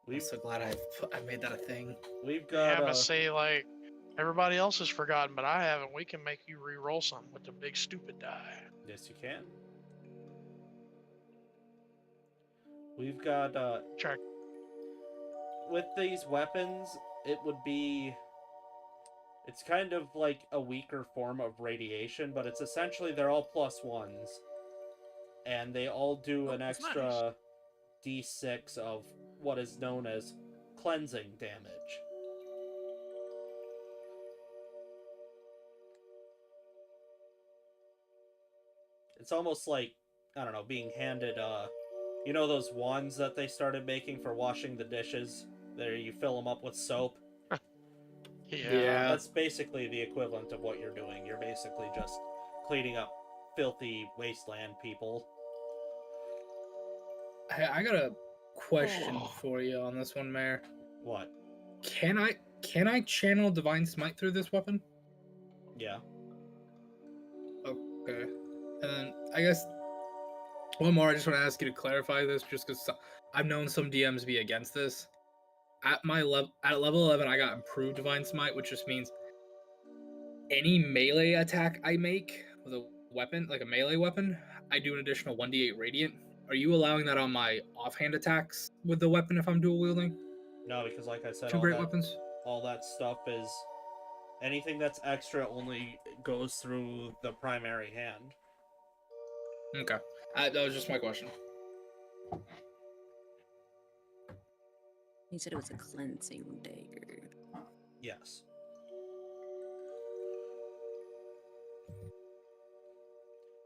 We've so glad I made that a thing. we've Yeah, got. but see, like everybody else has forgotten, but I haven't. We can make you re-roll something with the big stupid die. Yes, you can. We've got. Check. With these weapons, it would be. It's kind of like a weaker form of radiation, but it's essentially they're all +1s. And they all do an that's extra d6 of what is known as cleansing damage. It's almost like, I don't know, being handed, you know those wands that they started making for washing the dishes? There, you fill them up with soap. Yeah. That's basically the equivalent of what you're doing. You're basically just cleaning up filthy wasteland people. Hey, I got a question Oh. for you on this one, Mayor. What? Can I channel Divine Smite through this weapon? Yeah. Okay. And then I guess one more. I just want to ask you to clarify this, just because I've known some DMs be against this. At level 11, I got improved Divine Smite, which just means any melee attack I make with a weapon, like a melee weapon, I do an additional 1d8 radiant. Are you allowing that on my offhand attacks with the weapon if I'm dual wielding? No, because like I said, Two great weapons. all that stuff is anything that's extra only goes through the primary hand. Okay, that was just my question. he said it was a cleansing dagger. Yes.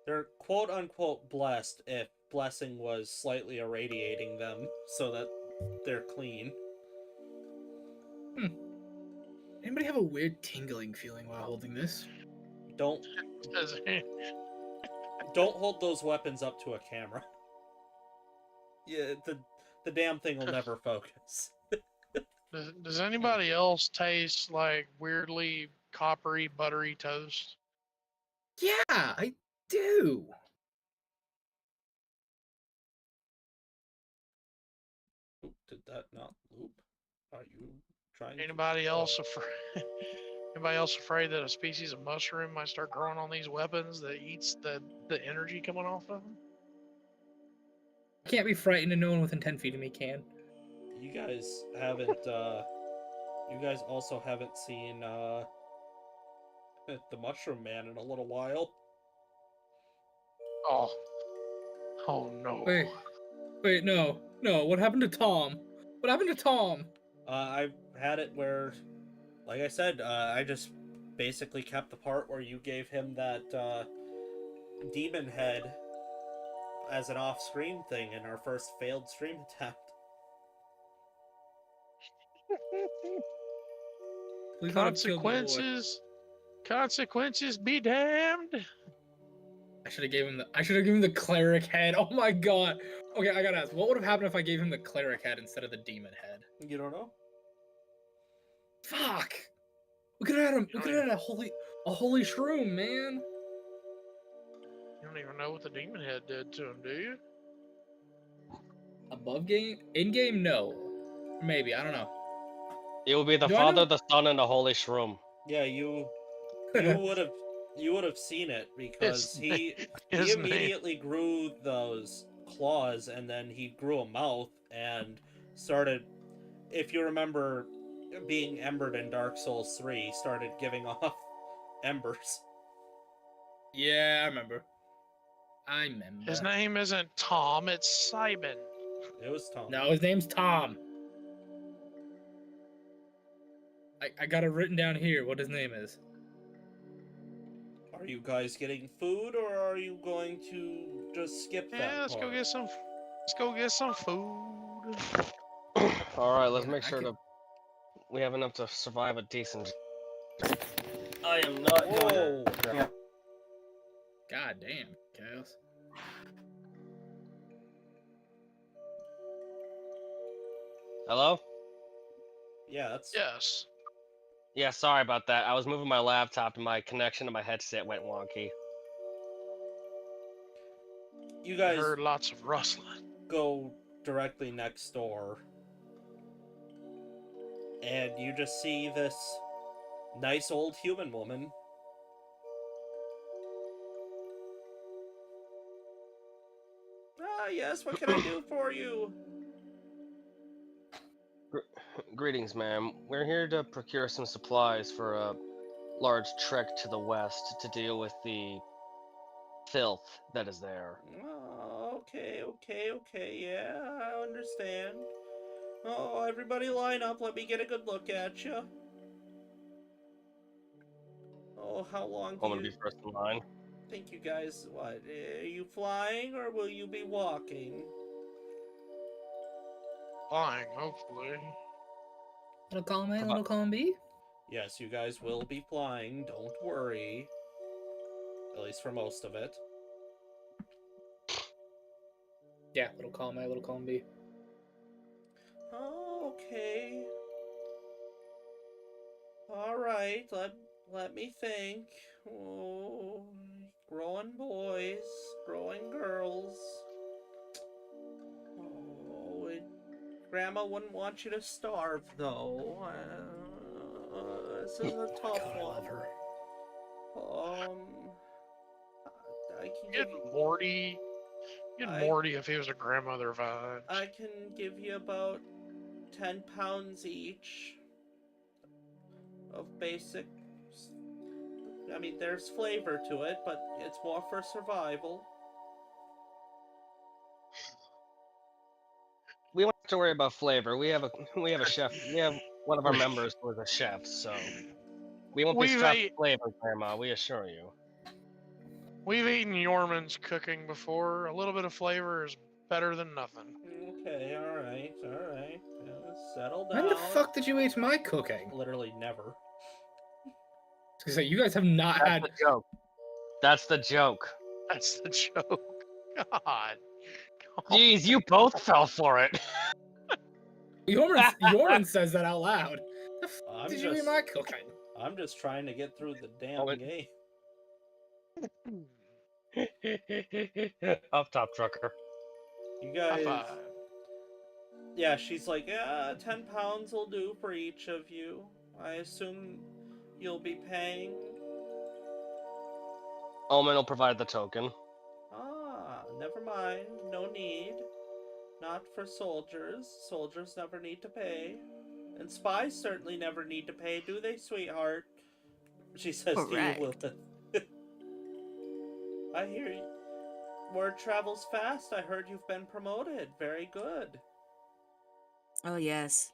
They're quote unquote blessed if blessing was slightly irradiating them so that they're clean. Anybody have a weird tingling feeling while holding this? Don't hold those weapons up to a camera. Yeah, the damn thing will never focus. Does anybody else taste like weirdly coppery, buttery toast? Yeah, I do. Did that not loop? Are you trying? Anybody else afraid? Anybody else afraid that a species of mushroom might start growing on these weapons that eats the energy coming off of them? I can't be frightened, and no one within 10 feet of me can. You guys haven't. You guys also haven't seen the Mushroom Man in a little while. Oh no. Wait, no. What happened to Tom? What happened to Tom? I've had it where, like I said, I just basically kept the part where you gave him that demon head as an off-screen thing in our first failed stream attempt. Please let him kill my boy. Consequences be damned. I should have given him the cleric head. Oh my god. Okay, I gotta ask, what would have happened if I gave him the cleric head instead of the demon head? You don't know? Fuck. We could have had him. We could have had a holy shroom, man. You don't even know what the demon head did to him, do you? Above game, in game, no. Maybe I don't know. It will be the Do I Father, know- the Son, and the Holy Shroom. Yeah, you would have seen it because he His name. immediately grew those claws and then he grew a mouth and started, if you remember being embered in Dark Souls 3, started giving off embers. Yeah, I remember. His name isn't Tom, it's Simon. It was Tom. No, his name's Tom. I got it written down here what his name is. Are you guys getting food or are you going to just skip that Yeah, let's part? go get some food. All right, let's Yeah, make I sure could- we have enough to survive a decent. I am not Whoa! God damn, Chaos. Hello? Yeah, that's Yes. Yeah, sorry about that. I was moving my laptop and my connection to my headset went wonky. you I guys heard lots of rustling. go directly next door and you just see this nice old human woman. Ah, yes, what can I do for you? Greetings, ma'am. We're here to procure some supplies for a large trek to the west to deal with the filth that is there. Oh, okay, yeah, I understand. Oh, everybody line up, let me get a good look at you. Oh, how long do I'm gonna you be first in line. think you guys, what, are you flying or will you be walking? Flying, hopefully. Little column A, Provi- little column B. Yes, you guys will be flying, don't worry. At least for most of it. Yeah, little column A, little column B. Oh, okay. Alright, let me think. Oh, growing boys, growing girls. Oh, Grandma wouldn't want you to starve, though. This is a tough God, I one. love her. I can Get give you, Morty. Get I- Morty if he was a grandmother vibe. I can give you about 10 pounds each of basic. I mean, there's flavor to it, but it's more for survival. We don't have to worry about flavor. We have a chef. We have one of our members who is a chef, so we won't be We've strapped ate- with flavor, Grandma. We assure you. We've eaten Yorman's cooking before. A little bit of flavor is better than nothing. Okay, alright. Settle down. When the fuck did you eat my cooking? Literally never. So you guys have not That's had. the joke. That's the joke. That's the joke. God. Jeez, you both fell for it. Yorman says that out loud. The fuck I'm did you eat just- my cooking? I'm just trying to get through the damn Oh, it- game. Up top, trucker. You High guys. five. Yeah, she's like, yeah, 10 pounds will do for each of you. I assume you'll be paying. Omen will provide the token. Ah, never mind. No need. Not for soldiers. Soldiers never need to pay. And spies certainly never need to pay, do they, sweetheart? She says Correct. to you, Lilith. I hear you. Word travels fast. I heard you've been promoted. Very good. Oh, yes.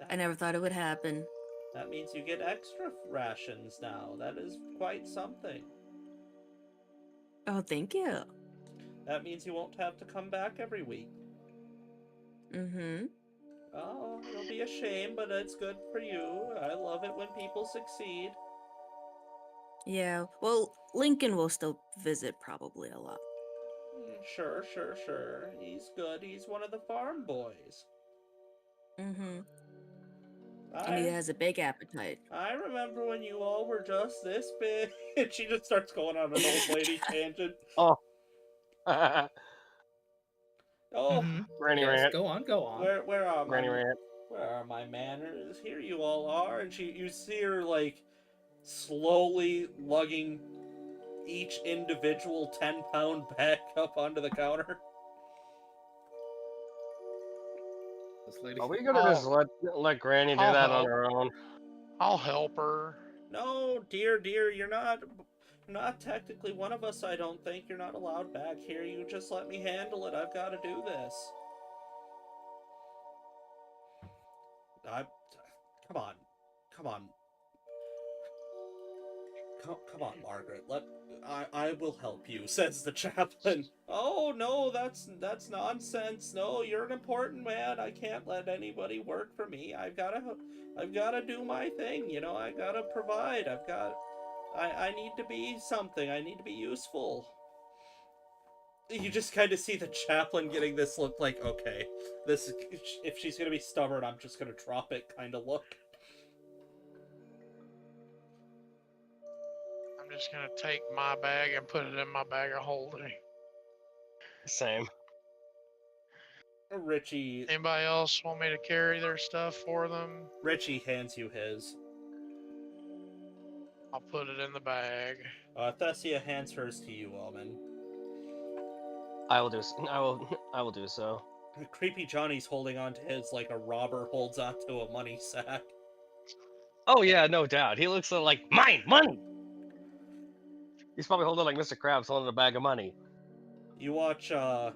I never thought it would happen. That means you get extra rations now. That is quite something. Oh, thank you. That means you won't have to come back every week. Mm-hmm. Oh, it'll be a shame, but it's good for you. I love it when people succeed. Yeah, well, Lincoln will still visit probably a lot. Sure. He's good. He's one of the farm boys. Mm-hmm. And he has a big appetite. I remember when you all were just this big. And she just starts going on an old lady tangent. Oh. Oh, Granny Yes, rant. go on. where are Granny my rant. where are my manners? Here you all are, and you see her like slowly lugging each individual 10-pound bag up onto the counter. This lady. Are we gonna just let Granny do I'll that on help. her own? I'll help her. No, dear, you're not technically one of us. I don't think you're not allowed back here. You just let me handle it. I've got to do this. Come on, come on. Come on, Margaret. I will help you," says the chaplain. "Oh no, that's nonsense. No, you're an important man. I can't let anybody work for me. I've gotta do my thing. You know, I gotta provide. I need to be something. I need to be useful." You just kind of see the chaplain getting this look like, okay, this is, if she's gonna be stubborn, I'm just gonna drop it kind of look. I'm just gonna take my bag and put it in my bag of holding. Same. Richie Anybody else want me to carry their stuff for them? hands you his. I'll put it in the bag. Thessia hands hers to you, Omen. I will do. I will do so. Creepy Johnny's holding on to his like a robber holds onto a money sack. Oh yeah, no doubt. He looks like money. He's probably holding like Mr. Krabs holding a bag of money. You watch as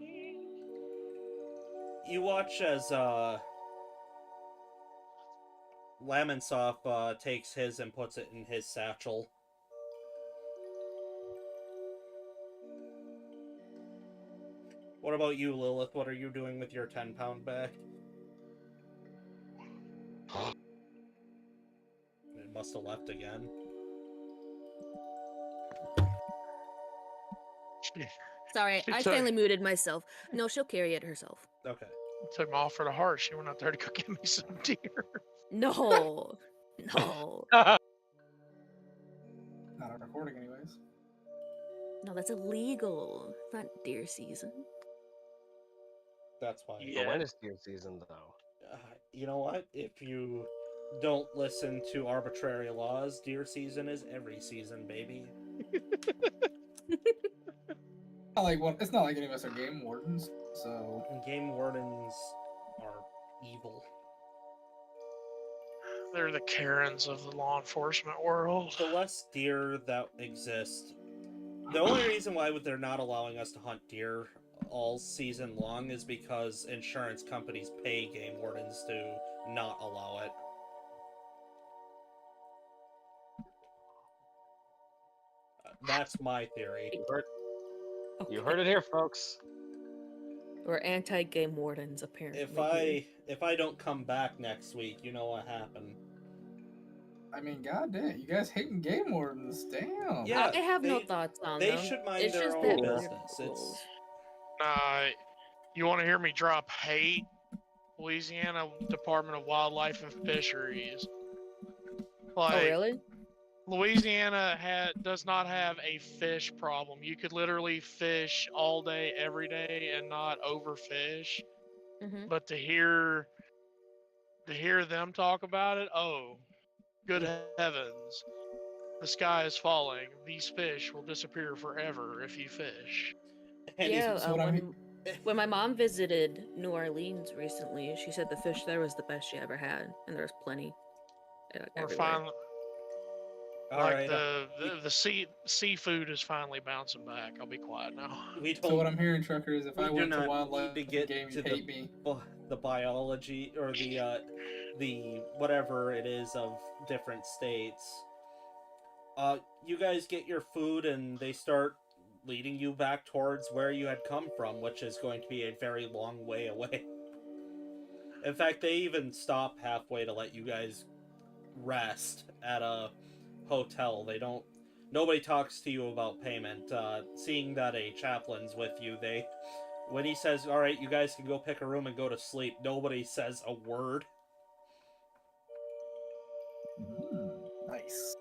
Lamonsoff takes his and puts it in his satchel. What about you, Lilith? What are you doing with your 10-pound bag? It must have left again. Sorry, She I took- finally muted myself. No, she'll carry it herself. Okay. Took me off for the heart. She went out there to go get me some deer. No. No. Not a recording, anyways. No, that's illegal. It's not deer season. That's why. Yeah. But when is deer season though? You know what? If you don't listen to arbitrary laws, deer season is every season, baby. It's not like any of us are game wardens, so Game wardens are evil. They're the Karens of the law enforcement world. The less deer that exist, the only reason why they're not allowing us to hunt deer all season long is because insurance companies pay game wardens to not allow it. That's my theory. You heard it here, folks. We're anti-game wardens, apparently. If I don't come back next week, you know what happened. I mean, goddamn, you guys hating game wardens, damn. Yeah, I have no thoughts on They them. should mind It's their just own that business. rules. You want to hear me drop hate? Louisiana Department of Wildlife and Fisheries. Like, Oh, really? Louisiana does not have a fish problem. You could literally fish all day, every day, and not overfish. Mm-hmm. But to hear them talk about it, oh, good heavens, the sky is falling. These fish will disappear forever if you fish. And Yeah, so what I mean- when my mom visited New Orleans recently, she said the fish there was the best she ever had, and there's plenty. We're Everywhere. finally all like right, the seafood is finally bouncing back. I'll be quiet now. we So what don't I'm hearing, Trucker, is if we I do went not to wildlife need to get game, to you'd hate me. the biology or the whatever it is of different states. You guys get your food and they start leading you back towards where you had come from, which is going to be a very long way away. In fact, they even stop halfway to let you guys rest at a hotel. They don't. Nobody talks to you about payment. Seeing that a chaplain's with you, when he says, "All right, you guys can go pick a room and go to sleep," nobody says a word. Nice.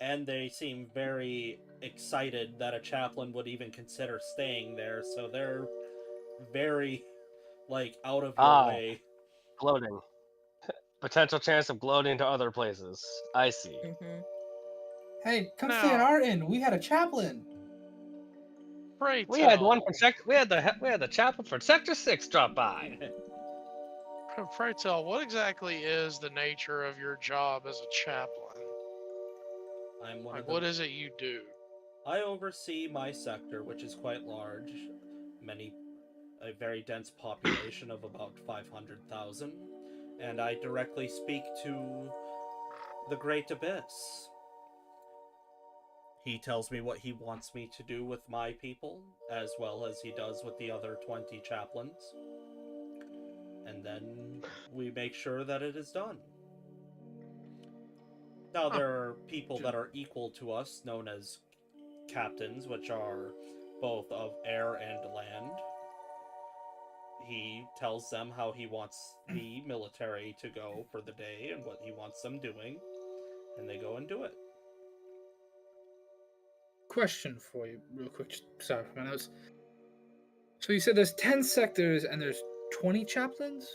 And they seem very excited that a chaplain would even consider staying there, so they're very, like, out of your way. Gloating. Potential chance of gloating to other places. I see. Mm-hmm. Hey, come stay at Now- our inn. We had a chaplain. Pray We had one tell, from we had the chaplain for Sector 6 drop by. pray tell, what exactly is the nature of your job as a chaplain? I'm one Like, of the... what is it you do? I oversee my sector, which is quite large. A very dense population of about 500,000. And I directly speak to the Great Abyss. He tells me what he wants me to do with my people, as well as he does with the other 20 chaplains. And then we make sure that it is done. Now, there are people that are equal to us, known as captains, which are both of air and land. He tells them how he wants the military to go for the day and what he wants them doing, and they go and do it. Question for you, real quick. Sorry for my notes. So you said there's 10 sectors and there's 20 chaplains?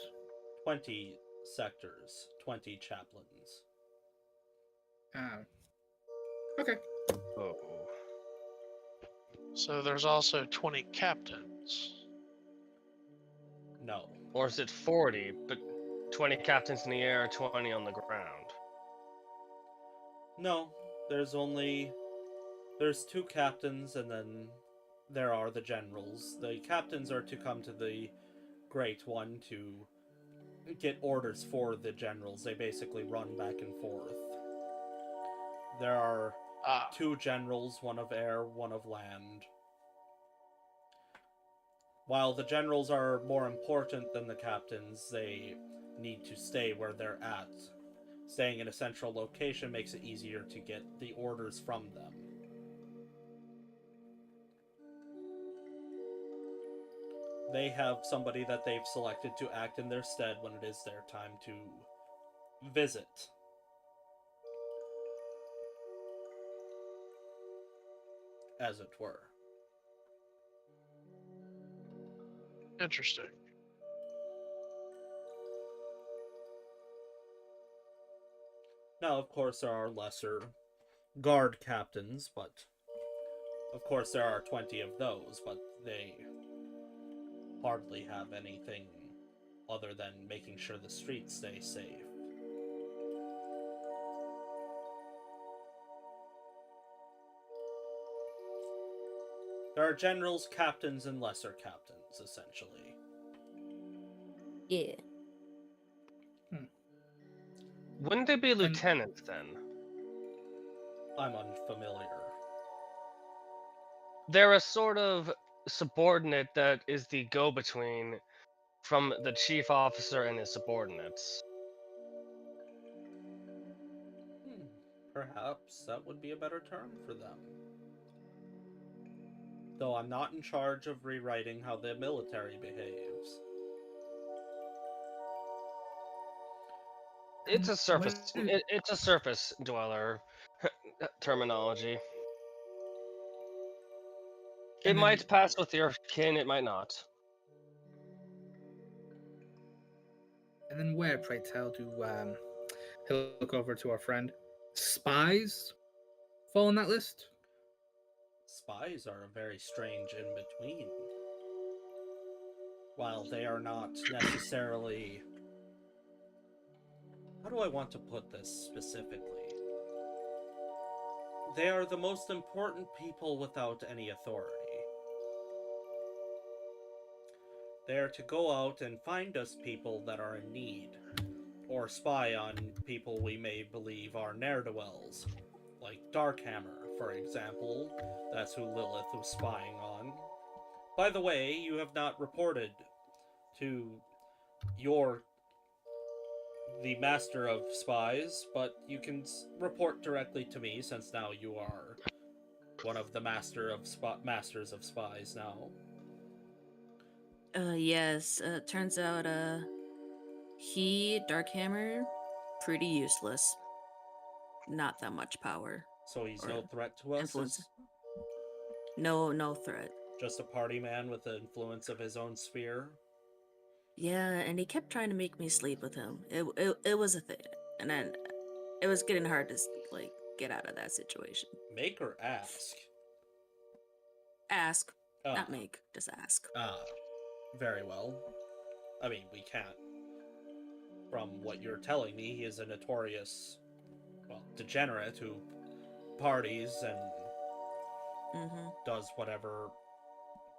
20 sectors, 20 chaplains. Okay. Oh. So there's also 20 captains. No. Or is it 40, but 20 captains in the air, 20 on the ground? No, there's 2 captains, and then there are the generals. The captains are to come to the Great One to get orders for the generals. They basically run back and forth. There are 2 generals, one of air, one of land. While the generals are more important than the captains, they need to stay where they're at. Staying in a central location makes it easier to get the orders from them. They have somebody that they've selected to act in their stead when it is their time to visit. As it were. Interesting. Now, of course, there are lesser guard captains, but of course there are 20 of those, but they hardly have anything other than making sure the streets stay safe. There are generals, captains, and lesser captains, essentially. Yeah. Wouldn't they be lieutenants then? I'm unfamiliar. They're a sort of subordinate that is the go-between from the chief officer and his subordinates. Perhaps that would be a better term for them. Though I'm not in charge of rewriting how the military behaves. It's a surface. It's a surface dweller terminology. It might pass with your kin. It might not. And then where, pray tell, do he'll look over to our friend, spies fall on that list? Spies are a very strange in-between. While they are not necessarily... How do I want to put this specifically? They are the most important people without any authority. They are to go out and find us people that are in need, or spy on people we may believe are ne'er-do-wells, like Darkhammer, for example. That's who Lilith was spying on. By the way, you have not reported to your the master of spies, but you can report directly to me since now you are one of the masters of spies now. Yes. Turns out, Darkhammer, pretty useless. Not that much power. So he's Or no threat to us. influence. No threat. Just a party man with the influence of his own sphere. Yeah, and he kept trying to make me sleep with him. It was a thing, and then it was getting hard to like get out of that situation. Make or ask? Ask, Ah. not make, just ask. Very well. I mean, we can't. From what you're telling me, he is a notorious, degenerate who parties and does whatever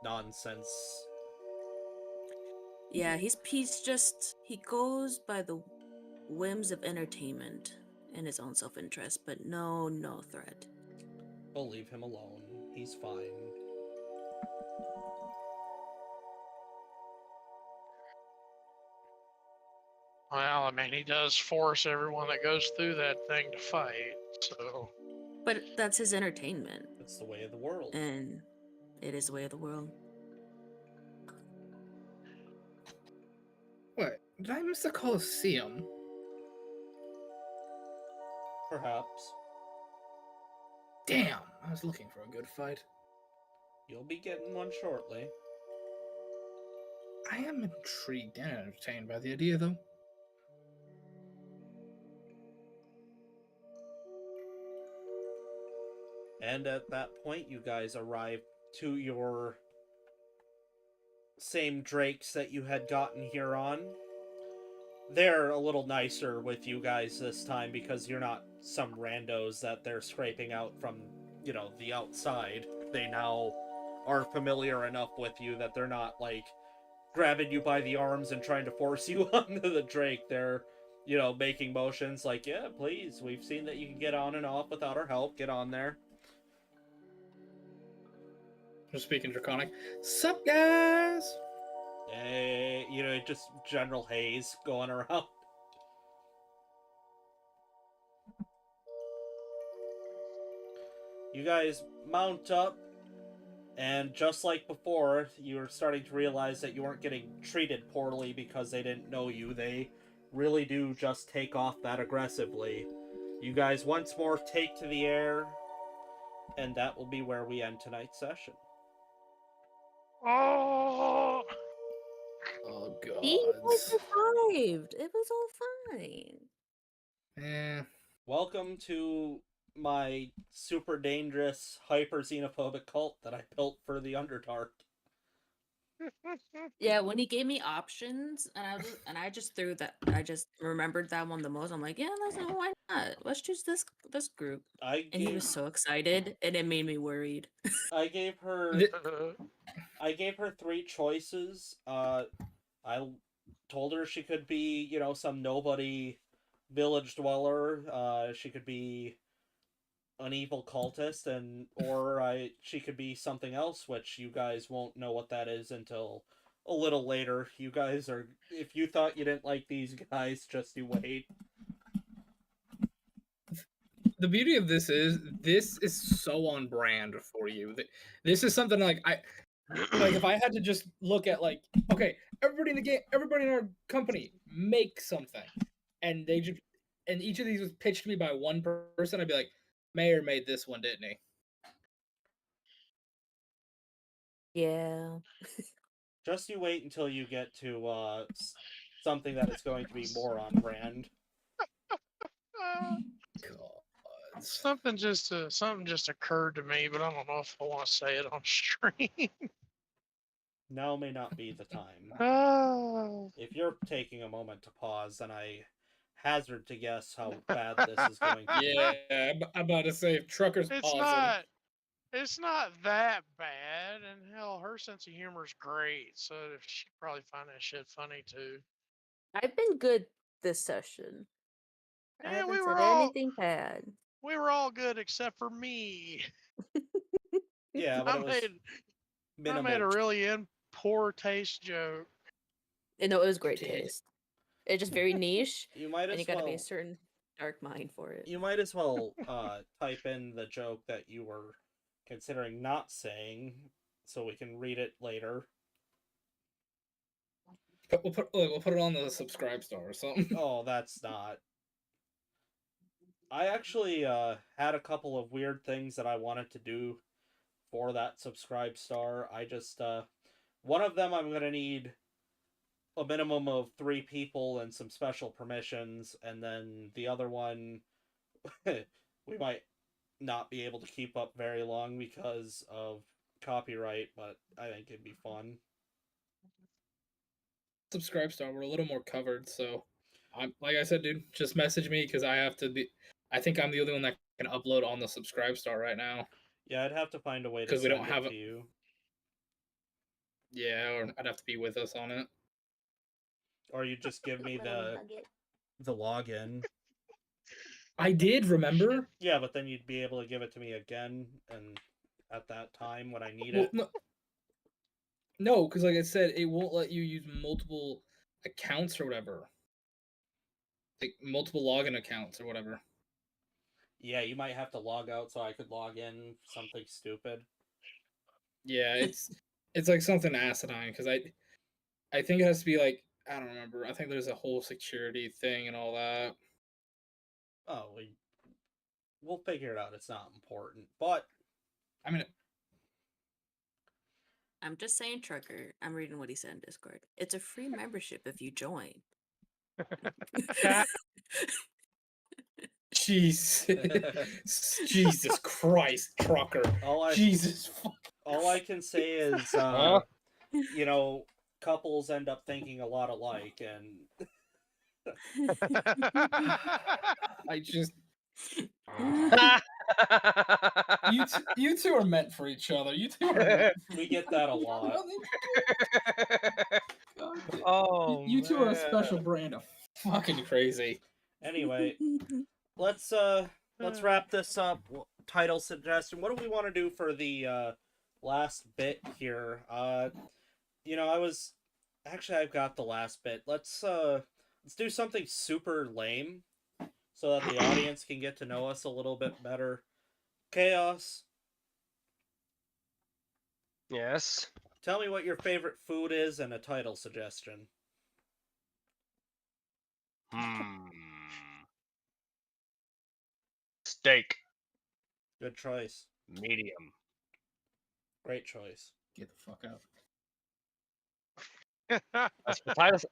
nonsense. Yeah, he goes by the whims of entertainment and his own self-interest, but no threat. We'll leave him alone. He's fine. Well, I mean, he does force everyone that goes through that thing to fight, so... But that's his entertainment. It's the way of the world. And it is the way of the world. What? Did I miss the Colosseum? Perhaps. Damn, I was looking for a good fight. You'll be getting one shortly. I am intrigued and entertained by the idea, though. And at that point, you guys arrive to your same drakes that you had gotten here on. They're a little nicer with you guys this time because you're not some randos that they're scraping out from, the outside. They now are familiar enough with you that they're not, grabbing you by the arms and trying to force you onto the drake. They're, making motions like, yeah, please, we've seen that you can get on and off without our help. Get on there. Just speaking Draconic. Sup, guys? Hey, just general haze going around. You guys mount up, and just like before, you're starting to realize that you weren't getting treated poorly because they didn't know you. They really do just take off that aggressively. You guys once more take to the air, and that will be where we end tonight's session. Oh! Oh, God. He survived. It was all fine. Eh. Welcome to my super dangerous, hyper xenophobic cult that I built for the Underdark. Yeah, when he gave me options, and I just threw that. I just remembered that one the most. I'm like, yeah, why not? Let's choose this group. And he was so excited, and it made me worried. I gave her 3 choices. I told her she could be, some nobody village dweller. She could be an evil cultist, or she could be something else, which you guys won't know what that is until a little later. You guys are, if you thought you didn't like these guys, just you wait. The beauty of this is so on brand for you. This is something if I had to just look at okay, everybody in the game, everybody in our company, make something, and each of these was pitched to me by one person, I'd be like, Mayor made this one, didn't he? Yeah. Just you wait until you get to something that is going to be more on brand. God. Something just occurred to me, but I don't know if I want to say it on stream. Now may not be the time. Oh. If you're taking a moment to pause, then I hazard to guess how bad this is going to be. Yeah, I'm about to say, if Trucker's pausing. It's not that bad, and hell, her sense of humor is great, so she'd probably find that shit funny too. I've been good this session. I Yeah, haven't said anything bad. We were all good except for me. Yeah, but I made a really in poor taste joke. And no, it was great Did. taste. It's just very niche, You might and as you gotta be a well. certain dark mind for it. You might as well type in the joke that you were considering not saying, so we can read it later. We'll put it on the subscribe star or something. Oh, that's not. I actually had a couple of weird things that I wanted to do for that subscribe star. I just one of them I'm gonna need a minimum of 3 people and some special permissions, and then the other one we might not be able to keep up very long because of copyright, but I think it'd be fun. Subscribe star, we're a little more covered, so I'm like I said, dude, just message me because I have to be. I think I'm the only one that can upload on the subscribe star right now. Yeah, I'd have to find a way to 'Cause we send don't it have to a- you. Yeah, or I'd have to be with us on it. Or you just give me the login. I did remember. Yeah, but then you'd be able to give it to me again and at that time when I need Well, it. no, because like I said, it won't let you use multiple accounts or whatever. Like multiple login accounts or whatever. Yeah, you might have to log out so I could log in something stupid. Yeah, it's like something asinine because I think it has to be like I don't remember. I think there's a whole security thing and all that. Oh, we'll figure it out. It's not important. But I mean, I'm just saying, Trucker. I'm reading what he said in Discord. It's a free membership if you join. jeez, Jesus Christ, trucker, Jesus. All I can say is, you know, couples end up thinking a lot alike, and I just you two are meant for each other. You two are. we get that a lot. Oh, you two are a man. special brand of fucking crazy. Anyway, let's wrap this up. Title suggestion. What do we want to do for the last bit here? You know, I've got the last bit. Let's do something super lame so that the audience can get to know us a little bit better. Chaos, Yes. tell me what your favorite food is and a title suggestion. Steak. Good choice. Medium. Great choice. Get the fuck out.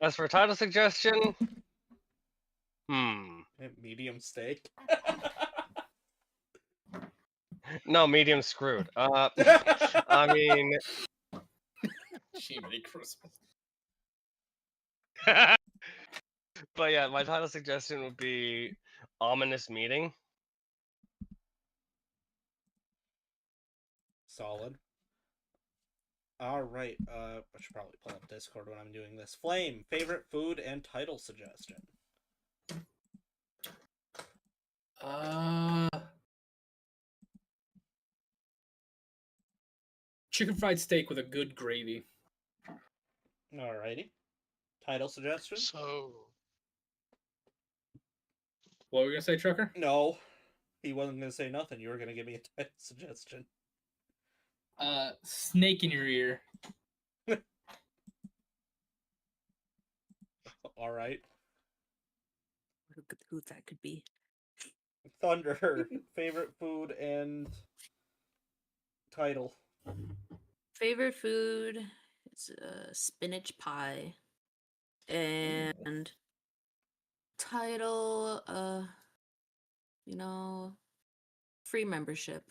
As for title suggestion, Medium steak. no, medium screwed. I mean, Jiminy Christmas. but yeah, my title suggestion would be ominous meeting. Solid. All right. I should probably pull up Discord when I'm doing this. Flame, favorite food and title suggestion. Chicken fried steak with a good gravy. Alrighty. Title suggestion? So, What were we gonna say, trucker? No. He wasn't gonna say nothing. You were gonna give me a title suggestion. Snake in your ear. Alright. Who that could be? Thunder, favorite food and title. Favorite food is spinach pie. And title, you know, free membership.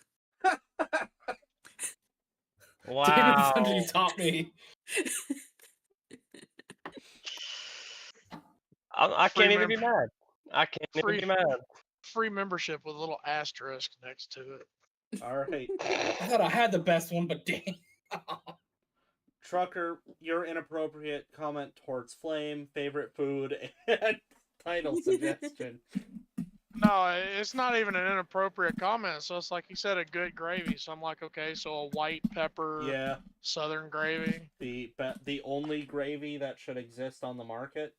Wow. Damn it, Thunder, you taught me. I Free can't even be member- mad. I can't even be mad. free membership with a little asterisk next to it. Alright. I thought I had the best one, but damn. Trucker, your inappropriate comment towards Flame, favorite food, and title suggestion. No, it's not even an inappropriate comment. So it's like you said, a good gravy. So I'm like, okay, so a white pepper Yeah, southern gravy. the only gravy that should exist on the market.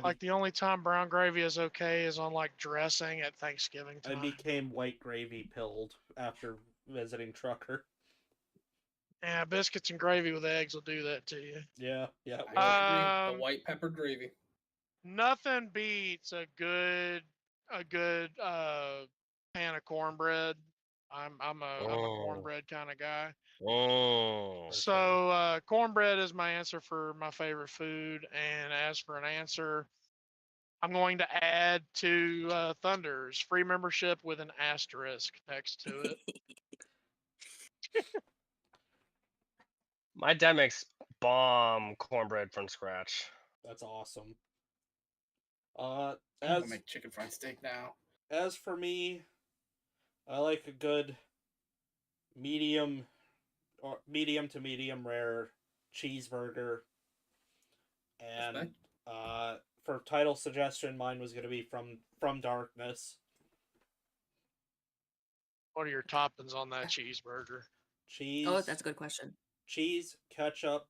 Like the only time brown gravy is okay is on like dressing at Thanksgiving I time. became white gravy pilled after visiting Trucker. Yeah, biscuits and gravy with eggs will do that to you. Yeah, yeah. I agree. The white pepper gravy. Nothing beats a good pan of cornbread. I'm a cornbread kind of guy. Oh. So cornbread is my answer for my favorite food. And as for an answer, I'm going to add to Thunder's free membership with an asterisk next to it. My dad makes bomb cornbread from scratch. That's awesome. I'm As gonna make chicken fried steak now. as for me, I like a good medium to medium rare cheeseburger. And for title suggestion, mine was going to be from Darkness. What are your toppings on that cheeseburger? Cheese. Oh, that's a good question. Cheese, ketchup.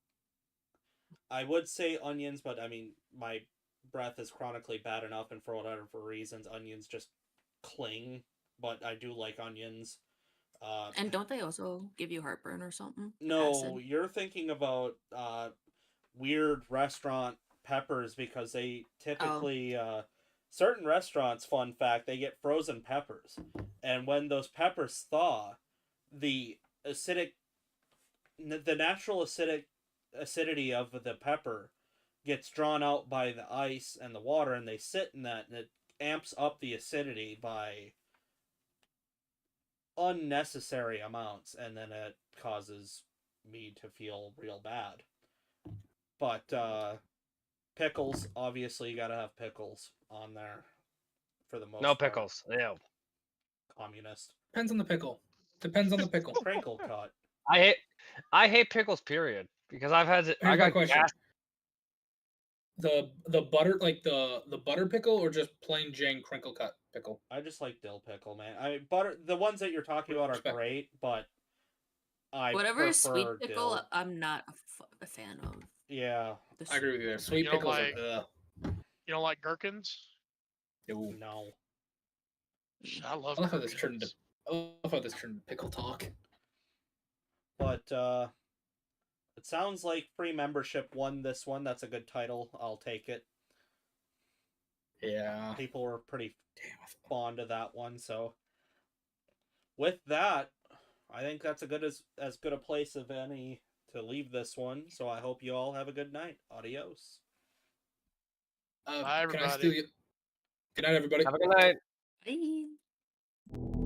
I would say onions, but I mean, my breath is chronically bad enough, and for whatever reasons, onions just cling. But I do like onions. And don't they also give you heartburn or something? No, Acid? you're thinking about weird restaurant peppers because they typically certain restaurants, fun fact, they get frozen peppers, and when those peppers thaw, the natural acidity of the pepper gets drawn out by the ice and the water, and they sit in that, and it amps up the acidity by unnecessary amounts, and then it causes me to feel real bad. But pickles, obviously, you gotta have pickles on there for the most No part. pickles. Yeah. Communist. Depends on the pickle. Depends on the pickle. Crinkle cut. I hate pickles. Period. Because I Here's my got question. gas. The butter, like the butter pickle, or just plain Jane crinkle cut pickle? I just like dill pickle, man. I mean, butter. The ones that you're talking about are Respect. great, but I Whatever is sweet prefer pickle, dill. I'm not a fan of. Yeah. The I agree with you there. Sweet You don't pickles like- are You don't like gherkins? no. No. I love I love how this turned gherkins. into I love how this turned into pickle talk. But it sounds like free membership won this one. That's a good title. I'll take it. Yeah. People were pretty Damn. fond of that one, so with that, I think that's as good a place of any to leave this one. So I hope you all have a good night. Adios. Bye, Can I everybody. steal you? Good night, everybody. Have a good night. Bye.